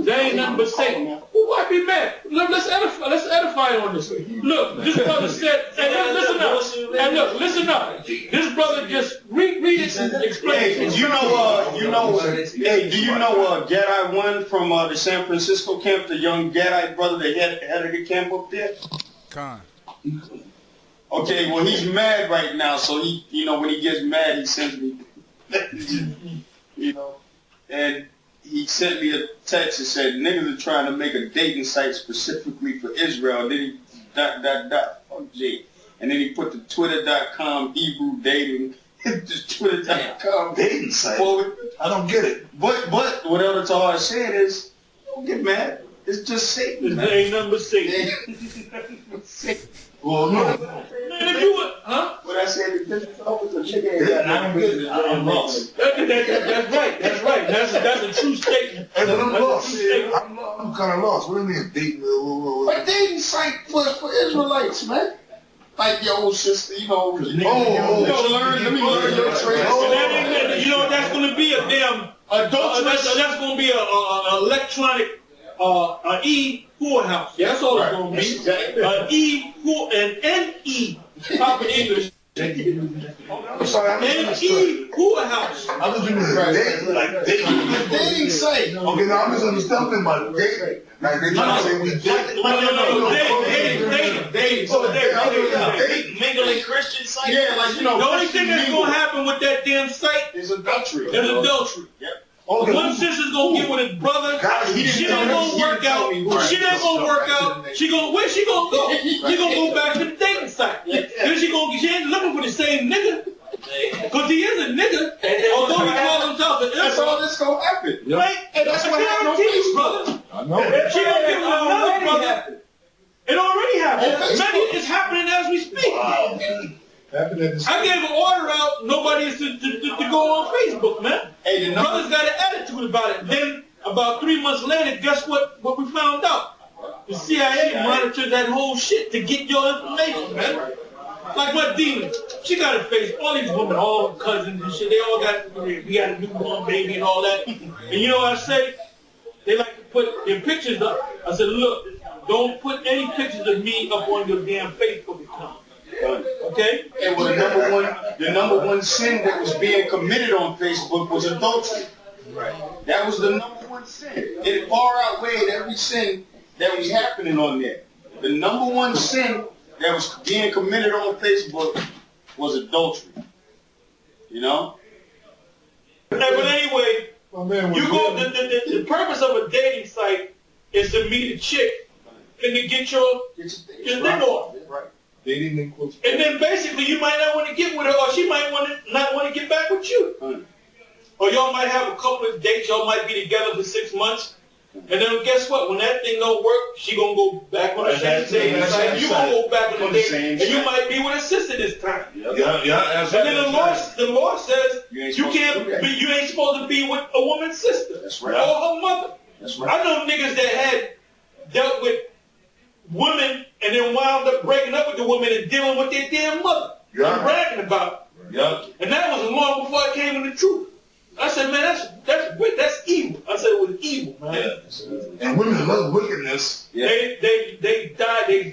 That ain't nothing but Satan. Well, why be mad? Let's edify on this. Look, this brother said, and listen up. And look, listen up. This brother just read it and explain Hey, it. do you know Gadai one from the San Francisco camp, the young Gadai brother that head of the camp up there? Con. Okay, well he's mad right now, so he, when he gets mad, he sends me, and he sent me a text that said niggas are trying to make a dating site specifically for Israel. Then he fuck J, and then he put the Twitter.com Hebrew dating, just Twitter.com dating site. Well, I don't get it. But what Elder Tahar said is, don't get mad. It's just Satan. There ain't nothing but Satan. Well, no. Man, if you would, huh? What I said is this always a chicken ain't got nothing to do with it. I'm lost. That's right. That's a true statement. And I'm lost. I'm kind of lost. What do you mean dating? A dating site for Israelites, man. Like your old sister, let me learn your trade. You know what that's going to be? A damn adulterous. That's going to be a electronic e-whorehouse. That's all it's going to be. An N-E, proper English. I'm sorry, I'm N-E-whorehouse. I was doing a dating site. Okay, now I'm misunderstanding my dating. Like they trying to say we dating. Mingling Christian site. Yeah, like the only thing that's going to happen with that damn site is adultery. Yep. One sister's gonna get with his brother. She ain't gonna work out. Where she gonna go? She gonna go back to the dating site. Then she ain't looking for the same nigga. Cause he is a nigga. Although he calls himself an That's all that's gonna happen. Right? And that's what happened, brother. I know. She gonna get with another brother. It already happened. It's happening as we speak. I gave an order out. Nobody is to go on Facebook, man. Hey, the brothers got an attitude about it. Then about 3 months later, guess what we found out? The CIA monitored that whole shit to get your information, man. Like my demon, she got a face. All these women, all cousins and shit, they all we got a newborn baby and all that. And you know what I say? They like to put their pictures up. I said, look, don't put any pictures of me up on your damn Facebook account. Okay? And well, the number one sin that was being committed on Facebook was adultery. Right. That was the number one sin. It far outweighed every sin that was happening on there. The number one sin that was being committed on Facebook was adultery. You know? But anyway, you go. The purpose of a dating site is to meet a chick and to get your thing off. Right. Dating in quotes. And then basically you might not want to get with her, or she might not want to get back with you. or y'all might have a couple of dates, y'all might be together for 6 months, and then guess what? When that thing don't work, she gonna go back on the same date. You gonna go back on the date, and you might be with a sister this time. And then the law says you ain't supposed to be with a woman's sister or her mother. I know niggas that had dealt with women and then wound up breaking up with the women and dealing with their damn mother and bragging about it. And that was long before I came to the truth. I said, man, that's evil. I said it was evil, man. And women love wickedness. They died. They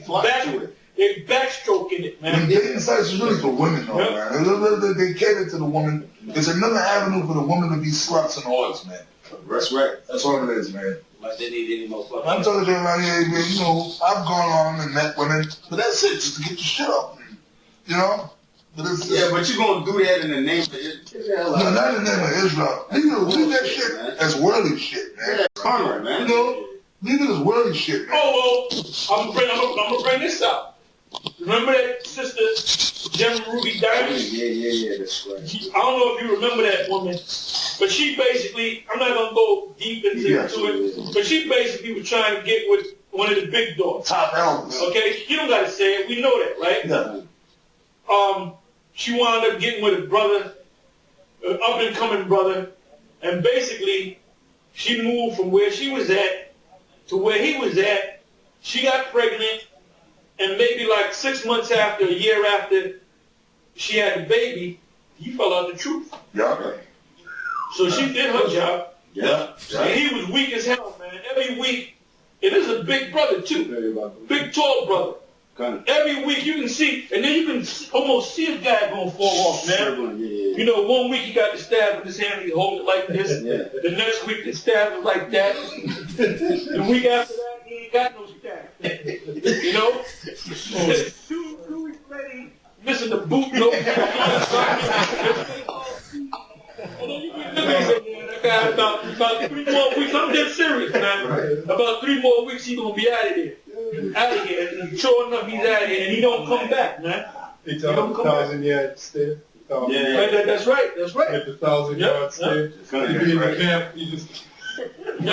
backstroking it, man. And dating sites is really for women, though, man. They cater to the woman. It's another avenue for the woman to be sluts and whores, man. That's right. That's all it is, man. Like they need any more fucking. I'm telling you around here, man, you know, I've gone on and met women, but that's it, just to get your shit up, you know? But it's Yeah, but you gonna do that in the name of Israel. no, not in the name of Israel. Leave that shit as worldly shit, man. Yeah, carnal, man. You know, leave it as worldly shit, man. Oh, well, I'm gonna bring this up. Remember that sister, Gem Ruby Diamond? Yeah, that's right. I don't know if you remember that woman, but she basically, I'm not gonna go deep into it, but she basically was trying to get with one of the big dogs. Top elders. Okay, you don't gotta say it, we know that, right? Yeah. She wound up getting with a brother, an up-and-coming brother, and basically, she moved from where she was at to where he was at. She got pregnant, and maybe like 6 months after, a year after she had the baby, he fell out the truth. Yeah. So she did her job. Yeah. And he was weak as hell, man. Every week, and this is a big brother too, big tall brother. Every week you can see, and then you can almost see a guy gonna fall off, man. You know, 1 week he got the stab in his hand, he hold it like this. The next week the stab was like that. The week after that, he ain't got no stab. You know? 2 weeks later, he missing the boot, no. And then you get that guy about 3 more weeks. I'm dead serious, man. About 3 more weeks, he gonna be out of there. Out of here. And sure enough, he's out of here, and he don't come back, man. He don't come 1,000 yards stay. Yeah. That's right. That's right. At the 1,000 yards stay. You be in the camp, you just. And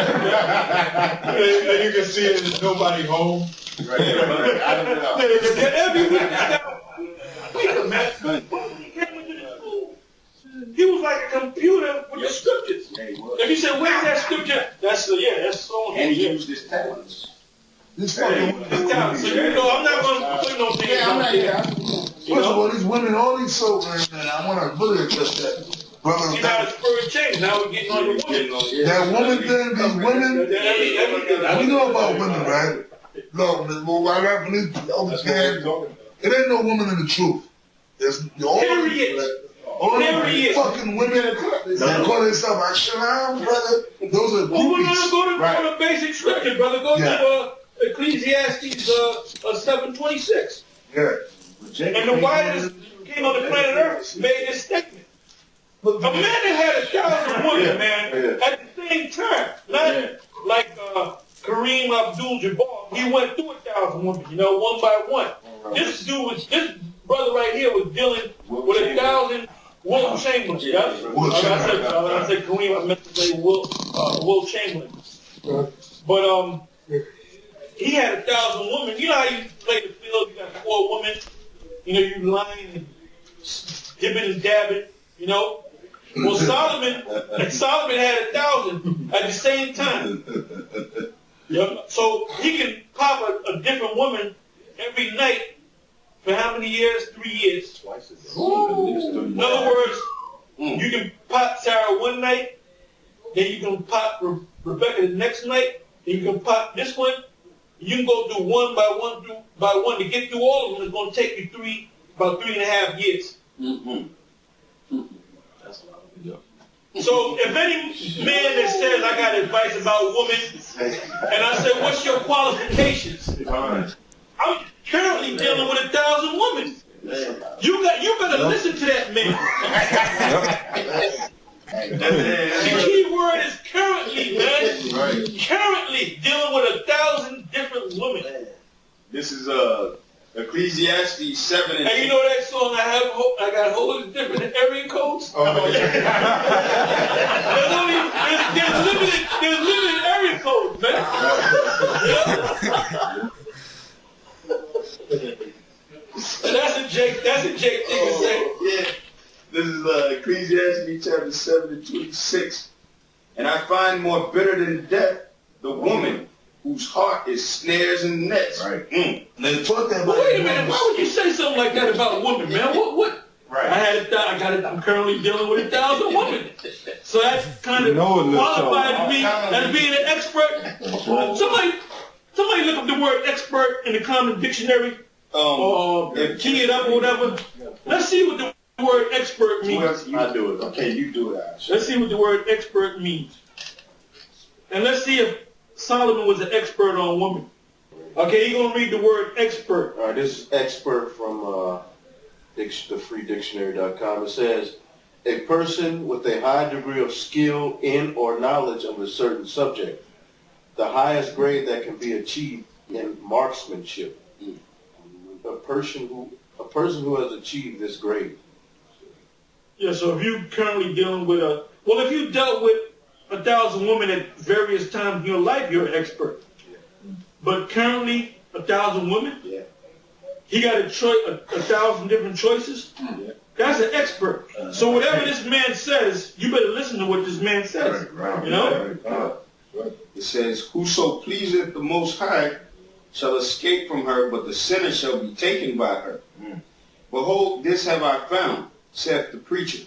you can see there's nobody home. Every week, man. He was like a computer with the scriptures. If you said, where's that scripture? That's so. And he used his talents. This fucking So, you know, I'm not going to put no things out there. First of all, these women, all these souls, man, I want to really address that. Brother, See how the spirit changed. Now we're getting on the woman. that woman thing, these women, we know about women, right? Look, I got from these understand, it ain't no woman in the truth. There's all Period. fucking women that call themselves Ashalam, brother. Those are Well, we're groupies. going to go to basic scripture, brother. Go to Ecclesiastes 7:26. Yeah. And the wisest king on the planet Earth made this statement. A man that had 1,000 women, man, at the same time, not like Kareem Abdul-Jabbar. He went through 1,000 women, you know, one by one. This brother right here was dealing with 1,000 Will Chamberlain. I said Kareem, I meant to say Will Chamberlain. But he had 1,000 women. You know how you play the field, you got 4 women, you know, you lying and dipping and dabbing, you know. Well, Solomon had 1,000 at the same time. Yep. So he can pop a different woman every night for how many years? 3 years. Twice a day. In other words, you can pop Sarah one night, then you can pop Rebecca the next night, then you can pop this one. You can go do one by one to get through all of them. It's going to take you about 3.5 years. So if any man that says I got advice about women, and I say, what's your qualifications? I'm currently dealing with 1,000 women. You better listen to that man. The key word is currently, man. Currently dealing with 1,000 different women. This is Ecclesiastes 7 and Hey, you know that song I got hold of different area codes? Oh, yeah. There's limited area codes, man. That's a Jake thing to say. Yeah. This is Ecclesiastes chapter 7 and 26. And I find more bitter than death the woman whose heart is snares and nets. Right. They talk that But wait a minute, why would you say something like that about women, man? What? Right. I'm currently dealing with 1,000 women. So that kind of No, no, qualified me as being an expert. Somebody look up the word expert in the common dictionary, or key it up or whatever. Let's see what the word expert means. I do it. Okay, you do it, Ash. Let's see what the word expert means. And let's see if Solomon was an expert on women. Okay, you're going to read the word expert. All right, this is expert from thefreedictionary.com. It says, a person with a high degree of skill in or knowledge of a certain subject, the highest grade that can be achieved in marksmanship. A person who has achieved this grade. Yeah, so if you're currently dealing with if you dealt with 1,000 women at various times in your life, you're an expert. But currently, 1,000 women? Yeah. He got 1,000 different choices? Yeah. That's an expert. So whatever this man says, you better listen to what this man says. Right. You know? It says, whoso pleaseth the Most High shall escape from her, but the sinner shall be taken by her. Behold, this have I found, saith the preacher,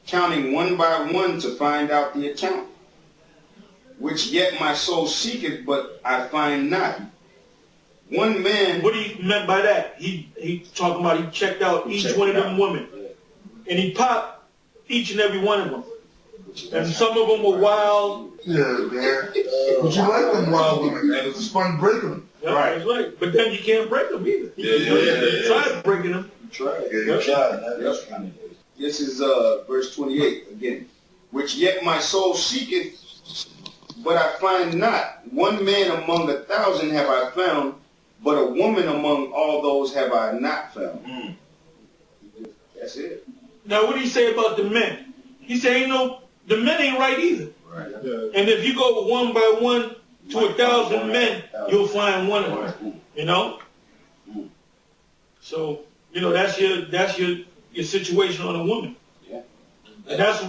counting one by one to find out the account, which yet my soul seeketh, but I find not. One man... What do you meant by that? He talking about he checked out each one of them women. And he popped each and every one of them. And some of them were wild. Yeah, man. But you like them wild women, man. It's fun breaking them. Yeah, right. That's right. But then you can't break them either. You try breaking them. Try. Yeah. This is verse 28 again. Which yet my soul seeketh, but I find not. One man among 1,000 have I found, but a woman among all those have I not found. That's it. Now what do you say about the men? He said, the men ain't right either. Right. And if you go one by one to 1,000 men, you'll find one of them. You know? So, that's your situation on a woman. Yeah. And that's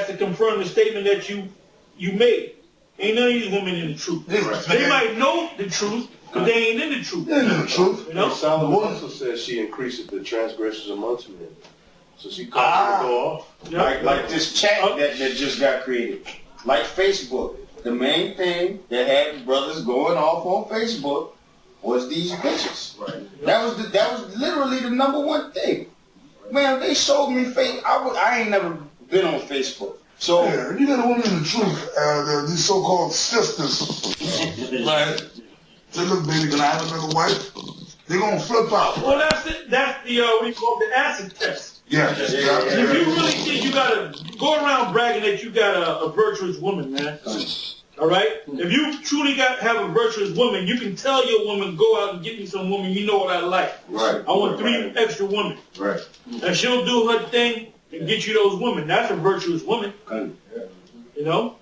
to confirm the statement that you made. Ain't none of these women in the truth. They might know the truth, but they ain't in the truth. They ain't in the truth. You know? Solomon also says she increases the transgressions amongst men. So she comes to go off. Yeah. Like this chat that just got created. Like Facebook. The main thing that had brothers going off on Facebook was these bitches. Right. That was literally the number one thing. Man, they showed me I ain't never been on Facebook. So Yeah, you got a woman in the truth, these so-called sisters, right? Say, look, baby, can I have another wife? They're going to flip out. Well, that's it. That's the, what you call the acid test. Yeah. If you really think you got to go around bragging that you got a virtuous woman, man. All right? If you truly have a virtuous woman, you can tell your woman, go out and get me some woman, you know what I like. Right. I want 3 extra women. Right. And she'll do her thing and get you those women. That's a virtuous woman. You know?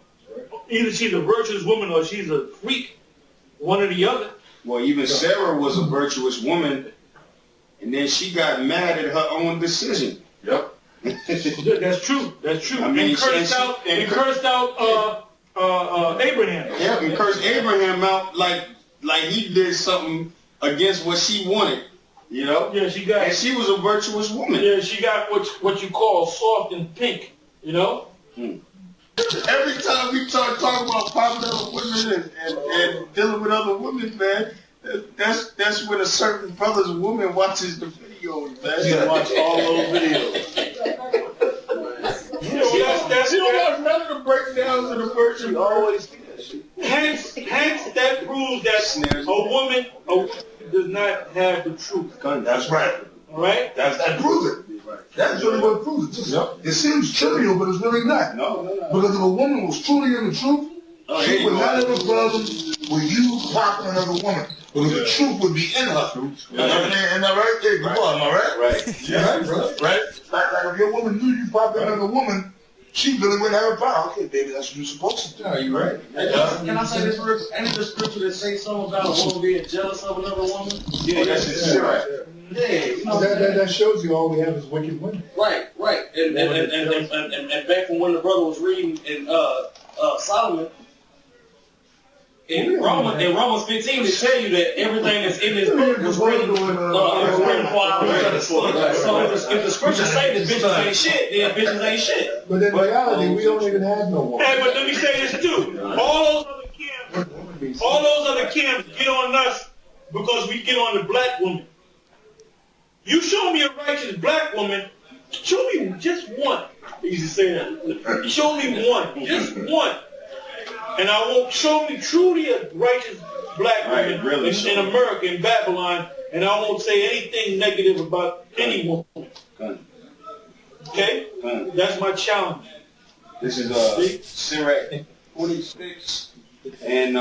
Either she's a virtuous woman or she's a freak. One or the other. well, even Sarah was a virtuous woman, and then she got mad at her own decision. Yep. That's true. That's true. I mean, and cursed out Abraham. Yeah, and cursed Abraham out like he did something against what she wanted. You know? Yeah, she got. And she was a virtuous woman. Yeah, she got what you call soft and pink. You know. Every time we talk about popular women and dealing with other women, man, that's when a certain brother's woman watches the videos, man. She watch all those videos. She don't watch none of the breakdowns of the virtue. Always do that shit. Hence, that proves that a woman does not have the truth. That's right. All right? That proves it. That's really what proves it. It seems trivial, but it's really not. No. Because if a woman was truly in the truth, she would not have a problem with you popping another woman. Because the truth would be in her. And that right there, come on, am I right? Right. Yeah, right, bro. Right? Like if your woman knew you probably another woman, she really wouldn't have a problem. Okay, baby, that's what you're supposed to do. Are you right? Can I say this verse? Ain't the scripture that say something about a woman being jealous of another woman? Yeah, that's it. Right. Yeah, you know. That shows you all we have is wicked women. Right. And back from when the brother was reading in Solomon, in Romans 15, they tell you that everything that's in this book was written for our reasons. So if the scriptures say that bitches ain't shit, then bitches ain't shit. But in reality, we don't even have no woman. Hey, but let me say this too. All those other camps get on us because we get on the black woman. You show me a righteous black woman, show me just one. He used to say that. Show me one, just one. And I won't show me truly a righteous black woman in America, in Babylon, and I won't say anything negative about any woman. Okay? That's my challenge. This is Sirach 46 and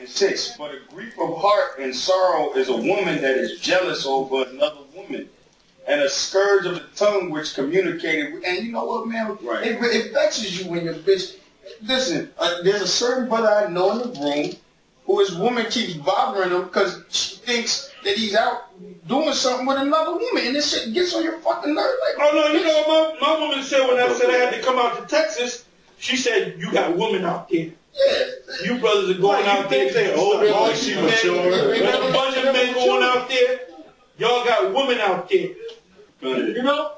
6. But a grief of heart and sorrow is a woman that is jealous over another woman, and a scourge of the tongue which communicated. And you know what, man? Right. It vexes you when your bitch. Listen, there's a certain brother I know in the room who his woman keeps bothering him because she thinks that he's out doing something with another woman, and this shit gets on your fucking nerve. Like, oh no, you know what my woman said when I said I had to come out to Texas? She said, "You got women out there. Yeah. You brothers are going out there. There's a bunch of men going out there. Y'all got women out there. You know?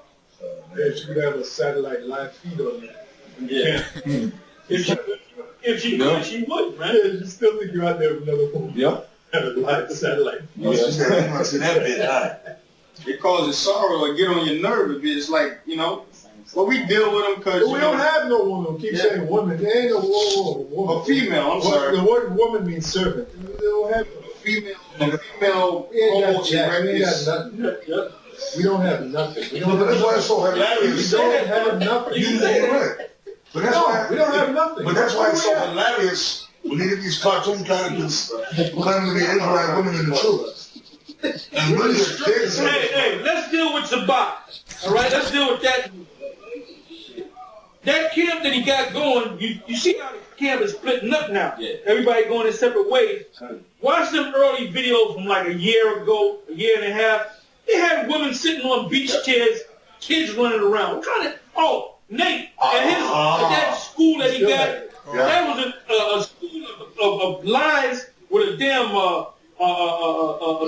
Yeah, she could have a satellite live feed on that. Yeah. If she could, she would, man. Yeah, you still think you're out there with another woman. Yep. Have a live satellite. It causes sorrow or get on your nerve. It's like, you know, well, we deal with them because we don't have no woman. We keep saying woman. There ain't no woman. A female, I'm sorry. The word woman means servant. They don't have a female. We don't have nothing. We don't But that's why it's so hilarious. We don't have nothing. You're right. But that's why we don't have nothing. But that's why it's so hilarious when you get these cartoon characters claiming to be Israelite women in the truth. And really, hey, let's deal with Shabbat. All right, let's deal with that. That camp that he got going, you see how the camp is splitting up now. Yeah. Everybody going in separate ways. Watch them early videos from like a year ago, a year and a half. They had women sitting on beach chairs, kids running around. What kind of, Nate, at that school that he got, that was a school of lies with a damn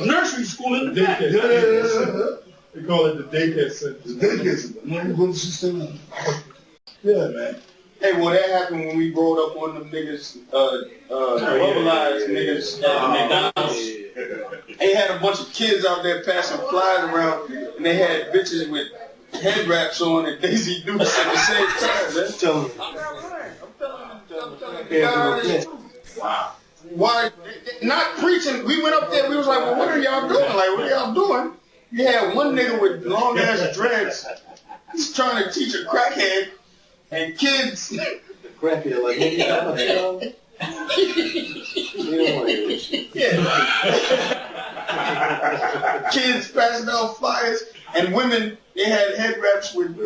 nursery school in the back. They call it the daycare center. The daycare center. Yeah, man. Hey, well, that happened when we brought up one of them niggas, rubberized niggas at McDonald's. They had a bunch of kids out there passing flies around, and they had bitches with head wraps on and Daisy Dukes at the same time. That's telling Wow. Why? Not preaching. We went up there. We was like, well, what are y'all doing? Like, what are y'all doing? You had one nigga with long ass dreads. He's trying to teach a crackhead. And kids, Crackhead, like, kids passing out flyers, and women, they had head wraps with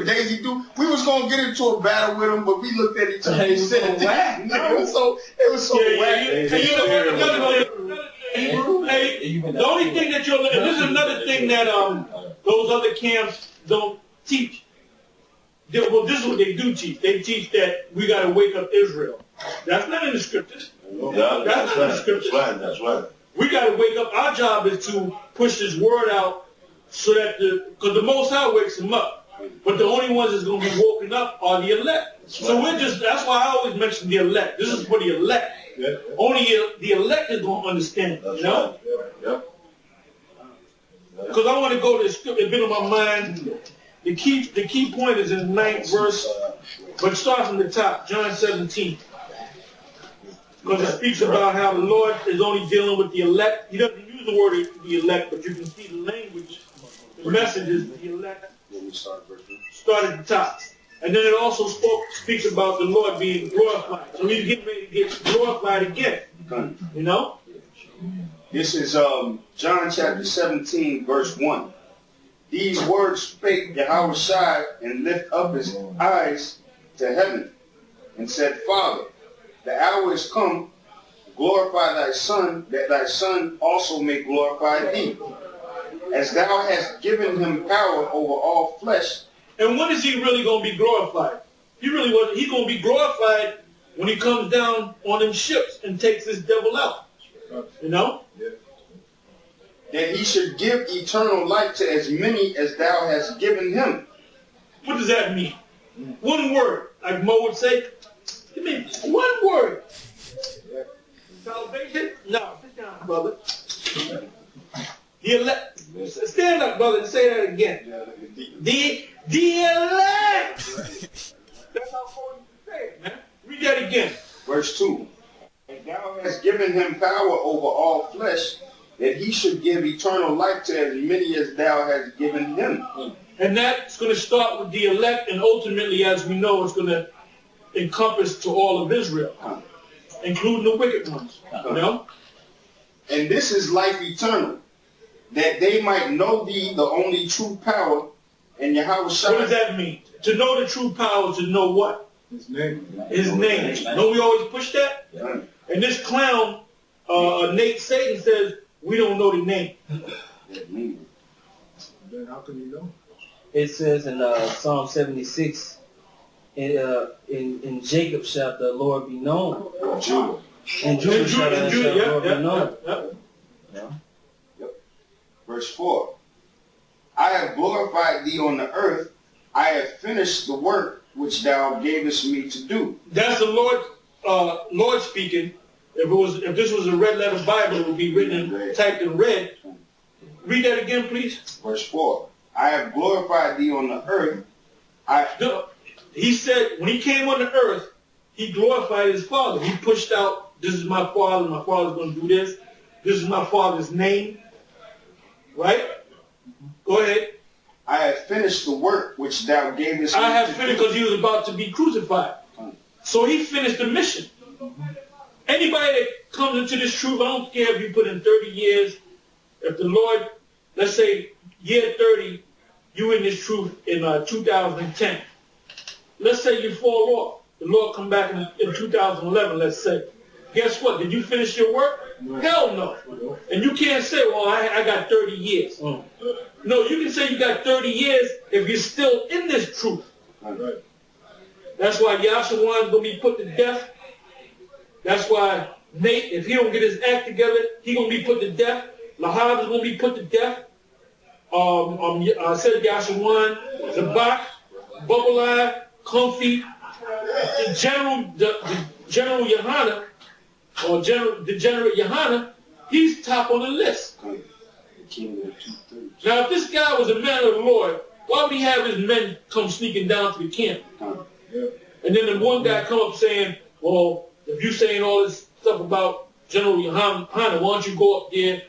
Daisy Duke. We was gonna get into a battle with them, but we looked at each other and said, it was so whack. The only thing that you'll, and this is another thing that those other camps don't teach. Well, this is what they do teach. They teach that we got to wake up Israel. That's not in the scriptures. That's not in the scriptures. That's right. We got to wake up. Our job is to push this word out so that because the Most High wakes them up. But the only ones that's going to be woken up are the elect. So that's why I always mention the elect. This is for the elect. Yeah. Only the elect is going to understand. You know? Because I want to go to the scripture. It's been on my mind. The key point is in the 9th verse, but start from the top, John 17. Because it speaks about how the Lord is only dealing with the elect. He doesn't use the word the elect, but you can see the language, the message is the elect. Start at the top. And then it also speaks about the Lord being glorified. So he's getting ready to get glorified again. You know? This is John chapter 17, verse 1. These words spake Yahweh Shai, and lift up his eyes to heaven, and said, Father, the hour is come, glorify thy Son, that thy Son also may glorify thee, as thou hast given him power over all flesh. And when is he really going to be glorified? He's going to be glorified when he comes down on them ships and takes this devil out. You know? That he should give eternal life to as many as thou hast given him. What does that mean? One word. Like Mo would say, give me one word. Salvation? No, sit down, brother. The elect. Stand up, brother, and say that again. The elect. That's how Paul used to say it, man. Read that again. Verse 2. And thou hast given him power over all flesh, that he should give eternal life to as many as thou hast given him. And that's going to start with the elect, and ultimately, as we know, it's going to encompass to all of Israel, including the wicked ones. You know? And this is life eternal, that they might know thee, the only true power, and Yahweh Shai. What does that mean? To know the true power is to know what? His name. His name. Don't we always push that? Yeah. And this clown, Nate Satan, says, we don't know the name. Then how can you know? It says in Psalm 76, in Jacob shall the Lord be known. Judah. In Judah shall the Lord be known. Yep. Verse 4. I have glorified thee on the earth. I have finished the work which thou gavest me to do. That's the Lord speaking. If this was a red letter Bible, it would be written, typed in red. Read that again, please. Verse 4. I have glorified thee on the earth. He said, when he came on the earth, he glorified his Father. He pushed out, this is my Father, my Father's going to do this. This is my Father's name. Right? Go ahead. I have finished the work which thou gavest me I have to finished do. because he was about to be crucified. So he finished the mission. Anybody that comes into this truth, I don't care if you put in 30 years, if the Lord, let's say year 30, you in this truth in 2010. Let's say you fall off. The Lord come back in 2011, let's say. Guess what? Did you finish your work? No. Hell no. And you can't say, well, I got 30 years. No, you can say you got 30 years if you're still in this truth. Right. That's why Yahshua is going to be put to death. That's why Nate, if he don't get his act together, he going to be put to death. Lahab is going to be put to death. I said Yahshua, Zabak, Bubble Eye, Comfy, the General Yohana, or the General Yohana, he's top on the list. Now, if this guy was a man of the Lord, why would he have his men come sneaking down to the camp? And then the one guy come up saying, well, if you're saying all this stuff about General Yohana, why don't you go up there?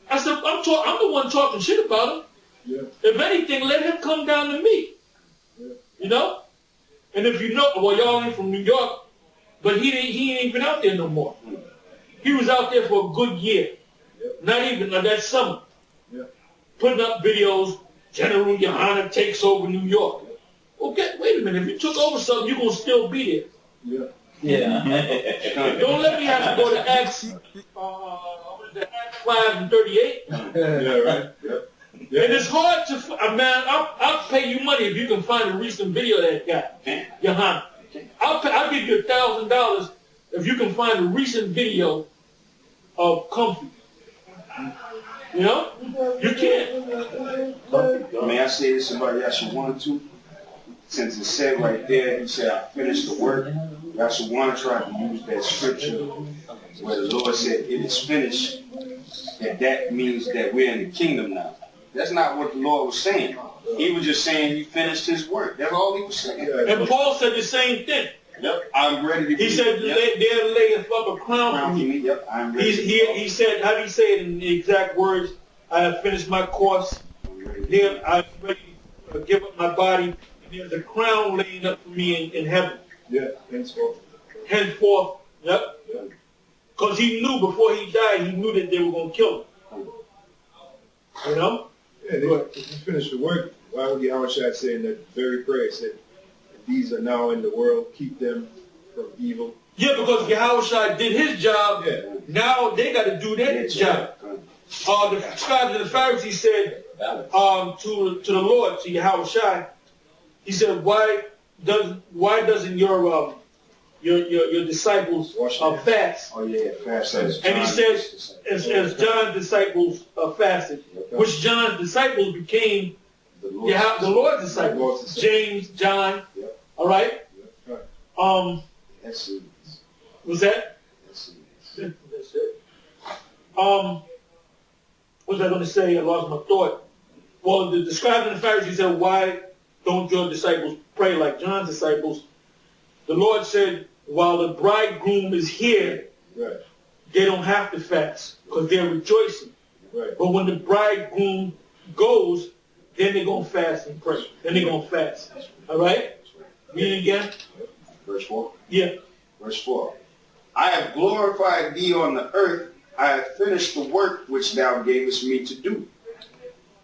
I said, I'm the one talking shit about him. Yeah. If anything, let him come down to me. Yeah. You know? And if you know, well, y'all ain't from New York, but he ain't been out there no more. He was out there for a good year. Yeah. Not even that summer. Yeah. Putting up videos, General Yohana takes over New York. Okay, wait a minute. If you took over something, you're going to still be there. Yeah. Yeah. Don't let me have to go to Acts 5 and 38. Yeah, right. Yeah. Yeah. And it's hard to, man, I'll pay you money if you can find a recent video of that guy, Yohana. I'll give you $1,000 if you can find a recent video of Comfy. You know? You can't. May I say this about Yahshua too? Since it said right there, he said, I finished the work. Yahshua tried to use that scripture where the Lord said, it is finished. That means that we're in the kingdom now. That's not what the Lord was saying. He was just saying he finished his work. That's all he was saying. And Paul said the same thing. Yep, I'm ready to be. He said, there layeth up a crown for me. Yep, I'm ready. He said, how do you say it in the exact words? I have finished my course. There, I'm ready to give up my body and there's a crown laying up for me in heaven. Yeah, henceforth. Henceforth, yep. Because he knew before he died, he knew that they were going to kill him. You know? Yeah, if you finish the work, why would Yahweh Shai say in that very prayer, said, these are now in the world, keep them from evil? Yeah, because Yahushua did his job. Yeah. Now they got to do their job. The scribes and the Pharisees said to the Lord, to Yahushua, he said, why doesn't your disciples fast? Oh yeah, fast. And he says, as John's disciples fasted, which John's disciples became the Lord's disciples. James, John. Yep. All right. Yep. Was that? That's it. What was I going to say? I lost my thought. Well, the scribes and the Pharisees said, why don't your disciples pray like John's disciples? The Lord said, while the bridegroom is here, right, they don't have to fast because they're rejoicing. Right. But when the bridegroom goes, then they're going to fast and pray. Then they're going to fast. All right? Read it again. Verse 4? Yeah. Verse 4. I have glorified thee on the earth. I have finished the work which thou gavest me to do.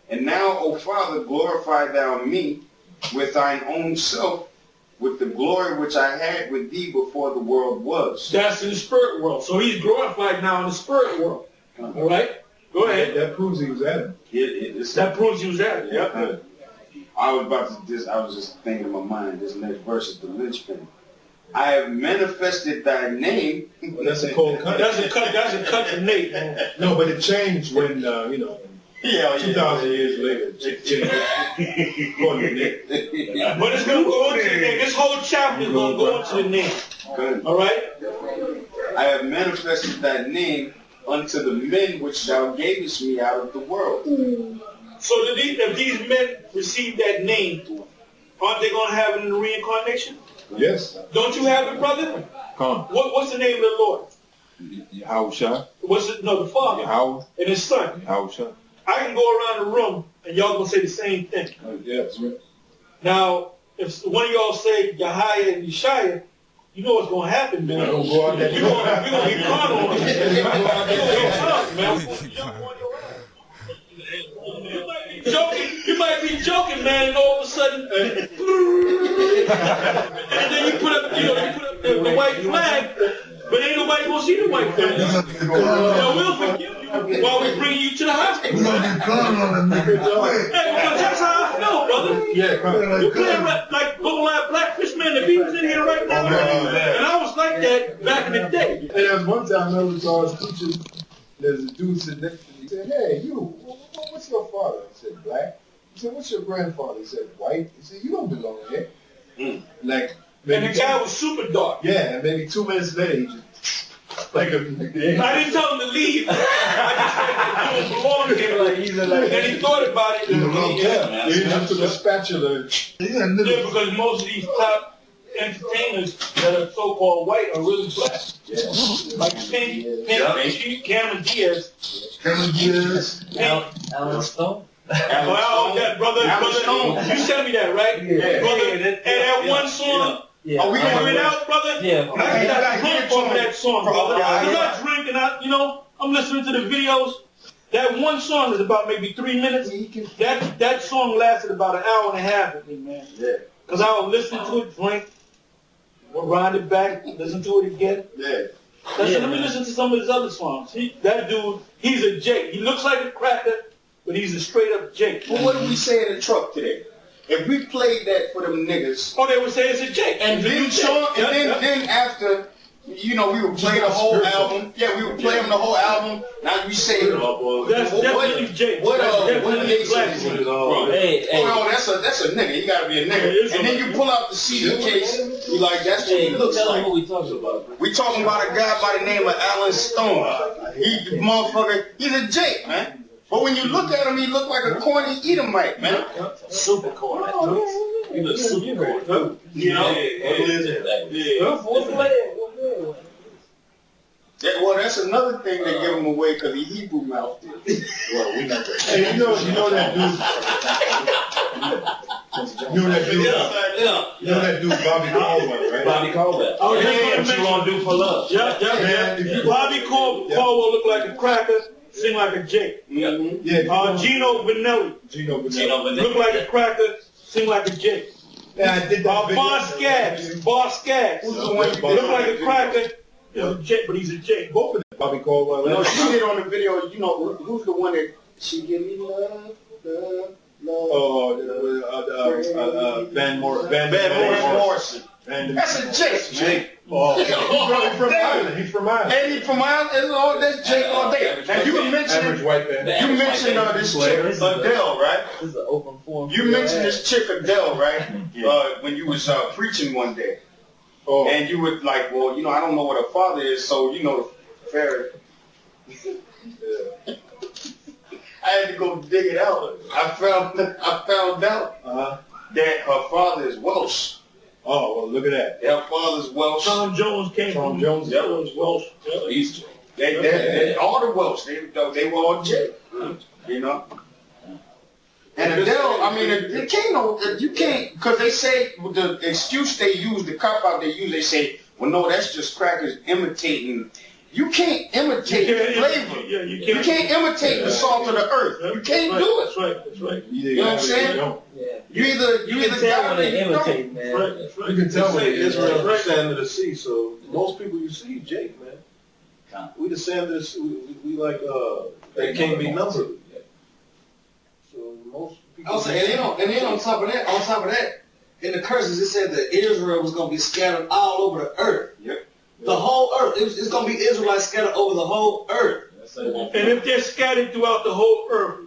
And now, O Father, glorify thou me with thine own self, with the glory which I had with thee before the world was. That's in the spirit world. So he's glorified now in the spirit world. All right? Go ahead. That proves he was Adam. That proves he was Adam. Yep. I was just thinking in my mind, this next verse is the linchpin. I have manifested thy name. Well, that's a cold cut. That's a cut to Nate. No, but it changed when, 2,000 years later. It changed. But it's going to go into the name. This whole chapter is going to go into the name. Good. All right? I have manifested thy name unto the men which thou gavest me out of the world. So if these men receive that name, aren't they going to have it in the reincarnation? Yes. Don't you have it, brother? Come. What's the name of the Lord? Yahushua. What's it? No, the Father. Yahweh. And his Son. Yahushua. I can go around the room and y'all gonna say the same thing. Yes, right. Now, if one of y'all say Yahya and Yeshaya, you know what's gonna happen, man. We're gonna be carnal on it. You might be joking, man, and all of a sudden, and then you put up the white flag, but ain't nobody gonna see the white flag. Now we'll forgive you while we bring you to the hospital. We're gonna get clown on that nigga. Hey, but that's how I feel, brother. Yeah, you playing like Little Live Blackfish, man. The beat's in here right now, and I was like that back in the day. And there was one time I was preaching. There's a dude sitting next to me. He said, "Hey, you, what's your father?" I said, "Black." He said, "What's your grandfather?" He said, "White." He said, "You don't belong here." Like, and the guy was super dark. Yeah, and maybe 2 minutes later, he just I didn't tell him to leave. I just said that he was belong here. And then he thought about it. He just took a spatula. Yeah, because most of these top entertainers that are so-called white are really black. Yeah. Like Cameron Diaz. Alan Stone. Well, that brother, you sent me that, right? Yeah. Brother, and that one song. Yeah. Are we gonna hear it out, brother? Yeah. I got drunk from that song, brother. I'm not drinking out, I'm listening to the videos. That one song is about maybe 3 minutes. That song lasted about an hour and a half with me, man. Yeah. Because I would listen to it, drink, rewind it back, listen to it again. Yeah. Let me listen to some of his other songs. That dude, he's a Jake. He looks like a cracker, but he's a straight up Jake. Well, what did we say in the truck today? If we played that for them niggas, they would say it's a Jake. And then then after, we would play the whole album. Yeah, we would play them the whole album. Now we say, that's definitely Jake. What nigga? Hey. That's a nigga. You gotta be a nigga. And then you pull out the CD case. You like, that's what he looks like. What we talking about? We talking about a guy by the name of Alan Stone. He motherfucker. He's a Jake, man. But when you look at him, he look like a corny Edomite, man. Super corny. He looks super corny. Well, that's another thing they give him away because he Hebrew mouthed it. Well, we not. Hey, you know that dude. You know that dude? Yeah. You know that dude Bobby Caldwell, right? Bobby Caldwell. Oh, What yeah, you gonna do for love? Yeah. Man, if you- Bobby Caldwell looked like a cracker, seemed like a Jake. Yeah. Gino Vanelli Gino looked like a cracker, seemed like a Jake. Yeah, I did that. Boss Skaggs Who's the one you looked like a cracker, Jake, but he's a Jake. Both of them. Bobby Caldwell. No, she did on the video. You know who's the one that she give me love. Oh, Van Morrison. That's a Jake. Jake. Oh, he's from Ireland. He's from Ireland. And he from Ireland. That's Jake all day. And you mentioned Average white man. you mentioned this chick Adele, right? This is an open forum. You mentioned this chick Adele, right? When you was preaching one day. Oh. And you were like, well, you know, I don't know what her father is, so you know, fair. I had to go dig it out. I found out that her father is Welsh. Oh, well, look at that. Her father's Welsh. Tom Jones came Tom from Jones. Welsh. He's They all the Welsh. They were all Jake. You know. And Adele, I mean, you can't, because they say, the excuse they use, the cop-out they use, they say, well, no, that's just crackers imitating. You can't imitate the flavor. You can't imitate the salt of the earth. You can't do it. That's right. You know what I'm saying? Yeah. You either Tell got when it or they you don't. imitate, man. You can tell when Israel is the sand of the sea, so most people you see, Jake, man. We the sand of the sea. We like, they can't be numbered. So most people. Also, and then on top of that, in the curses it said that Israel was going to be scattered all over the earth. Yep. The whole earth. It's going to be Israelites scattered over the whole earth. And if they're scattered throughout the whole earth,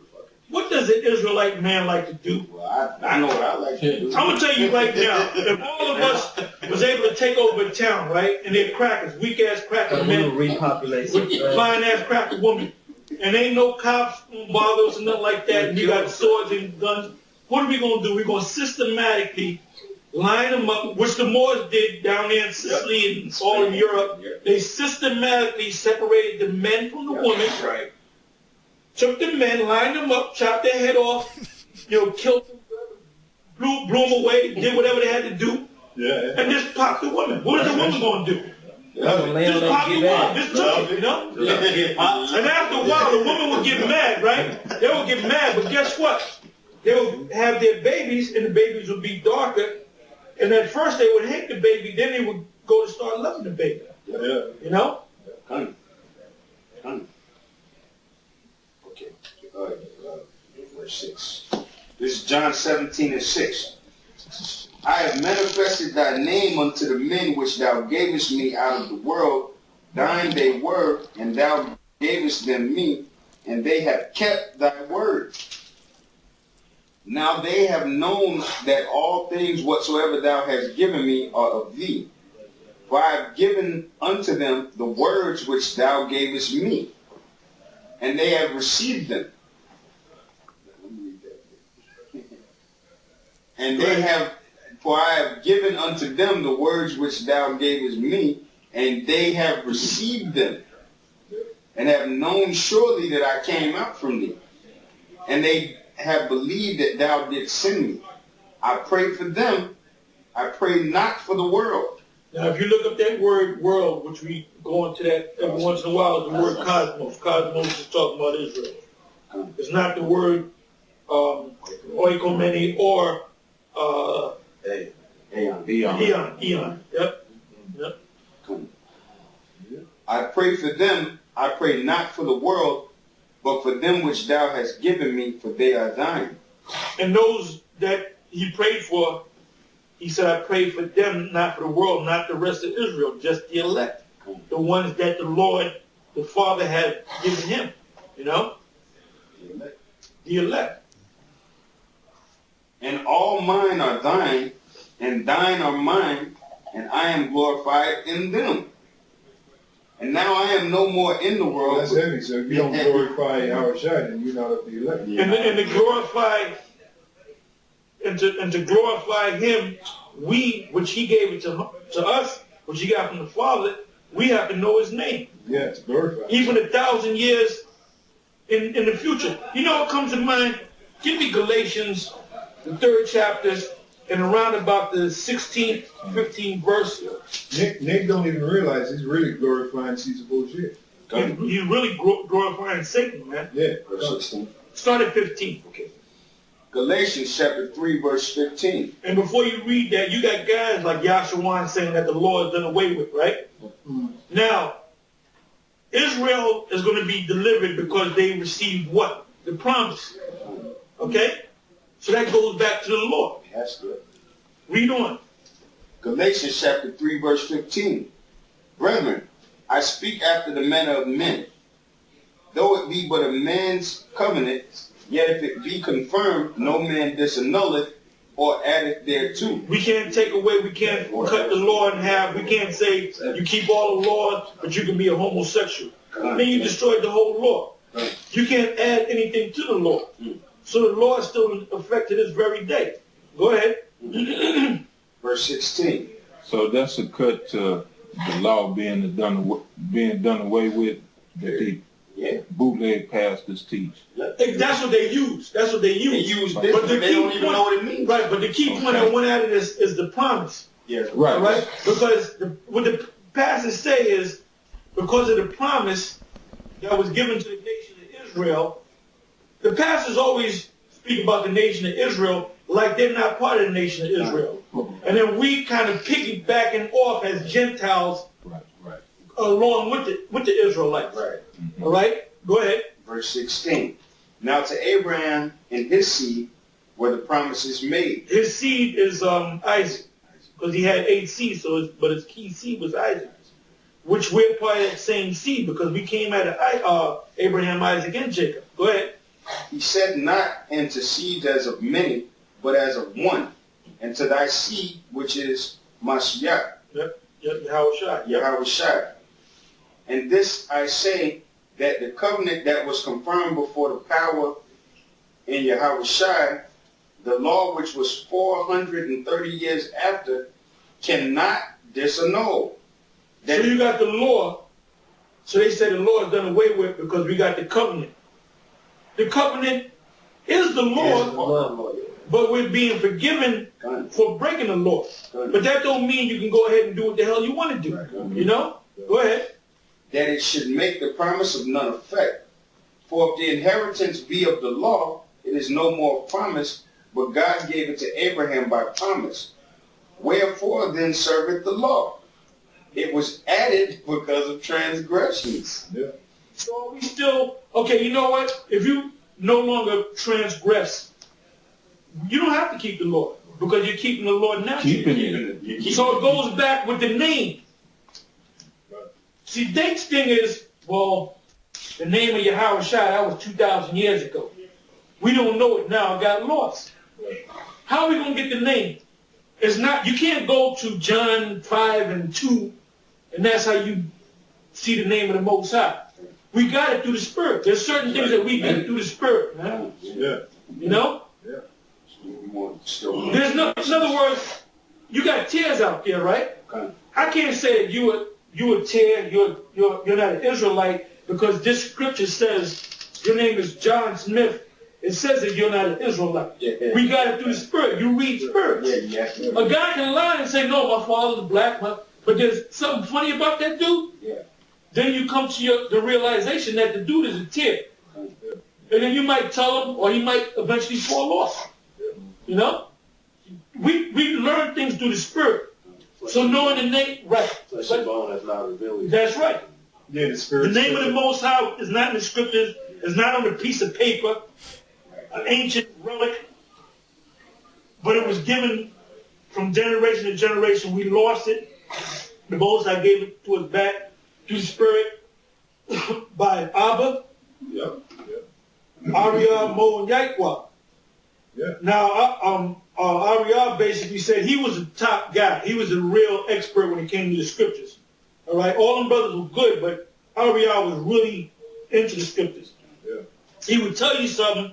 what does an Israelite man like to do? Well, I know what I like to do. I'm going to tell you right now, if all of us was able to take over a town, right, and they're crackers, weak-ass cracker We men, will repopulate. with fine-ass cracker women, and ain't no cops who bother us and nothing like that, and we got swords and guns, what are we going to do? We're going to systematically line them up, which the Moors did down there in Sicily and all in Europe. They systematically separated the men from the women. Right. Took the men, lined them up, chopped their head off, killed them, blew them away, did whatever they had to do, and just popped the women. What is the woman going to do? Just pop the woman. Just took it, you know? And after a while, the woman would get mad, right? They would get mad, but guess what? They would have their babies, and the babies would be darker. And at first they would hate the baby, then they would go to start loving the baby. You know? Okay. All right. Verse 6. This is John 17:6. I have manifested thy name unto the men which thou gavest me out of the world. Thine they were, and thou gavest them me, and they have kept thy word. Now they have known that all things whatsoever thou hast given me are of thee. For I have given unto them the words which thou gavest me, and they have received them. And they have, for I have given unto them the words which thou gavest me, and they have received them, and have known surely that I came out from thee. And they have believed that thou didst send me. I pray for them. I pray not for the world. Now, if you look up that word world, which we go into that every once in a while, the word cosmos. Cosmos is talking about Israel. It's not the word oikomeni or eon. Yep. I pray for them. I pray not for the world, but for them which thou hast given me, for they are thine. And those that he prayed for, he said, I pray for them, not for the world, not the rest of Israel, just the elect. The ones that the Lord, the Father, had given him. You know? The elect. And all mine are thine, and thine are mine, and I am glorified in them. And now I am no more in the world. That's heavy, so if you don't glorify our shine, then you're not of the elect. And to glorify and to glorify him, we, which he gave it to us, which he got from the Father, we have to know his name. Yes, glorify. Even 1,000 years in the future. You know what comes to mind? Give me Galatians the 3rd chapter, and around about the 16th, 15th verse. Nick don't even realize he's really glorifying Caesar Borgia. He's really glorifying Satan, man. Yeah. Verse 16. Start at 15. Okay. Galatians chapter 3, verse 15. And before you read that, you got guys like Yahshua saying that the law is done away with, right? Now, Israel is going to be delivered because they received what? The promise. Okay? So that goes back to the law. That's good. Read on. Galatians chapter 3, verse 15. Brethren, I speak after the manner of men. Though it be but a man's covenant, yet if it be confirmed, no man disannulleth or addeth thereto. We can't take away, we can't cut the law in half. We can't say you keep all the laws, but you can be a homosexual. Then you destroyed the whole law. You can't add anything to the law. So the law is still in effect to this very day. Go ahead. Verse 16. So that's a cut to the law being done away with that the bootleg pastors teach. That's what they use. That's what they use. They use this, but they don't even know what it means. Right, but the key point I went at it is the promise. Yes. Right. Right? Because what the passage say is, because of the promise that was given to the nation of Israel, the pastors always speak about the nation of Israel like they're not part of the nation of Israel. And then we kind of piggybacking off as Gentiles along with the Israelites. Right. All right? Go ahead. Verse 16. Now to Abraham and his seed were the promises made. His seed is Isaac, because he had 8 seeds, but his key seed was Isaac, which we're part of that same seed because we came out of Abraham, Isaac, and Jacob. Go ahead. He said not unto seeds as of many, but as of one, and to thy seed, which is Mashiach. Yep, Yahushua. And this I say, that the covenant that was confirmed before the power in Yahushua, the law which was 430 years after, cannot disannul. So you got the law. So they say the law is done away with because we got the covenant. The covenant is the law, but we're being forgiven for breaking the law. But that don't mean you can go ahead and do what the hell you want to do. You know? Go ahead. That it should make the promise of none effect. For if the inheritance be of the law, it is no more promise, but God gave it to Abraham by promise. Wherefore then serveth the law? It was added because of transgressions. Yeah. So we still, okay, you know what? If you no longer transgress, you don't have to keep the law because you're keeping the law naturally. So it goes back with the name. See, Date's thing is, well, the name of Yahushua, that was 2,000 years ago. We don't know it now. It got lost. How are we going to get the name? It's not, you can't go to John 5 and 2, and that's how you see the name of the Most High. We got it through the Spirit. There's certain things that we get through the Spirit. Man. Yeah. You know? Yeah. There's no, in other words, you got tears out there, right? I can't say that you a tear, you're not an Israelite because this scripture says your name is John Smith. It says that you're not an Israelite. We got it through the Spirit. You read spirits. A guy can lie and say, no, my father's black, but there's something funny about that dude. Then you come to the realization that the dude is a tear. And then you might tell him, or he might eventually fall off. You know? We learn things through the Spirit. So knowing the name, right. That's right. Yeah, the Spirit. The name of the Most High is not in the scriptures. It's not on a piece of paper, an ancient relic. But it was given from generation to generation. We lost it. The Most High gave it to us back through the Spirit by Abba, Arya, Mo, and Yahweh. Now, Arya basically said he was a top guy. He was a real expert when it came to the scriptures. All right, all them brothers were good, but Arya was really into the scriptures. He would tell you something,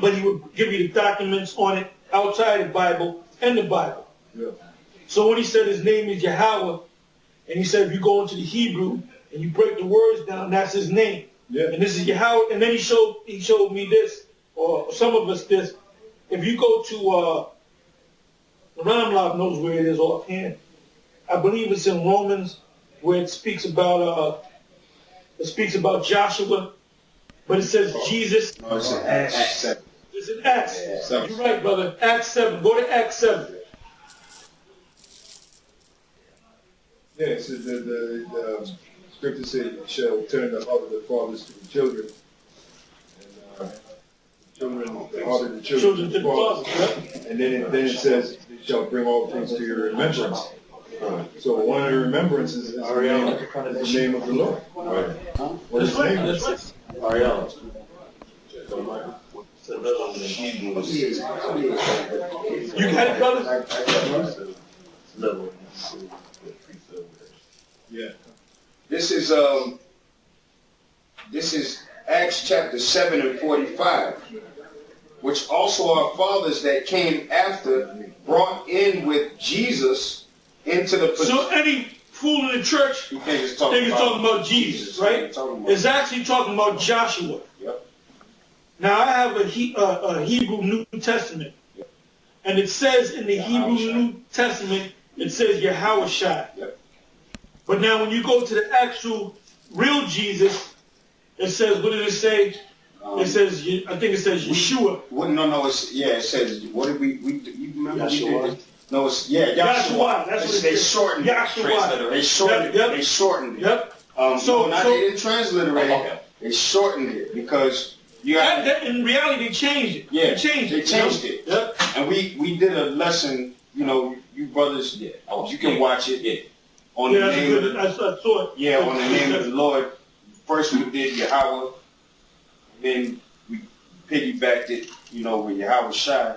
but he would give you the documents on it outside the Bible and the Bible. So when he said his name is Yahweh, and he said if you go into the Hebrew and you break the words down, that's his name. And this is Yahweh. And then he showed me this, or some of us this, if you go to, Ramlock knows where it is offhand. I believe it's in Romans where it speaks about Joshua, but it says Jesus. No, it's in Acts 7. It's in Acts. Yeah, You're right, brother. Acts 7. Go to Acts 7. Yeah, so the scripture says, "You shall turn the heart of the fathers to the children, and children the heart of the children to the fathers." And then it says, "They shall bring all things to your remembrance." So one of the remembrances is the name of the Lord. What is the name? That's right. Ariella. You got it, brother? Yeah. This is Acts chapter 7 and 45, which also our fathers that came after brought in with Jesus into the. So any fool in the church think it's talking about Jesus, right? It's actually talking about Joshua. Yep. Now I have a Hebrew New Testament, and it says in the Hebrew New Testament, it says Yahushua. Yep. But now when you go to the actual real Jesus, it says, what did it say? It says, I think it says Yeshua. No, it says, what did we you remember? Yeshua. No, it's, Yahshua. That's what they shortened it. They shortened it. They shortened it. Yep. They didn't transliterate it. They shortened it because you have in reality, they changed it. Yeah, they changed it. Yep. And we did a lesson, you brothers, you can watch it. Yeah. On the name of I saw it. Yeah, on the name of the Lord. First we did Yahweh, then we piggybacked it, with Yahweh Shai,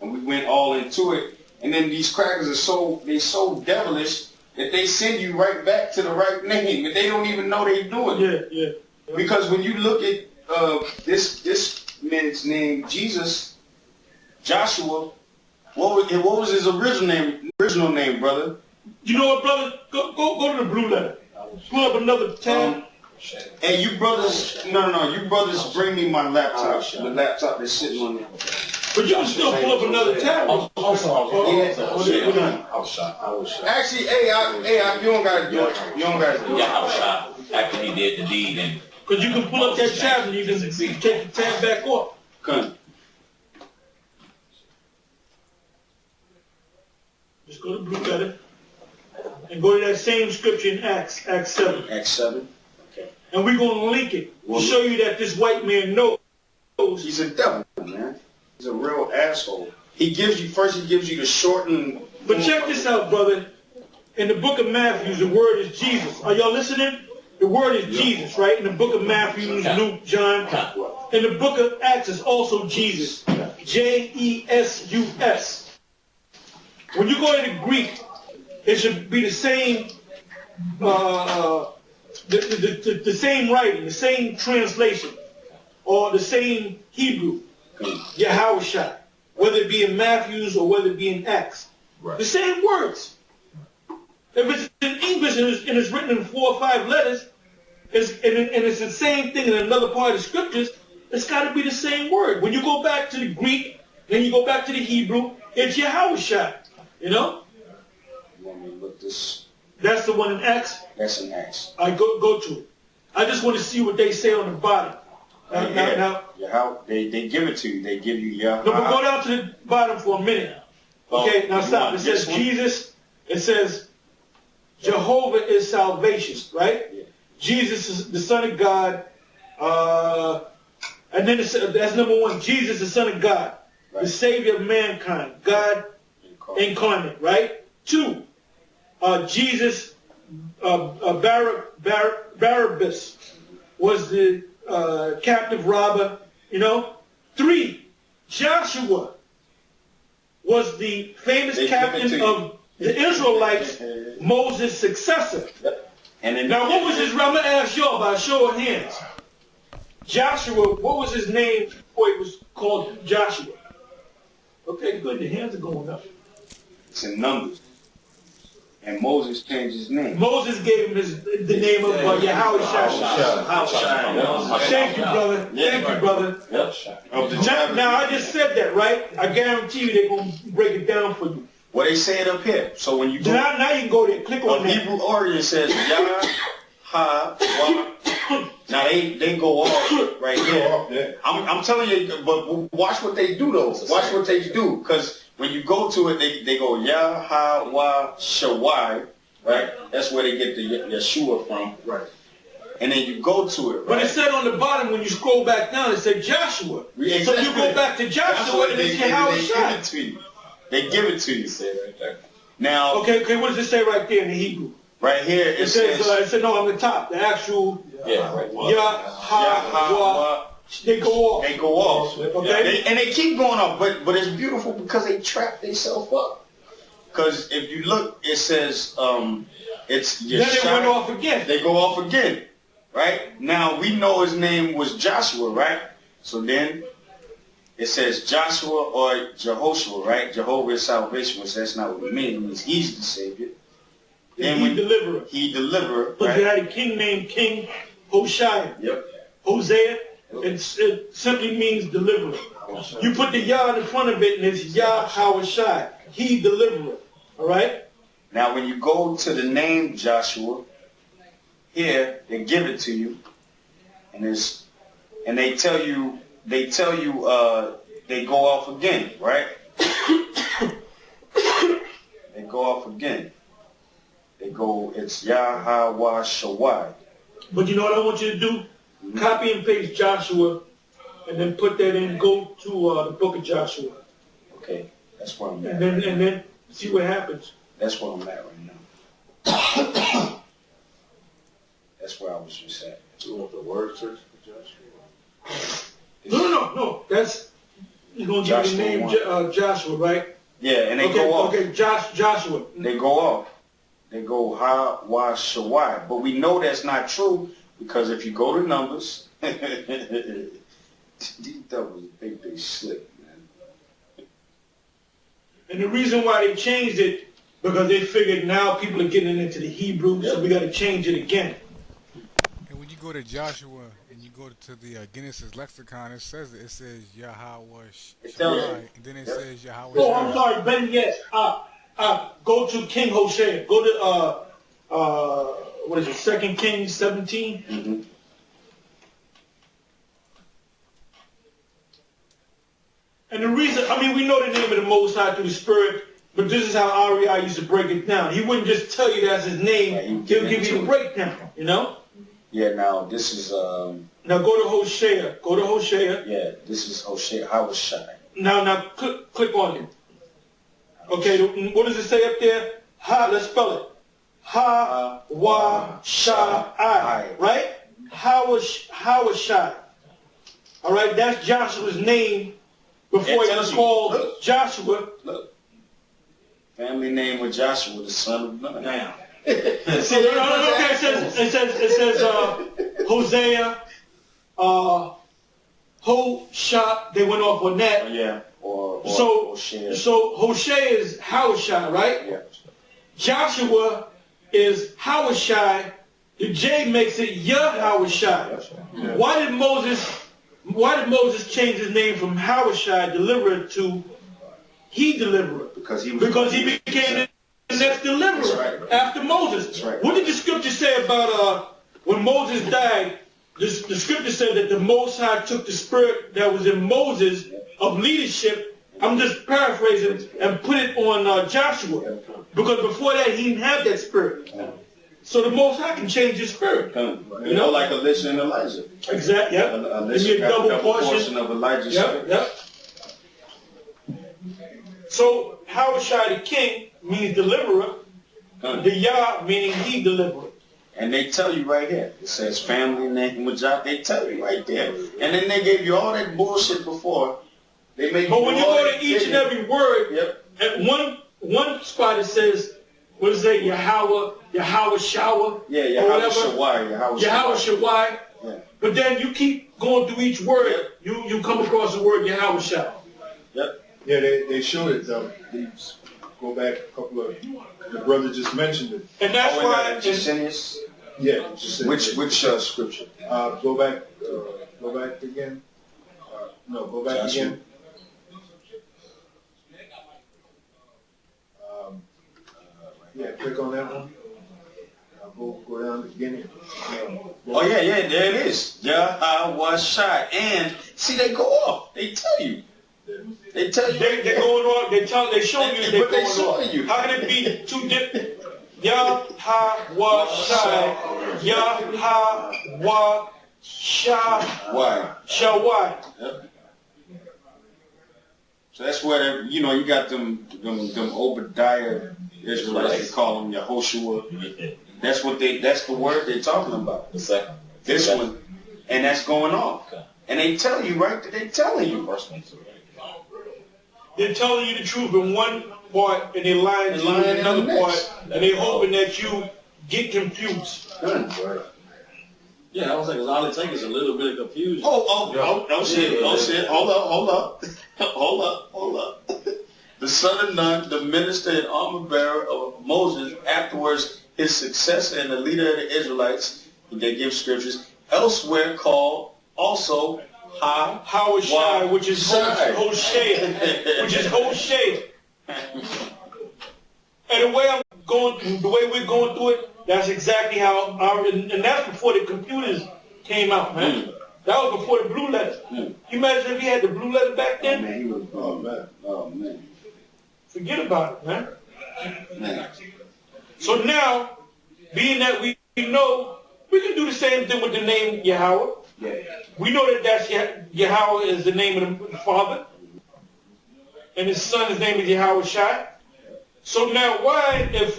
and we went all into it. And then these crackers are so devilish that they send you right back to the right name, and they don't even know they're doing it. Yeah. Because when you look at this man's name, Jesus, Joshua, what was his original name, brother? You know what, brother? Go to the blue letter. Pull up another tab. And you brothers, you brothers bring me my laptop. The laptop that's sitting on there. But you can still pull up another tab. Actually, you don't gotta do it. You don't gotta do it. After he did the deed, and because you can pull up that tab and you can take the tab back off. Come. Just go to blue letter and go to that same scripture in Acts 7. Acts 7. Okay. And we're going to link it to show you that this white man knows. He's a devil, man. He's a real asshole. He gives you the shortened. But check this out, brother. In the book of Matthew, the word is Jesus. Are y'all listening? The word is Jesus, right? In the book of Matthew, Luke, John. In the book of Acts, it's also Jesus. Jesus. When you go into Greek, it should be the same, the same writing, the same translation, or the same Hebrew, Yahushua, whether it be in Matthew's or whether it be in Acts. Right. The same words. If it's in English and it's written in 4 or 5 letters, and it's the same thing in another part of the scriptures, it's got to be the same word. When you go back to the Greek, then you go back to the Hebrew, it's Yahushua. You know? You want me to look this? That's the one in Acts? That's in Acts. I go to it. I just want to see what they say on the bottom. Now, they give it to you. They give you Yahweh. No, but go down to the bottom for a minute. Okay, now stop. It says Jesus. It says Jehovah is salvation, right? Yeah. Jesus is the Son of God. And then that's number 1. Jesus, the Son of God, right. The Savior of mankind, God incarnate, right? 2, Jesus, Barabbas was the captive robber, 3, Joshua was the famous captain of the Israelites, Moses' successor. Yep. And then now, what was his? I'm gonna ask y'all by a show of hands. Joshua, what was his name before he was called Joshua? Okay, good. The hands are going up. It's in Numbers. And Moses changed his name. Moses gave him the name of Yahweh Shai. Thank you, brother. Thank you, brother. Now, I just said that, right? I guarantee you they're going to break it down for you. Well, they say it up here. So when you go... Now you can go there. Click on that. Hebrew origin says Yah, Ha, Wa. Now they go off right here. I'm telling you, but watch what they do though. Watch what they do, because when you go to it, they go Yah, Ha, Wa, Shawai, right? That's where they get the Yeshua from, right? And then you go to it, right? But it said on the bottom when you scroll back down, it said Joshua. Exactly. So you go back to Joshua and it's Yahweh Shai. Give it to you. They give it to you. Say right there. Now. Okay. What does it say right there in the Hebrew? Right here it says. It said no on the top. The actual. Right. Yah, Ha, Wa. They go off. They go off. Okay. And they keep going off, but it's beautiful because they trap themselves up. Because if you look, it says it's. Then they went off again. They go off again. Right? Now we know his name was Joshua, right? So then it says Joshua or Jehoshua, right? Jehovah is salvation, which that's not what it means. It means he's the Savior. Then he deliverer. He deliverer. But right? you had a king named King Hoshea. Yep. Hosea. It simply means deliverer. You put the Yah in front of it and it's Yahweh Shai. He deliverer. All right? Now when you go to the name Joshua, here they give it to you, and they tell you they go off again, right? They go off again. They go, it's Yahweh Shawai. But you know what I want you to do? Mm-hmm. Copy and paste Joshua, and then put that in. Go to the book of Joshua. Okay, that's where I'm at. And then see what happens. That's where I'm at right now. That's where I was just at. You want the word search for Joshua? No. That's you're gonna give the name Joshua, right? Yeah, and they go off. Okay, Joshua. They go off. They go Ha Wa Shawai. But we know that's not true because if you go to Numbers, these devils think they slick, man. And the reason why they changed it because they figured now people are getting into the Hebrew, so we got to change it again. And when you go to Joshua and you go to the Genesis lexicon, it says Yahweh Shai, and then it says Yahweh Shai. Oh, I'm sorry, Ben. Yes. Go to King Hoshea. Go to what is it? 2 Kings 17. Mm-hmm. And the reason, we know the name of the Most High through the Spirit, but this is how Ari used to break it down. He wouldn't just tell you that's his name. He'll give you the breakdown, you know? Yeah, now this is... Now go to Hosea. Go to Hosea. Yeah, this is Hosea. How was Shai? Now click on it. Okay, what does it say up there? Let's spell it. Ha-wa-sha-I. Right? Ha-wa-sha. All right, that's Joshua's name before he was called Joshua. Look. Family name of Joshua, the son of Nun. Now. It says Hosea, Hosha. They went off on that. Yeah. So Hosea is Hawashai, right? Yeah. Joshua is Hawashai. The J makes it Yahwashai. Yeah. Why did Moses change his name from Hawashai, deliverer, to He deliverer? Because he became the next deliverer after Moses. Right. What did the scripture say about when Moses died? The scripture said that the Most High took the spirit that was in Moses of leadership, I'm just paraphrasing, and put it on Joshua. Because before that, he didn't have that spirit. So the Most High can change his spirit. You know, like Elisha and Elijah. Exactly, yeah. Elisha got a double portion of Elijah's spirit. Yep. So, Hawashai the king means deliverer. The Yah meaning he deliverer. And they tell you right here. It says family name with Joshua. They tell you right there. And then they gave you all that bullshit before. But when you go to each and every word, at one spot it says, what does it say? Yahweh shower. Yeah, Yahweh Shawai. Yahweh Shawai. Yeah. But then you keep going through each word, you come across the word Yahweh shower. Yep. Yeah, they showed it. go back a couple of, the brother just mentioned it. And that's why. Jusinius. Yeah, just Which scripture? Go back again. No, go back Joshua. again. Yeah, click on that one. Go down to the beginning. Oh yeah, there it is. Yahweh Shai. And see, they go off. They tell you. They tell you. They're going on. They showing you. But they going showing on. you. How can it be two different? Yahweh Shai. Yahweh Shai. Why? Shawai. Yep. So that's where you got them Obadiah Israelites. They call them Yehoshua. That's the word they're talking about. This one, and that's going on. And they tell you, right? They're telling you. They're telling you the truth in one part, and they're lying to you in another part, and they're hoping that you get confused. Yeah, I was like, all it takes is a little bit of confusion. Oh shit. Hold up. The son of Nun, the minister and armor bearer of Moses, afterwards his successor and the leader of the Israelites, they give scriptures, elsewhere called also Howard Shai, which is Hosea, which is Hosea. And the way we're going through it, that's exactly how and that's before the computers came out, man. That was before the blue letter. You imagine if he had the blue letter back then? Oh man. Forget about it, man. So now, being that we know, we can do the same thing with the name Yahweh. We know that's Yahweh is the name of the Father, and his son's name is Yahweh Shai. So now, why, if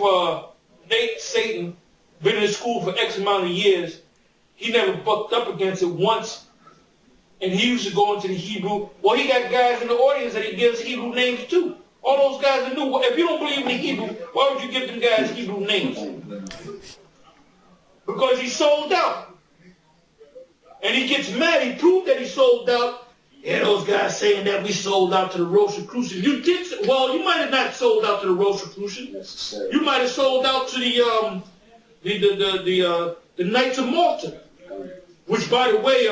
Satan been in school for X amount of years, he never bucked up against it once, and he used to go into the Hebrew. Well, he got guys in the audience that he gives Hebrew names to. All those guys are new. If you don't believe in the Hebrew, why would you give them guys Hebrew names? Because he sold out. And he gets mad. He proved that he sold out. And those guys saying that we sold out to the Rosicrucians. You did. Well, you might have not sold out to the Rosicrucians. You might have sold out to the Knights of Malta. Which, by the way,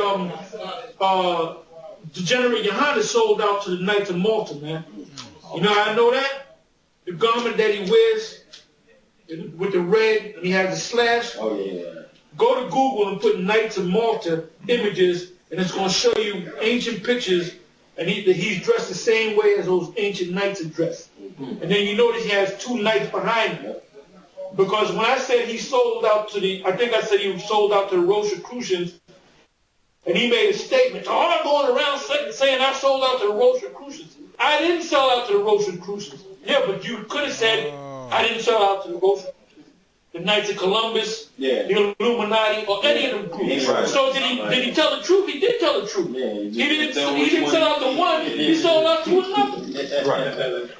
Degenerate Yohanan sold out to the Knights of Malta, man. You know how I know that? The garment that he wears with the red, and he has the slash. Oh, yeah. Go to Google and put Knights of Malta images, and it's going to show you ancient pictures, and he's dressed the same way as those ancient knights are dressed. And then you notice he has two knights behind him. Because when I said he sold out to I think I said he sold out to the Rosicrucians, and he made a statement, oh, I'm going around saying I sold out to the Rosicrucians. I didn't sell out to the Rosicrucians. Yeah, but you could have said I didn't sell out to the Rosicrucians. The Knights of Columbus, the Illuminati, or any of them groups. Right. So did he tell the truth? He did tell the truth. Yeah, he didn't sell out to one, he sold out to another. Right.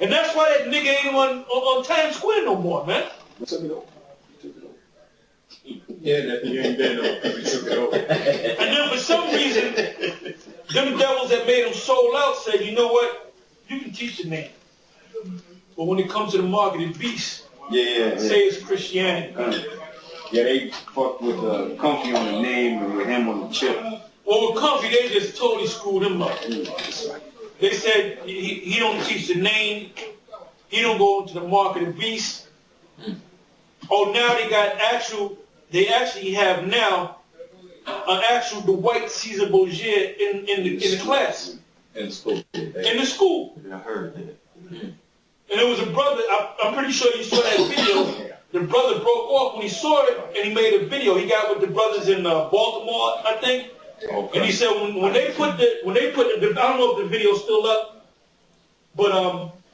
And that's why that nigga ain't on Times Square no more, man. Yeah, you ain't there no. We took it over. And then for some reason, them devils that made him sold out said, you know what? You can teach the name. But when it comes to the marketed beast, say it's Christianity. Yeah, they fucked with Comfy on the name and with him on the chip. Well, with Comfy, they just totally screwed him up. They said he don't teach the name. He don't go into the marketed beast. Oh, now they actually have now an actual Dwight Caesar Borgia in the class. In school. In the school. I heard that. And there was a brother, I'm pretty sure you saw that video. The brother broke off when he saw it, and he made a video. He got with the brothers in Baltimore, I think. Okay. And he said when they put the I don't know if the video's still up, but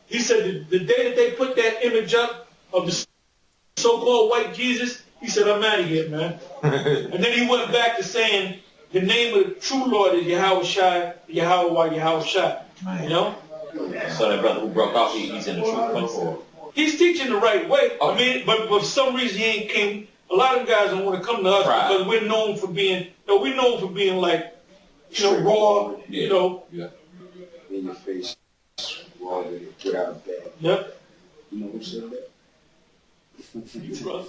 he said the day that they put that image up of the so-called white Jesus, he said, I'm out of here, man. And then he went back to saying the name of the true Lord is Yahweh Shai, Yahweh Shai. You know? So that brother who broke off, he's in the truth. He's teaching the right way. I mean, but for some reason he ain't came. A lot of guys don't want to come to us because we're known for being, like, raw, in your face, raw without that. Yep. You know who said that? You brother.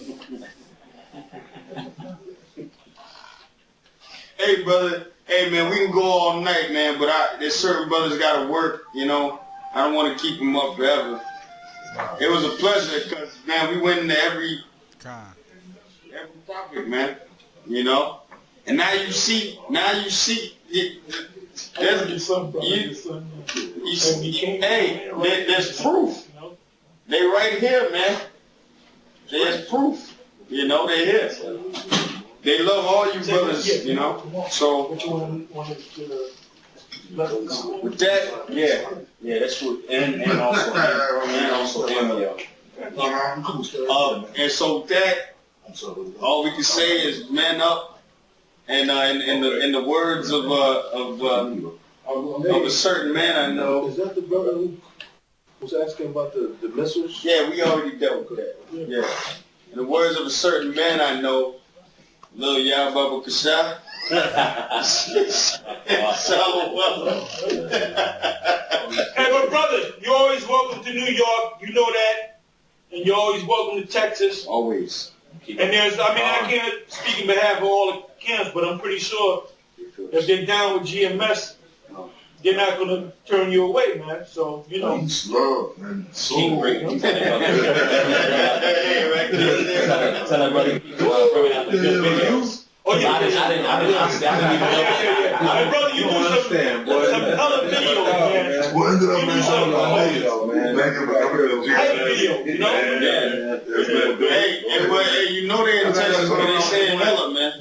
Hey, brother. Hey, man, we can go all night, man, but there's certain brothers got to work, you know. I don't want to keep them up forever. It was a pleasure because, man, we went into every topic, man, you know. And now you see, there's proof. They right here, man. There's proof. You know, they here. They love all you brothers, you know. So with that, yeah, that's true. And also Emil. And so with that, all we can say is man up. And in the words of a certain man I know. Is that the brother who was asking about the missiles? Yeah, we already dealt with that. Yeah. In the words of a certain man I know, Lil Yah Baba Kasha. Hey, but brother, you're always welcome to New York. You know that. And you're always welcome to Texas. Always. And I can't speak on behalf of all the camps, but I'm pretty sure if they're down with GMS, they're not going to turn you away, man. So, you know. Peace, love, man. Soul. Hey, Oh, yeah. I didn't brother, you do some color video, man. What ended up You do some video, you know? Hey, you know they're in Texas when they say hella, man.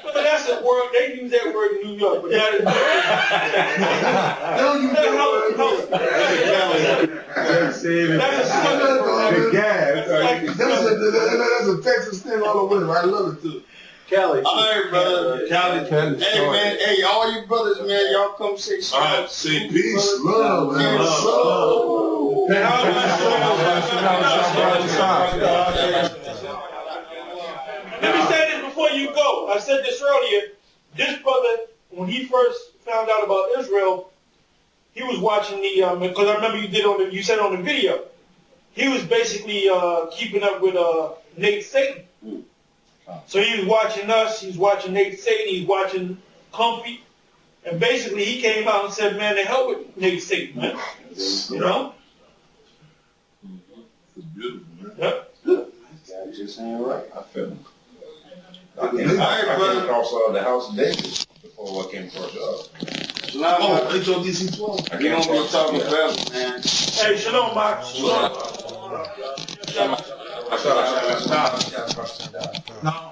But that's a word, they use that word in New York, but that is don't use that word. That's a Texas thing all the way. I love it too. Cali. All right, brother. Cali. Hey, man. Hey, all you brothers, man. Y'all come say All right, say peace, love, man. Let me say this before you go. I said this earlier. This brother, when he first found out about Israel, he was watching the, because I remember you said on the video, he was basically keeping up with Nate Satan. So he was watching us, he was watching Nate Satan, he was watching Comfy, and basically he came out and said, man, the hell with Nate Satan, man. You know? It's beautiful, man. Yep. That just ain't right. I feel it. I came across the House of David before I came across y'all. HODC 12. We're going to be talking forever, man. Hey, shalom, Mark. Shalom. I saw